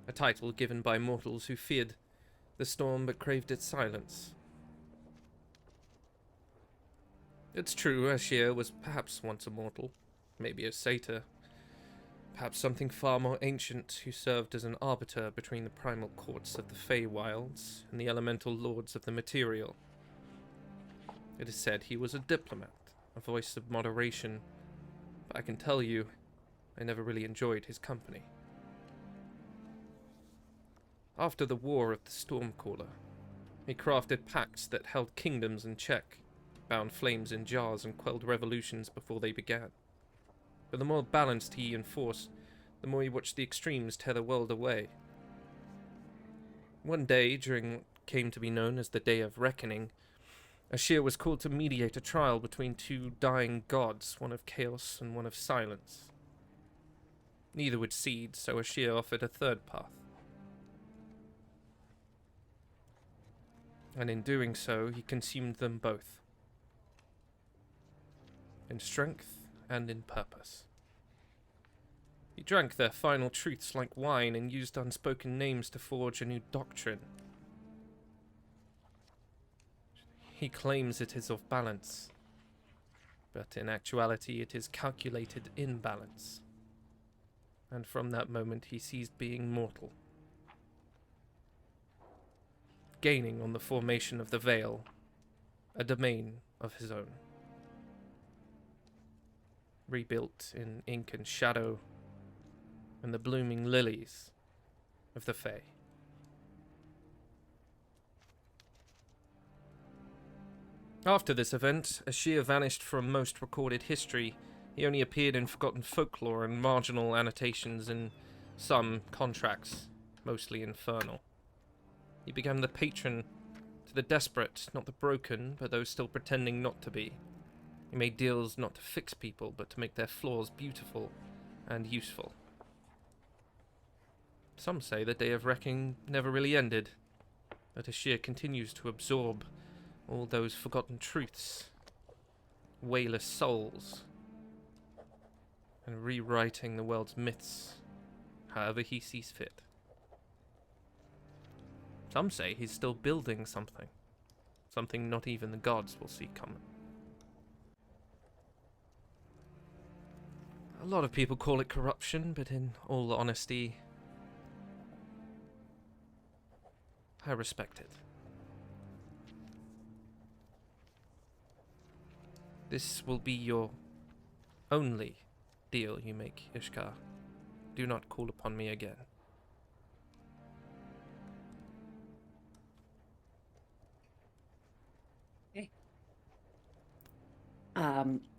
a title given by mortals who feared the storm but craved its silence. It's true, Ashir was perhaps once a mortal, maybe a satyr, perhaps something far more ancient who served as an arbiter between the primal courts of the Feywilds and the elemental lords of the material. It is said he was a diplomat, a voice of moderation, but I can tell you, I never really enjoyed his company. After the War of the Stormcaller, he crafted pacts that held kingdoms in check, bound flames in jars and quelled revolutions before they began. But the more balanced he enforced, the more he watched the extremes tear the world away. One day, during what came to be known as the Day of Reckoning, Ashir was called to mediate a trial between two dying gods, one of chaos and one of silence. Neither would cede, so Ashir offered a third path. And in doing so, he consumed them both. In strength and in purpose. He drank their final truths like wine and used unspoken names to forge a new doctrine. He claims it is of balance, but in actuality it is calculated imbalance. And from that moment he ceased being mortal, gaining on the formation of the Veil, a domain of his own. Rebuilt in ink and shadow, and the blooming lilies of the Fae. After this event, Ashir vanished from most recorded history. He only appeared in forgotten folklore and marginal annotations in some contracts, mostly infernal. He became the patron to the desperate, not the broken, but those still pretending not to be. He made deals not to fix people, but to make their flaws beautiful and useful. Some say the Day of Reckoning never really ended, but Ashir continues to absorb all those forgotten truths, wayless souls, and rewriting the world's myths however he sees fit. Some say he's still building something. Something not even the gods will see coming. A lot of people call it corruption, but in all honesty, I respect it. This will be your only deal you make, Ishkar. Do not call upon me again.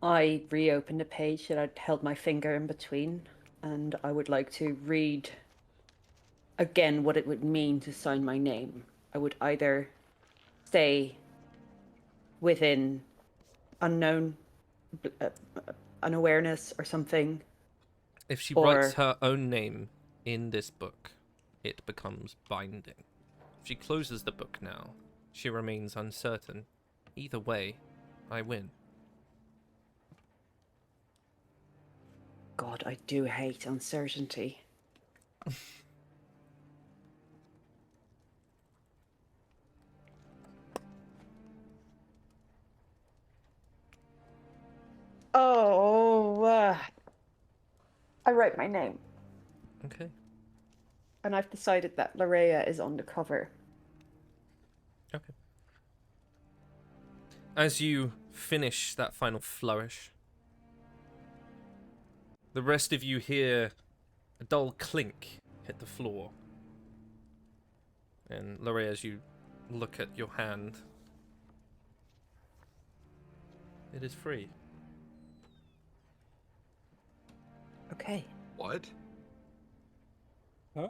I reopened a page that I'd held my finger in between, and I would like to read again what it would mean to sign my name. I would either stay within unknown, unawareness or something. If she Or- writes her own name in this book, it becomes binding. If she closes the book now, she remains uncertain. Either way, I win. God, I do hate uncertainty. I write my name, Okay. and I've decided that Larea is on the cover. Okay. As you finish that final flourish, the rest of you hear a dull clink hit the floor. And Lorraine, as you look at your hand, it is free. Okay. What? Huh?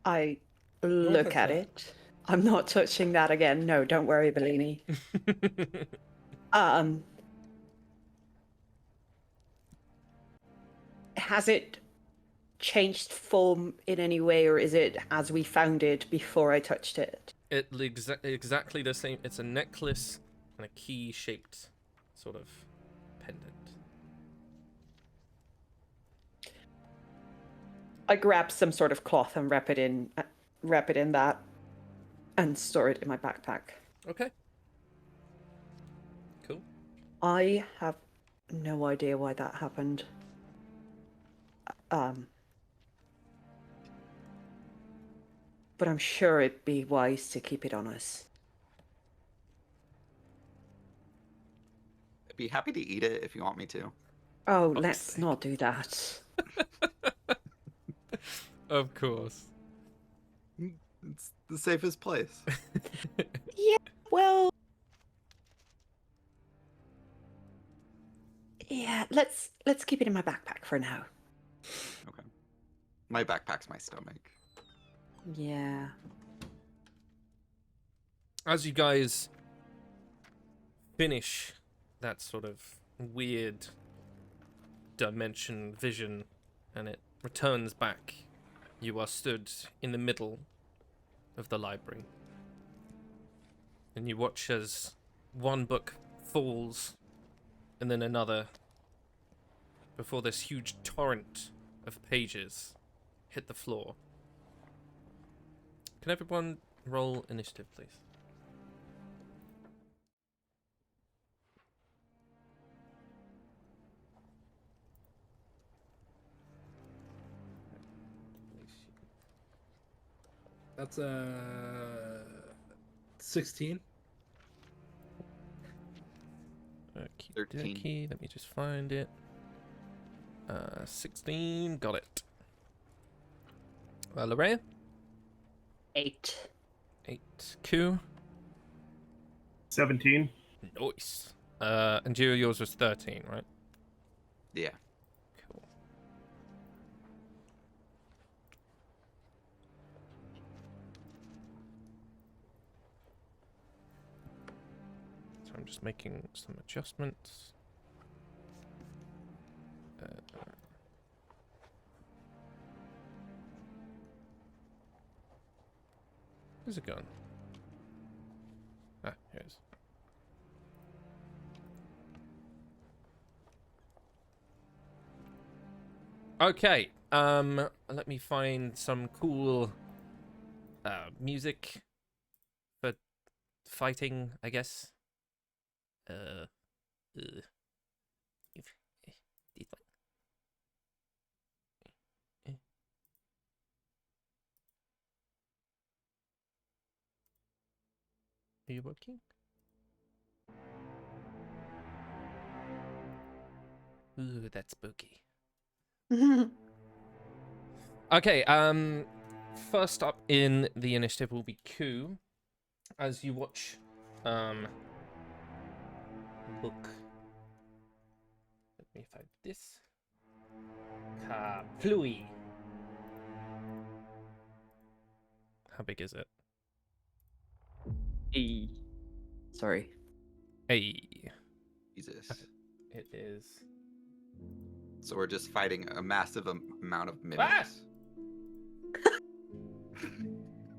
I look touch at that. it. I'm not touching that again. No, don't worry, Bellini. Has it changed form in any way, or is it as we found it before I touched it? Exactly the same. It's a necklace and a key-shaped sort of pendant. I grab some sort of cloth and wrap it in that, and store it in my backpack. Okay. Cool. I have no idea why that happened. But I'm sure it'd be wise to keep it on us. I'd be happy to eat it if you want me to. Oh, Fuck's let's sake. not do that. Of course. It's the safest place. Yeah, well... Yeah, let's keep it in my backpack for now. Okay. My backpack's my stomach. Yeah. As you guys finish that sort of weird dimension vision and it returns back, you are stood in the middle of the library. And you watch as one book falls and then another before this huge torrent of pages hit the floor. Can everyone roll initiative, please? That's 16. Okie 13. dokie, let me just find it. 16, got it. Lorraine? 8. 8. Q? 17. Nice. And Gio, yours was 13, right? Yeah. Cool. So I'm just making some adjustments. Where's it gone? Ah, here it is. Okay. Let me find some cool music for fighting, I guess. This one. Are you working? Ooh, that's spooky. Okay, first up in the initiative will be Ku. As you watch, book. Let me find this. Kaplui. How big is it? Sorry. Hey. Jesus. It is. So we're just fighting a massive amount of mimics.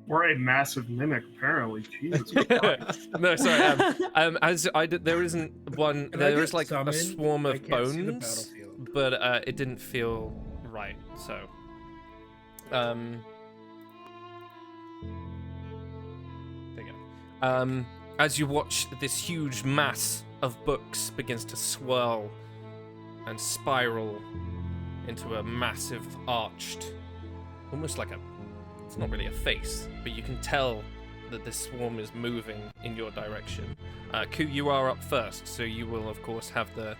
We're a massive mimic, apparently. Jesus Christ. No, sorry. As I did, there isn't one. Can I There get is like a summoned? swarm I of can't see the bones, battlefield. but it didn't feel right. So, there you go. As you watch this huge mass of books begins to swirl and spiral into a massive arched, almost like it's not really a face, but you can tell that this swarm is moving in your direction. Ku, you are up first, so you will of course have the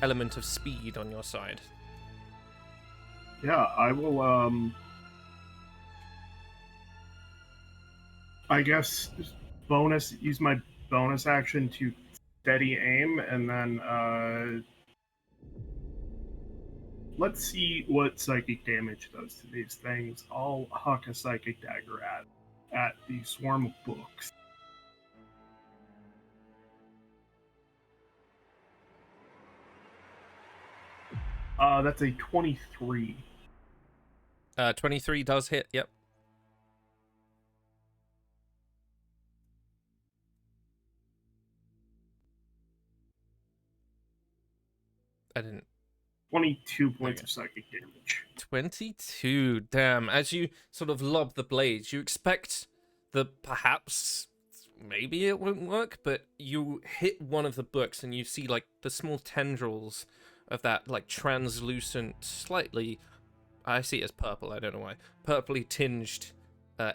element of speed on your side. Yeah, I will, I guess, use my bonus action to steady aim, and then, let's see what psychic damage does to these things. I'll huck a psychic dagger at the swarm of books. That's a 23. 23 does hit, yep. I didn't. 22 points of psychic damage. 22, damn. As you sort of lob the blades, you expect that perhaps maybe it won't work, but you hit one of the books and you see like the small tendrils of that like translucent, slightly, I see it as purple, I don't know why, purpley tinged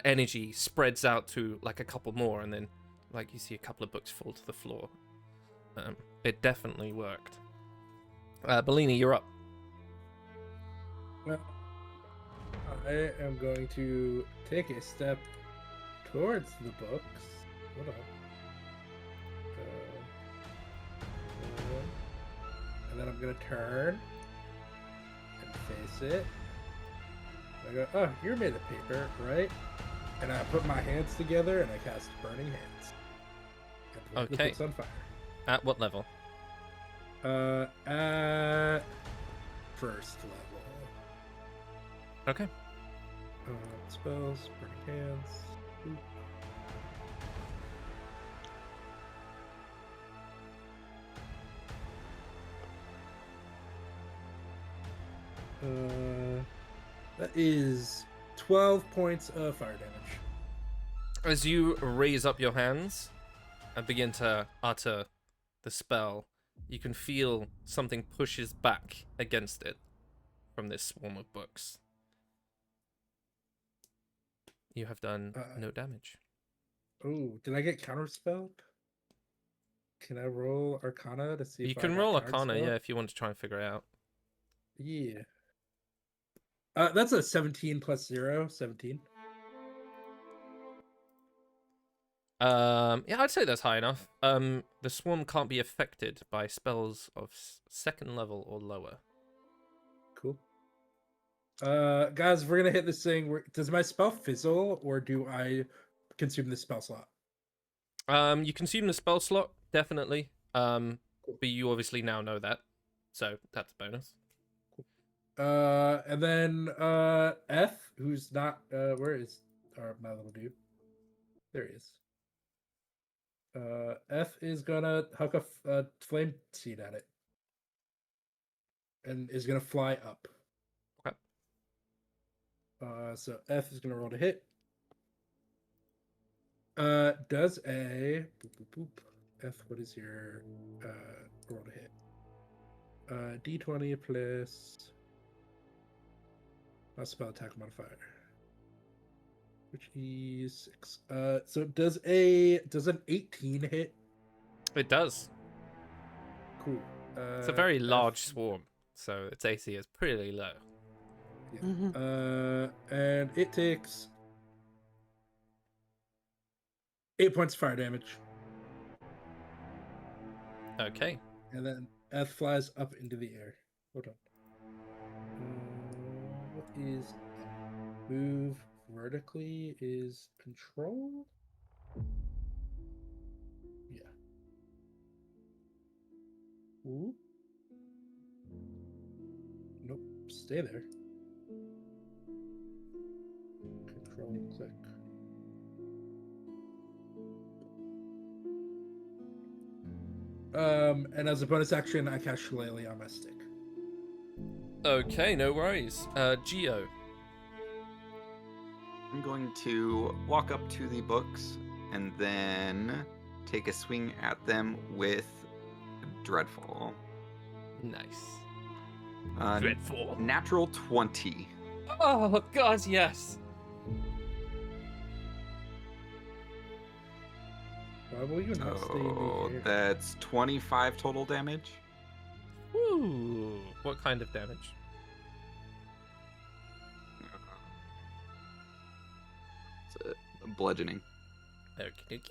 energy spreads out to like a couple more, and then like you see a couple of books fall to the floor. It definitely worked. Bellini, you're up. Well, I am going to take a step towards the books. Hold on. And then I'm going to turn and face it. I go, oh, you're made of paper, right? And I put my hands together and I cast Burning Hands. And the Okay. book's on fire. At what level? At first level. Okay. Spells, Burning Hands. Oop. That is 12 points of fire damage. As you raise up your hands and begin to utter the spell, you can feel something pushes back against it from this swarm of books. You have done no damage. Oh, did I get counterspelled? Can I roll Arcana to see if You I can got roll Arcana, counterspelled? yeah, if you want to try and figure it out. Yeah. That's a 17 plus 0, 17. Yeah, I'd say that's high enough. The swarm can't be affected by spells of second level or lower. Cool. Guys, we're gonna hit this thing. Does my spell fizzle, or do I consume the spell slot? You consume the spell slot, definitely. But you obviously now know that, so that's a bonus. And then F, who's not where is my little dude? There he is. F is gonna huck a flame seed at it. and is gonna fly up. Okay. So F is gonna roll to hit. Does a boop, boop, boop. F, what is your roll to hit? D20 plus a spell attack modifier, which is 6. So does an 18 hit? It does. Cool. It's a very large swarm, so its AC is pretty low. Yeah. And it takes 8 points of fire damage. Okay. And then F flies up into the air. Hold on. What is move vertically is control? Yeah. Ooh. Nope. Stay there. Control click. And as a bonus action, I cast Shillelagh on my stick. Okay, no worries. Geo. I'm going to walk up to the books and then take a swing at them with Dreadful. Nice. Dreadful. Natural 20. Oh, God, yes. Why will you not stay in the air? That's 25 total damage. Woo. What kind of damage? It's a bludgeoning. Okie dokie.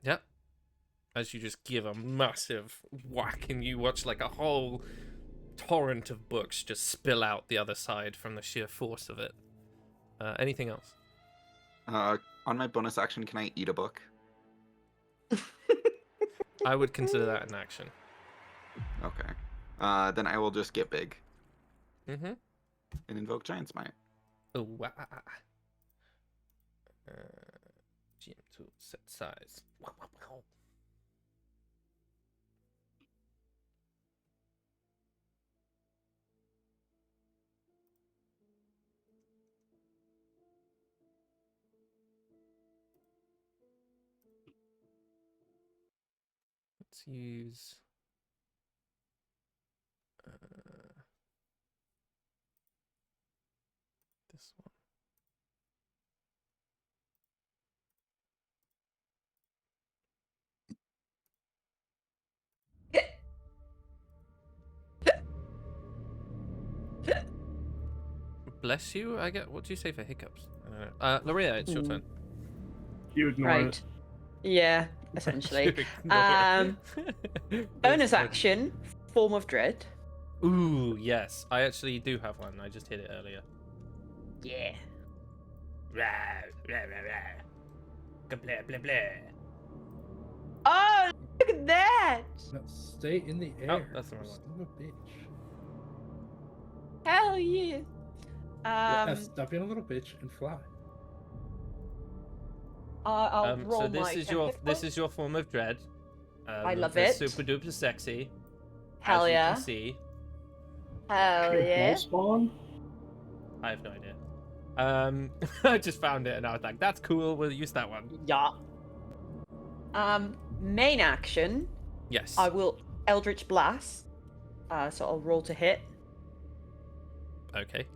Yep. As you just give a massive whack and you watch like a whole torrent of books just spill out the other side from the sheer force of it. Anything else? On my bonus action, can I eat a book? I would consider that an action. Okay. Then I will just get big Mm-hmm. and invoke Giant Smite. Oh, wow. GM tool, set size. Wow, wow, wow. Let's use this one. Bless you. I get. What do you say for hiccups? I don't know. Loria, it's your turn. You ignore Right. it. Yeah, essentially. You ignore it. Bonus action, Form of Dread. Ooh, yes. I actually do have one. I just hit it earlier. Yeah. Rah, rah, rah, rah. Blah, blah, blah. Oh, look at that! No, stay in the air. Oh, that's the wrong one. Son of a bitch. Hell yeah. Yeah, stop being a little bitch and fly. I'll roll So this my is 10 your hit this points. is your form of dread. I love it's it. Super duper sexy. Hell as yeah. You can see. Hell Okay, yeah. full spawn? I have no idea. I just found it and I was like, that's cool. We'll use that one. Yeah. Main action, Yes. I will Eldritch Blast. So I'll roll to hit. Okay.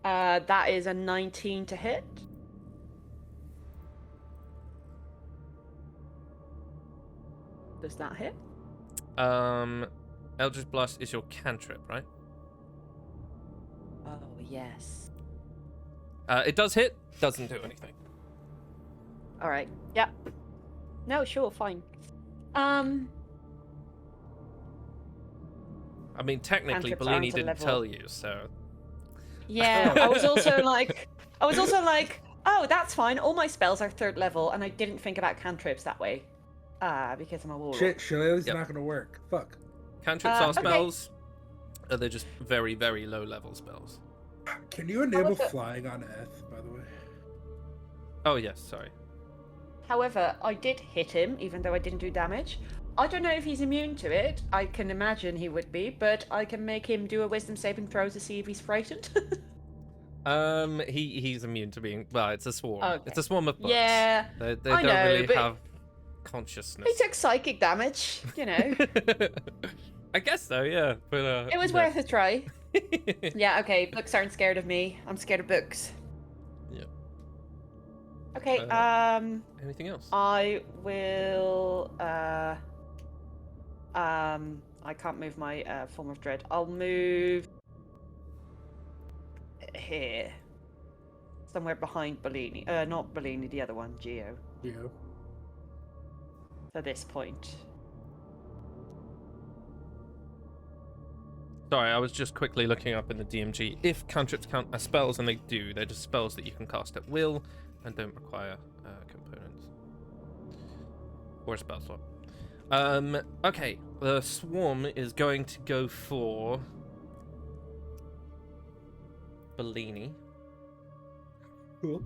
That is a 19 to hit. Does that hit? Eldritch Blast is your cantrip, right? Oh, yes. It does hit. Doesn't do anything. Alright. Yeah. No, sure, fine. I mean, technically, Cantrips Bellini aren't a didn't level. tell you, so. Yeah, I was also like, oh, that's fine. All my spells are 3rd level, and I didn't think about cantrips that way. Because I'm a warlock. Shit, Shillelagh's Yep. not gonna work. Fuck. Cantrips are okay. spells. They're just very, very low level spells. Can you enable about the- flying on Eth, by the way? Oh, yes, sorry. However, I did hit him, even though I didn't do damage. I don't know if he's immune to it. I can imagine he would be, but I can make him do a wisdom saving throw to see if he's frightened. He's immune to being. Well, it's a swarm. Okay. It's a swarm of bugs. Yeah, They I don't know, really but have consciousness. he took psychic damage, you know. I guess so, yeah. But It was worth a try. Yeah, okay, books aren't scared of me. I'm scared of books. Yeah. Okay, Anything else? I will I can't move my form of dread. I'll move here. Somewhere behind Bellini. Not Bellini, the other one, Geo. Yeah. To this point. Sorry, I was just quickly looking up in the DMG. If cantrips count as spells, and they do, they're just spells that you can cast at will and don't require components. Or a spell slot. Okay, the swarm is going to go for Bellini. Cool.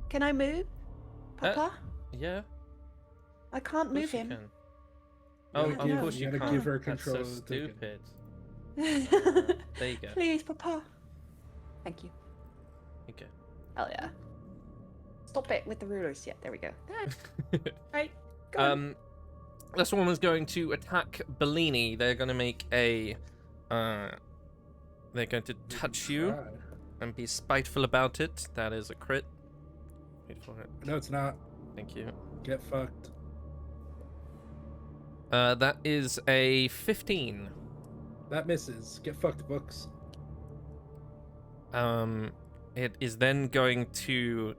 Can I move, Papa? Yeah. I can't Of move course you him. can. Oh, Yeah, of no. course You you gotta can't. give her That's control so of the token. stupid. There you go. Please, Papa. Thank you. Okay. Hell yeah. Stop it with the rulers. Yeah, there we go. Right. Go on. This one is going to attack Bellini. They're going to make a. They're going to touch you Try. and be spiteful about it. That is a crit. Wait for it. No, it's not. Thank you. Get fucked. That is a 15. That misses. Get fucked, books. It is then going to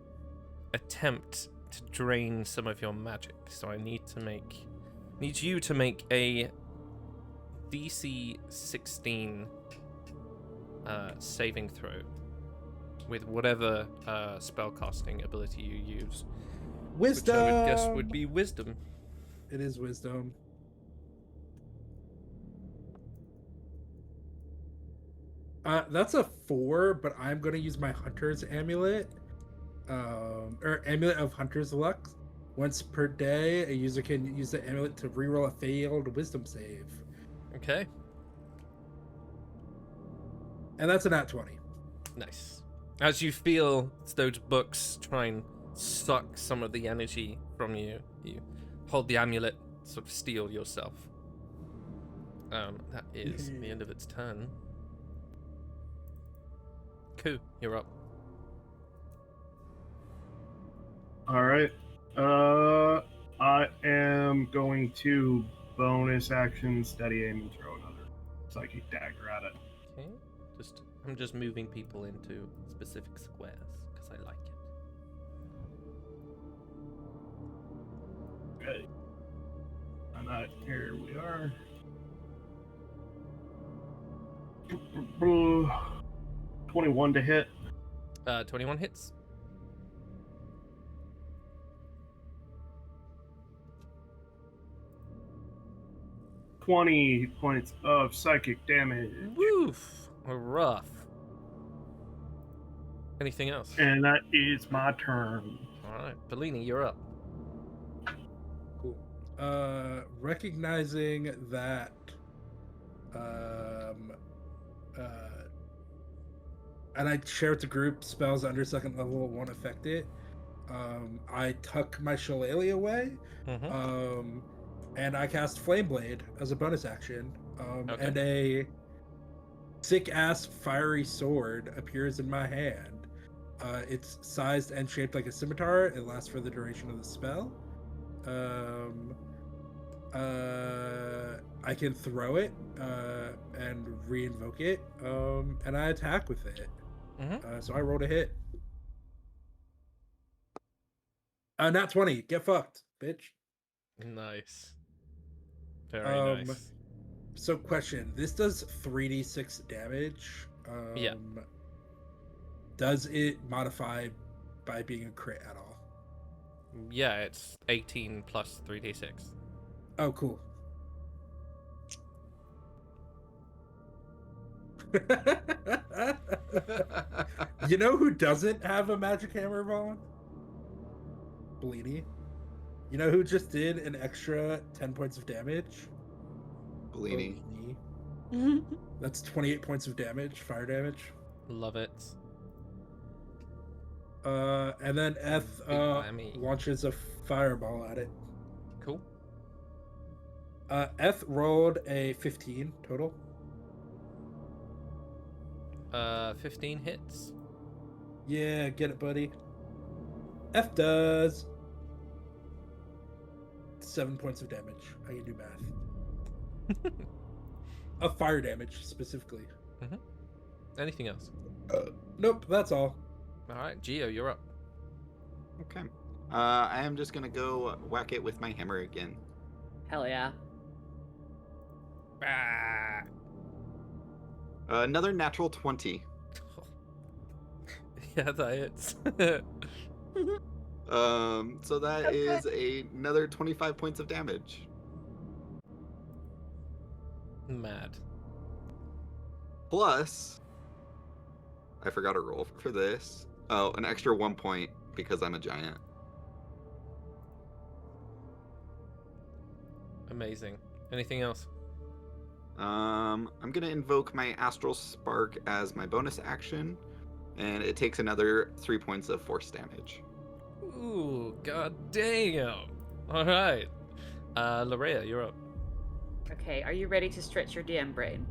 attempt to drain some of your magic. So I need you to make a DC 16 saving throw with whatever spellcasting ability you use. Wisdom. Which I would guess would be wisdom. It is wisdom. That's a 4, but I'm gonna use my Hunter's Amulet, or Amulet of Hunter's Luck. Once per day, a user can use the amulet to reroll a failed Wisdom save, Okay. and that's a nat 20. Nice. As you feel those books try and suck some of the energy from you, you hold the amulet, sort of steel yourself. That is the end of its turn. Ku, you're up. All right. I am going to bonus action, steady aim, and throw another psychic dagger at it. Okay. I'm just moving people into specific squares because I like it. Okay. And here we are. 21 to hit. 21 hits. $20 points of psychic damage. Woof. Rough. Anything else? And that is my turn. All right, Bellini, you're up. Cool. Recognizing that, and I share with the group spells under second level won't affect it. I tuck my shillelagh away, and I cast Flame Blade as a bonus action. Okay. And a sick ass fiery sword appears in my hand. It's sized and shaped like a scimitar. It lasts for the duration of the spell. I can throw it and re-invoke it, and I attack with it. So I rolled a hit. Nat 20. Get fucked, bitch. Nice. Very nice. So question, this does 3d6 damage. Yeah. Does it modify by being a crit at all? Yeah, it's 18 plus 3d6. Oh, cool. You know who doesn't have a magic hammer, Vaughn? Bleedy. You know who just did an extra 10 points of damage? Bellini. Bellini. That's 28 points of damage, fire damage. Love it. And then Eth Big whammy. launches a fireball at it. Cool. Eth rolled a 15 total. 15 hits. Yeah, get it, buddy. Eth does 7 points of damage. I can do math. Of fire damage, specifically. Anything else? Nope, that's all. All right, Geo, you're up. Okay. I am just gonna go whack it with my hammer again. Hell yeah. Ah. Another natural 20. Yeah, that hits. So that is another 25 points of damage. Mad. Plus, I forgot to roll for this. Oh, an extra 1 point because I'm a giant. Amazing. Anything else? I'm gonna invoke my Astral Spark as my bonus action, and it takes another 3 points of force damage. Ooh, god damn. All right. Larea, you're up. Okay, are you ready to stretch your DM brain?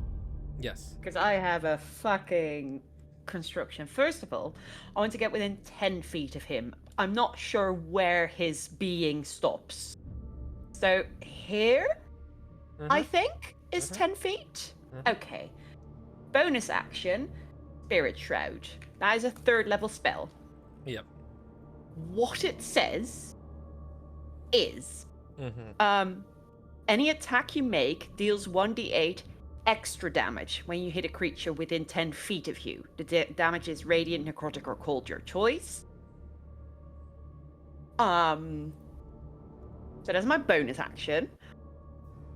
Yes. Because I have a fucking construction. First of all, I want to get within 10 feet of him. I'm not sure where his being stops. So here, I think, is 10 feet. Okay. Bonus action, Spirit Shroud. That is a 3rd level spell. Yep. What it says is, Mm-hmm. any attack you make deals 1d8 extra damage when you hit a creature within 10 feet of you. The damage is radiant, necrotic, or cold, your choice. So that's my bonus action.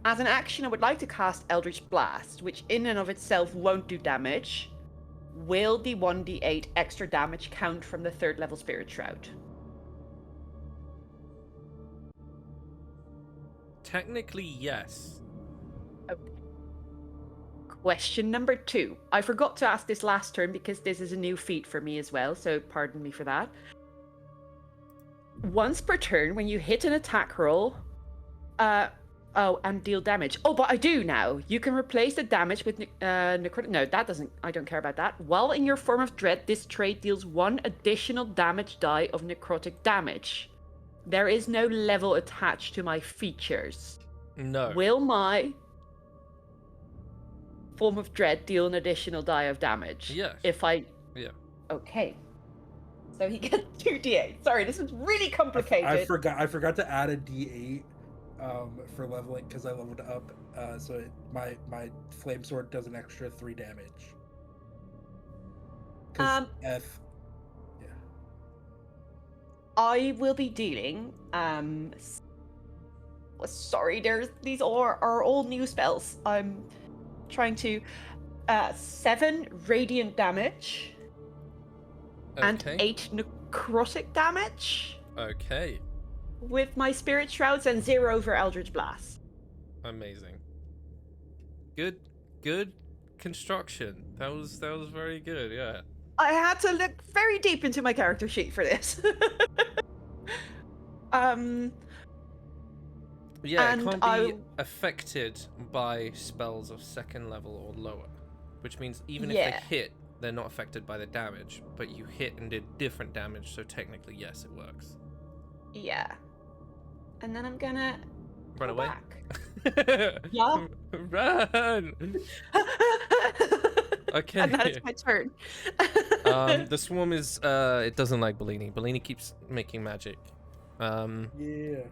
As an action, I would like to cast Eldritch Blast, which in and of itself won't do damage. Will the 1d8 extra damage count from the 3rd level Spirit Shroud? Technically, yes. Okay. Question number 2. I forgot to ask this last turn because this is a new feat for me as well, so pardon me for that. Once per turn, when you hit an attack roll, and deal damage. Oh, but I do now. You can replace the damage with necrotic. No, that doesn't. I don't care about that. While in your form of dread, this trait deals 1 additional damage die of necrotic damage. There is no level attached to my features. No. Will my form of dread deal an additional die of damage? Yes. If I. Yeah. Okay. So he gets 2d8. Sorry, this is really complicated. I forgot to add a d8 for leveling because I leveled up. So my flame sword does an extra 3 damage. F. Yeah. I will be dealing. Sorry, these are all new spells. I'm trying to 7 radiant damage and Okay. 8 necrotic damage Okay. with my Spirit Shrouds and 0 for Eldritch Blast. Amazing. Good construction. That was very good. Yeah. I had to look very deep into my character sheet for this. Yeah, it And can't be affected by spells of 2nd level or lower, which means even if they hit, they're not affected by the damage, but you hit and did different damage, so technically, yes, it works. Yeah. And then I'm gonna Run go away. back. Yeah. Run! Okay. And that is my turn. The swarm is, it doesn't like Bellini. Bellini keeps making magic. Yeah.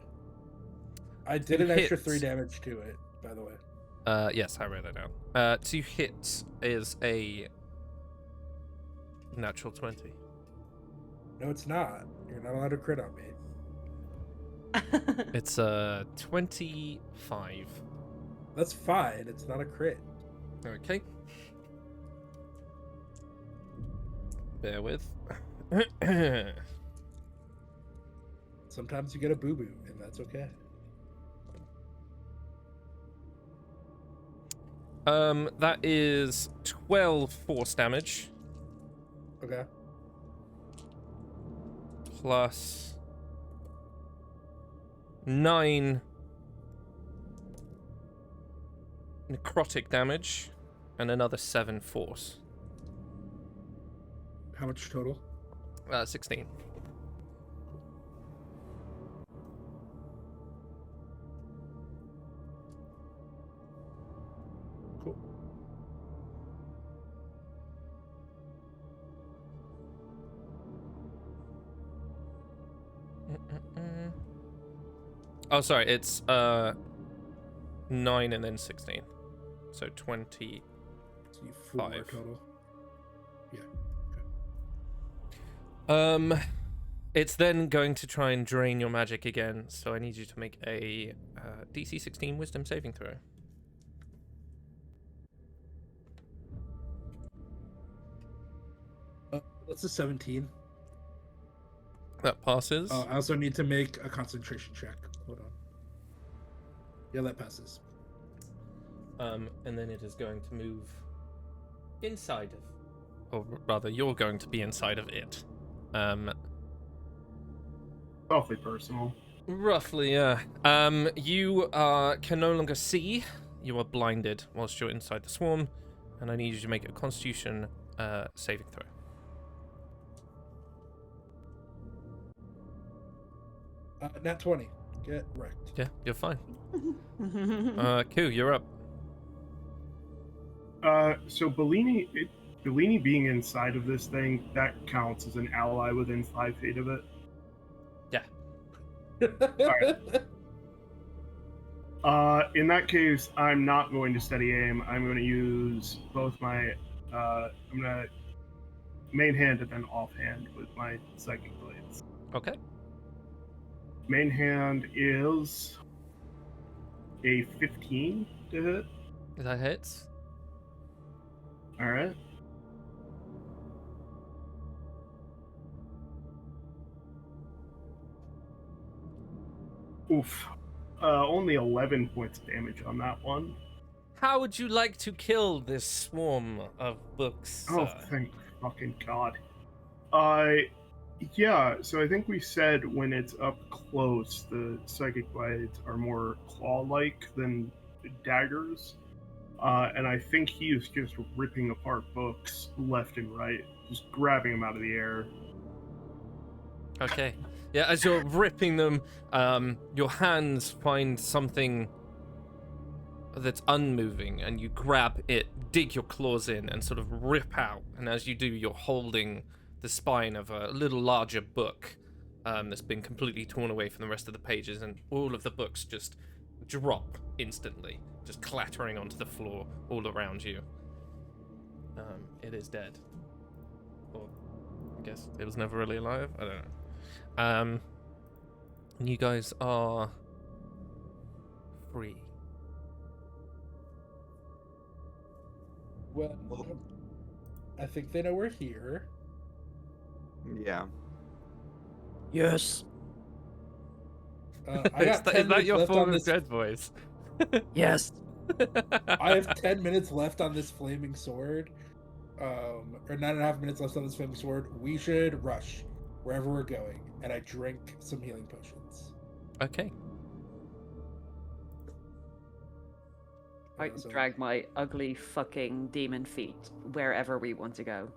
I did an extra 3 damage to it, by the way. Yes, I wrote it down. 2 hits is a natural 20. No, it's not. You're not allowed to crit on me. It's 25. That's fine. It's not a crit. Okay. Bear with. Sometimes you get a boo-boo, and that's okay. That is 12 force damage Okay. plus 9 necrotic damage and another 7 force. How much total? 16. Cool. Oh, sorry, it's 9 and then 16. So 20. So you 4 5. total. Yeah. It's then going to try and drain your magic again, so I need you to make a DC 16 Wisdom saving throw. That's a 17. That passes. I also need to make a concentration check. Hold on. Yeah, that passes. And then it is going to move inside of, or rather, you're going to be inside of it. Awfully personal. Roughly, yeah. You can no longer see. You are blinded whilst you're inside the swarm, and I need you to make a Constitution saving throw. Nat 20. Get wrecked. Yeah, you're fine. Q, you're up. So Bellini being inside of this thing, that counts as an ally within 5 feet of it. Yeah. In that case, I'm not going to steady aim. I'm going to use both my, I'm going to main hand and then offhand with my psychic blades. Okay. Main hand is a 15 to hit. That hits. All right. Oof. Only 11 points of damage on that one. How would you like to kill this swarm of books? Oh, thank fucking God. Yeah, so I think we said when it's up close, the psychic blades are more claw-like than daggers. And I think he is just ripping apart books left and right, just grabbing them out of the air. Okay. Yeah, as you're ripping them, your hands find something that's unmoving, and you grab it, dig your claws in, and sort of rip out. And as you do, you're holding the spine of a little larger book that's been completely torn away from the rest of the pages, and all of the books just drop instantly, just clattering onto the floor all around you. It is dead. Or, I guess it was never really alive? I don't know. You guys are free. Well, I think they know we're here. Yeah. Yes. I got 10 is that minutes your left form on of this. dread voice? Yes. I have 10 minutes left on this flaming sword. Or 9.5 minutes left on this flaming sword. We should rush wherever we're going, and I drink some healing potions. Okay. I can drag my ugly fucking demon feet wherever we want to go.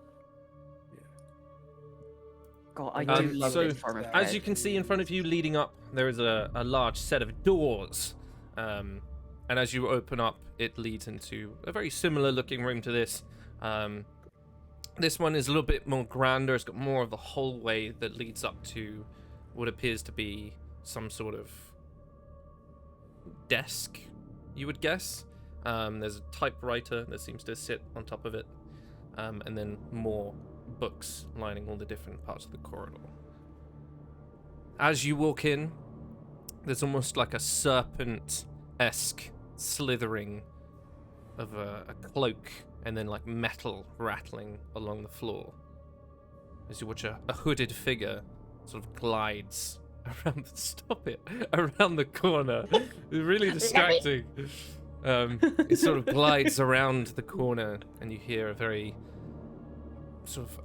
God, I do love so this form of as dread. you can see in front of you, leading up, there is a large set of doors. And as you open up, it leads into a very similar looking room to this. This one is a little bit more grander. It's got more of the hallway that leads up to what appears to be some sort of desk, you would guess. There's a typewriter that seems to sit on top of it, and then more books lining all the different parts of the corridor. As you walk in, there's almost like a serpent-esque slithering of a cloak, and then like metal rattling along the floor as you watch a hooded figure sort of glides stop it, around the corner. It's really distracting. It sort of glides around the corner, and you hear a very sort of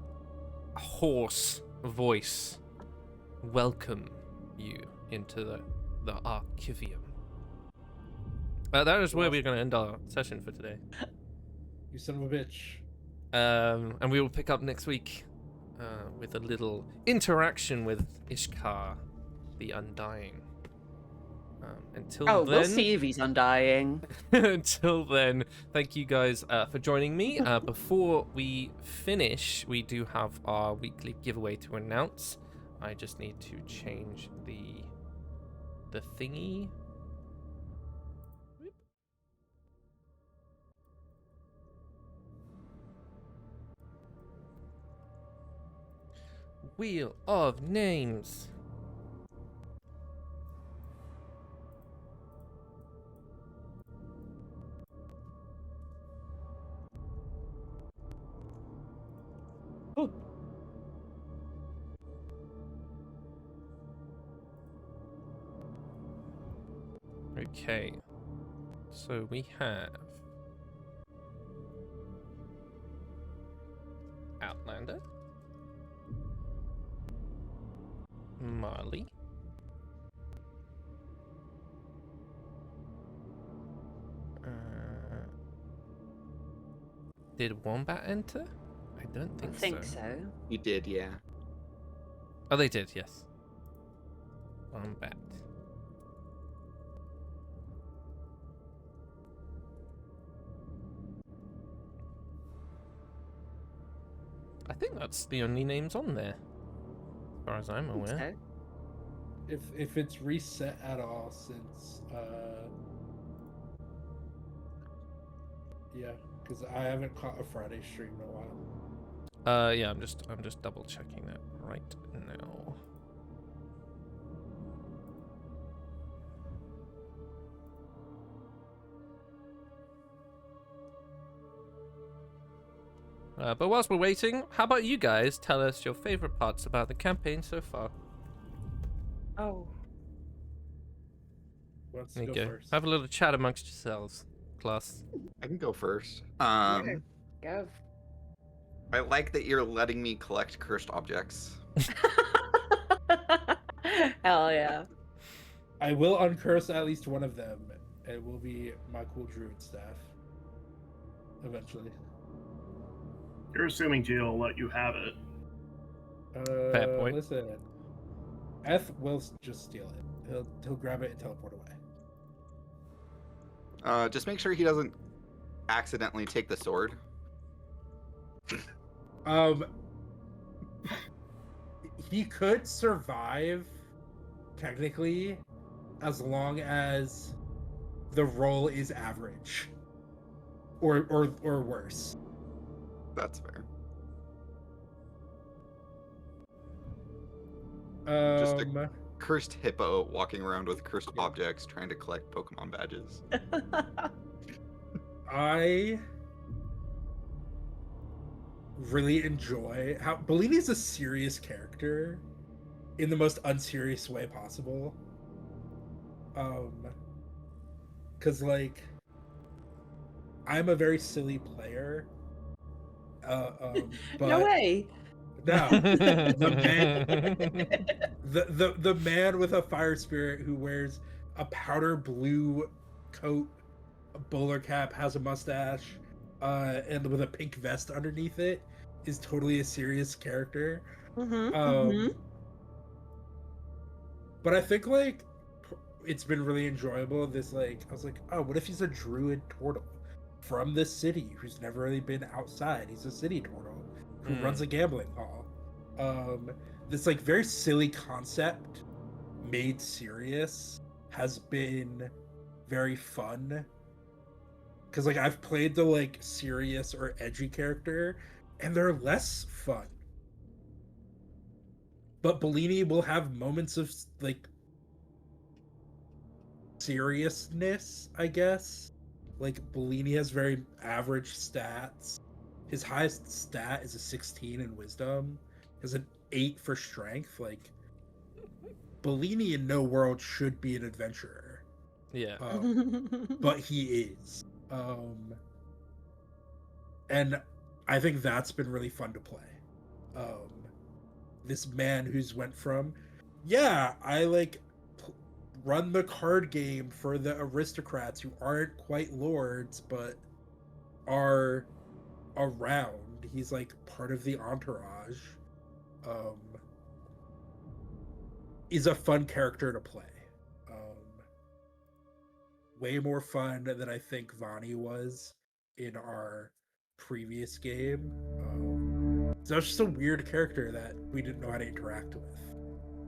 hoarse voice welcome you into the Archivium. That is where we're going to end our session for today. You son of a bitch. And we will pick up next week with a little interaction with Ishkar, the Undying. Until then, we'll see if he's undying. until then, thank you guys for joining me. Before we finish, we do have our weekly giveaway to announce. I just need to change the thingy. Whoop. Wheel of Names. Oh. Okay, so we have Outlander, Marley, did Wombat enter? I don't I think, think so. You did, yeah. Oh, they did, yes. Wombat. I think that's the only names on there, as far as I'm aware. So. If it's reset at all since yeah, because I haven't caught a Friday stream in a while. Yeah, I'm just double checking that right now. But whilst we're waiting, how about you guys tell us your favorite parts about the campaign so far? Oh. Let's There you go go. first. Have a little chat amongst yourselves, class. I can go first. Go. I like that you're letting me collect cursed objects. Hell yeah. I will uncurse at least one of them. It will be my cool druid staff. Eventually. You're assuming Jill will let you have it. Fair point. Listen. Eth will just steal it. He'll grab it and teleport away. Just make sure he doesn't accidentally take the sword. He could survive technically as long as the roll is average or worse. That's fair. Just a cursed hippo walking around with cursed objects trying to collect Pokemon badges. I really enjoy how Bellini's a serious character in the most unserious way possible. Cause like I'm a very silly player. But No way. no, the man with a fire spirit who wears a powder blue coat, a bowler cap, has a mustache, and with a pink vest underneath it is totally a serious character. But I think like it's been really enjoyable. This like I was like, oh, what if he's a druid turtle from this city who's never really been outside? He's a city turtle who runs a gambling hall. This like very silly concept made serious has been very fun. Cause like I've played the like serious or edgy character and they're less fun. But Bellini will have moments of like seriousness, I guess. Like Bellini has very average stats. His highest stat is a 16 in wisdom. Has an 8 for strength. Like Bellini in no world should be an adventurer, Yeah. but he is. And I think that's been really fun to play. This man who's went from, yeah, I like run the card game for the aristocrats who aren't quite lords but are around. He's like part of the entourage. Is a fun character to play. Way more fun than I think Vani was in our previous game. So it's just a weird character that we didn't know how to interact with.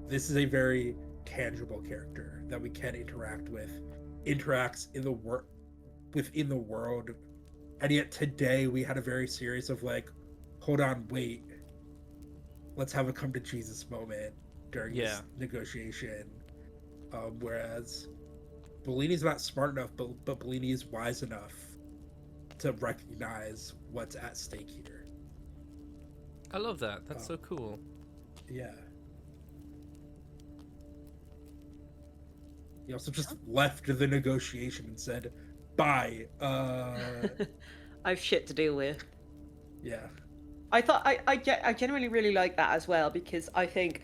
This is a very tangible character that we can interact with, interacts in the within the world, and yet today we had a very serious of like, hold on, wait, let's have a come to Jesus moment during this negotiation. Whereas Bellini's not smart enough, but Bellini is wise enough to recognize what's at stake here. I love that. That's so cool. Yeah. He also just left the negotiation and said, bye. I've shit to deal with. Yeah. I thought I genuinely really like that as well, because I think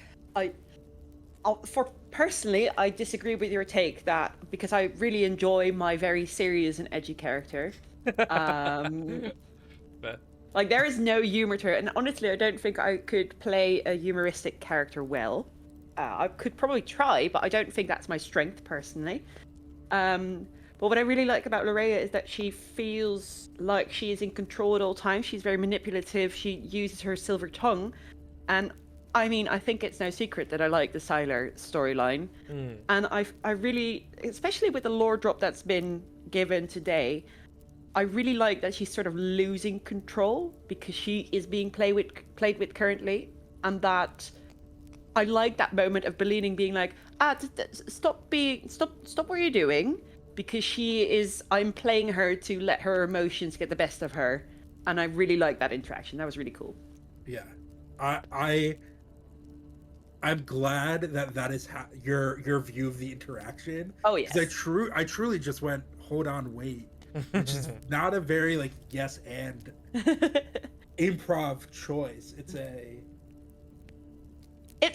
for personally I disagree with your take that, because I really enjoy my very serious and edgy character. Like there is no humor to it, and honestly I don't think I could play a humoristic character well. I could probably try, but I don't think that's my strength personally. But what I really like about Lorea is that she feels like she is in control at all times. She's very manipulative. She uses her silver tongue. And I mean, I think it's no secret that I like the Sylar storyline. And I really, especially with the lore drop that's been given today, I really like that she's sort of losing control because she is being played with currently. And that I like that moment of Bellini being like, stop what you're doing. Because I'm playing her to let her emotions get the best of her, and I really like that interaction. That was really cool. Yeah, I'm glad that is your view of the interaction. Oh yes. I truly just went, hold on, wait, which is not a very like yes and improv choice. It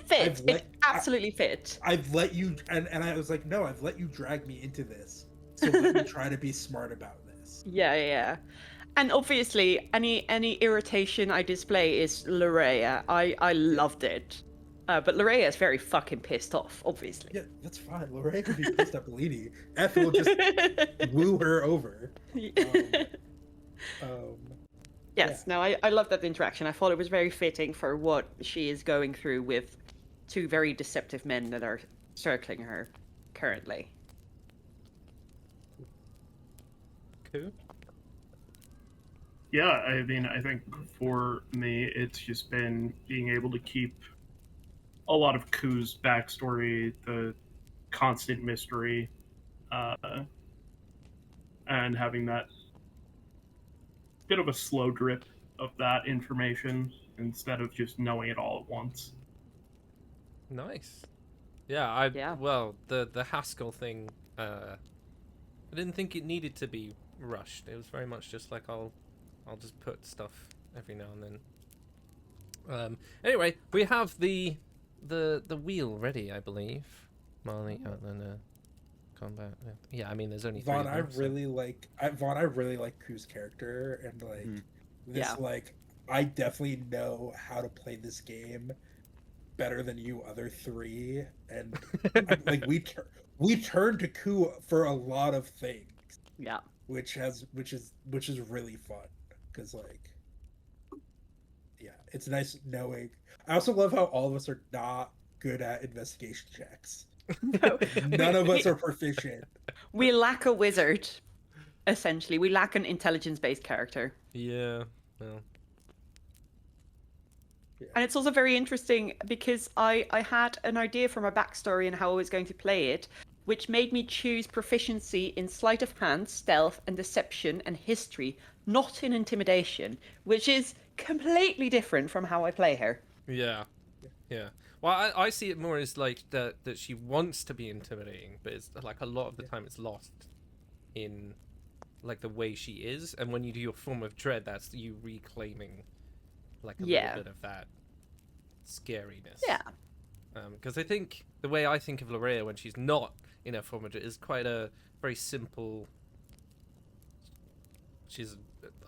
fits. It absolutely fit. I've let you, and I was like, no, I've let you drag me into this. So let me try to be smart about this. Yeah. And obviously, any irritation I display is Lorea. I loved it. But Lorea is very fucking pissed off, obviously. Yeah, that's fine. Lorea can be pissed at Bellini. F will just woo her over. Yes, no, I love that interaction. I thought it was very fitting for what she is going through with two very deceptive men that are circling her currently. Cool. Yeah, I mean, I think for me, it's just been being able to keep a lot of Ku's backstory, the constant mystery, and having that bit of a slow drip of that information instead of just knowing it all at once. Nice. Yeah, well, the Haskell thing, I didn't think it needed to be rushed. It was very much just like I'll just put stuff every now and then. Anyway, we have the wheel ready, I believe. Marley, Outlander, combat. Yeah, I mean, there's only Vaughn. three I of them, really like Ku's character, and like this. Yeah. Like, I definitely know how to play this game better than you other three, and like we turn to Ku for a lot of things. Yeah. Which is really fun because like, yeah, it's nice knowing. I also love how all of us are not good at investigation checks. No, None of us are proficient. We lack a wizard, essentially. We lack an intelligence-based character. Yeah, well. And it's also very interesting because I had an idea for my backstory and how I was going to play it, which made me choose proficiency in sleight of hand, stealth, and deception and history, not in intimidation, which is completely different from how I play her. Yeah. Well, I see it more as like that she wants to be intimidating, but it's like a lot of the time it's lost in like the way she is, and when you do your form of dread, that's you reclaiming like a little bit of that scariness. Yeah. Because I think the way I think of Lorea when she's not in her form of dread is quite a very simple. She's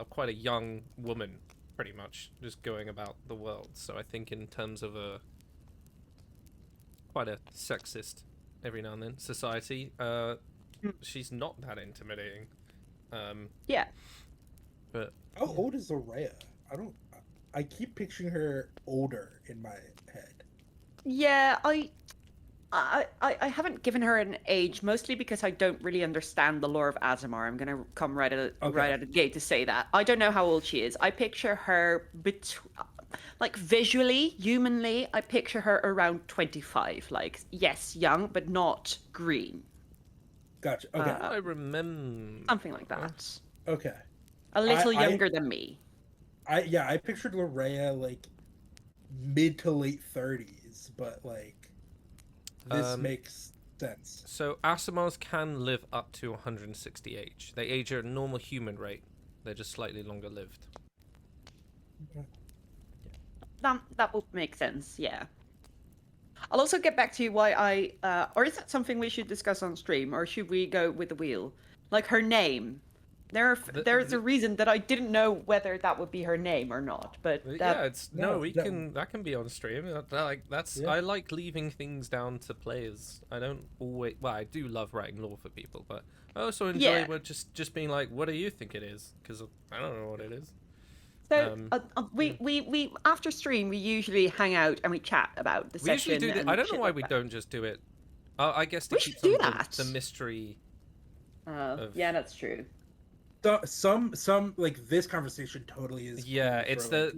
quite a young woman, pretty much, just going about the world. So I think in terms of quite a sexist every now and then society, she's not that intimidating. Yeah. But How old is Aurea? I keep picturing her older in my head. Yeah, I haven't given her an age, mostly because I don't really understand the lore of Azamar. I'm gonna come right out of the gate to say that. I don't know how old she is. I picture her like visually, humanly, I picture her around 25. Like, yes, young, but not green. Gotcha. Okay. I remember Something like that. Okay. A little younger than me. I pictured Lorea like mid to late 30s, but like this makes sense. So Asimars can live up to 160 age. They age at a normal human rate. They're just slightly longer lived. Okay. That would make sense, yeah. I'll also get back to you why or is that something we should discuss on stream, or should we go with the wheel? Like her name. There's a reason that I didn't know whether that would be her name or not, but that can be on stream. Yeah. I like leaving things down to players. I don't always. Well, I do love writing lore for people, but I also enjoy just being like, what do you think it is? Because I don't know what it is. So we after stream we usually hang out and we chat about the We session. usually do. And I don't know shit why like we that. don't just do it. I guess to We keep should do some of that. the mystery. Yeah, that's true. Some like this conversation totally is. Yeah, it's the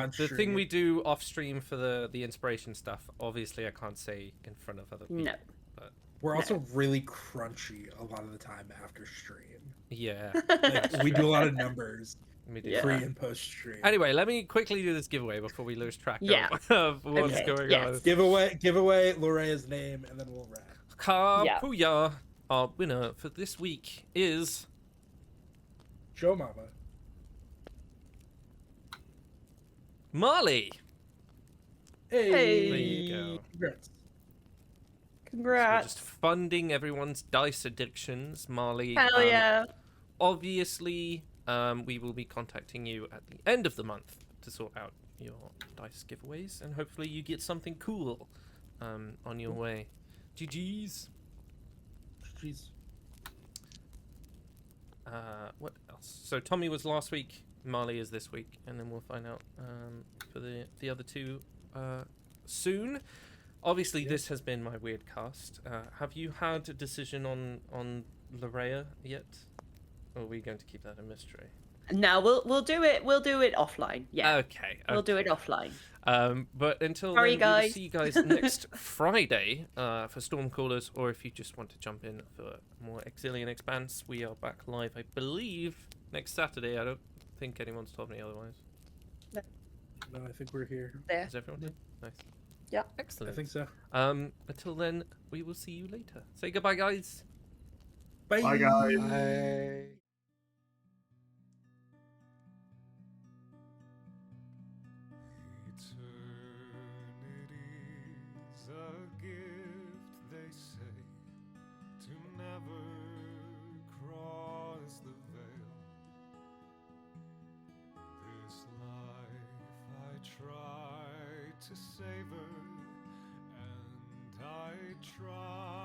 on thing we stream. do off stream for the inspiration stuff. Obviously, I can't say in front of other people. No. But We're also really crunchy a lot of the time after stream. yeah, Like, we do a lot of numbers we do. Yeah. pre and post stream. Anyway, let me quickly do this giveaway before we lose track of what's Okay, going yes. on. Give away Lorea's name and then we'll wrap. Kapuya, our winner for this week is Joe Mama. Marley. Hey. There you go. Congrats. So we're Congrats. just funding everyone's dice addictions, Marley. Hell yeah. Obviously, we will be contacting you at the end of the month to sort out your dice giveaways, and hopefully you get something cool on your way. GG's. Jeez. What else? So Tommy was last week, Marley is this week, and then we'll find out for the other two soon. Obviously, this has been my Wyrdcast. Have you had a decision on Lorea yet? Or are we going to keep that a mystery? No, we'll do it. We'll do it offline. Yeah. Okay. We'll do it offline. But until Sorry, then, we'll guys. see you guys next Friday for Stormcallers, or if you just want to jump in for more Exillian Expanse, we are back live, I believe, next Saturday. I don't think anyone's told me otherwise. No, I think we're here. There. Is everyone here? Nice. Yeah. Excellent. I think so. Until then, we will see you later. Say goodbye, guys. Bye. Bye, guys. Bye. Eternity's a gift, they say, to never cross the veil. This life I try to savor, and I try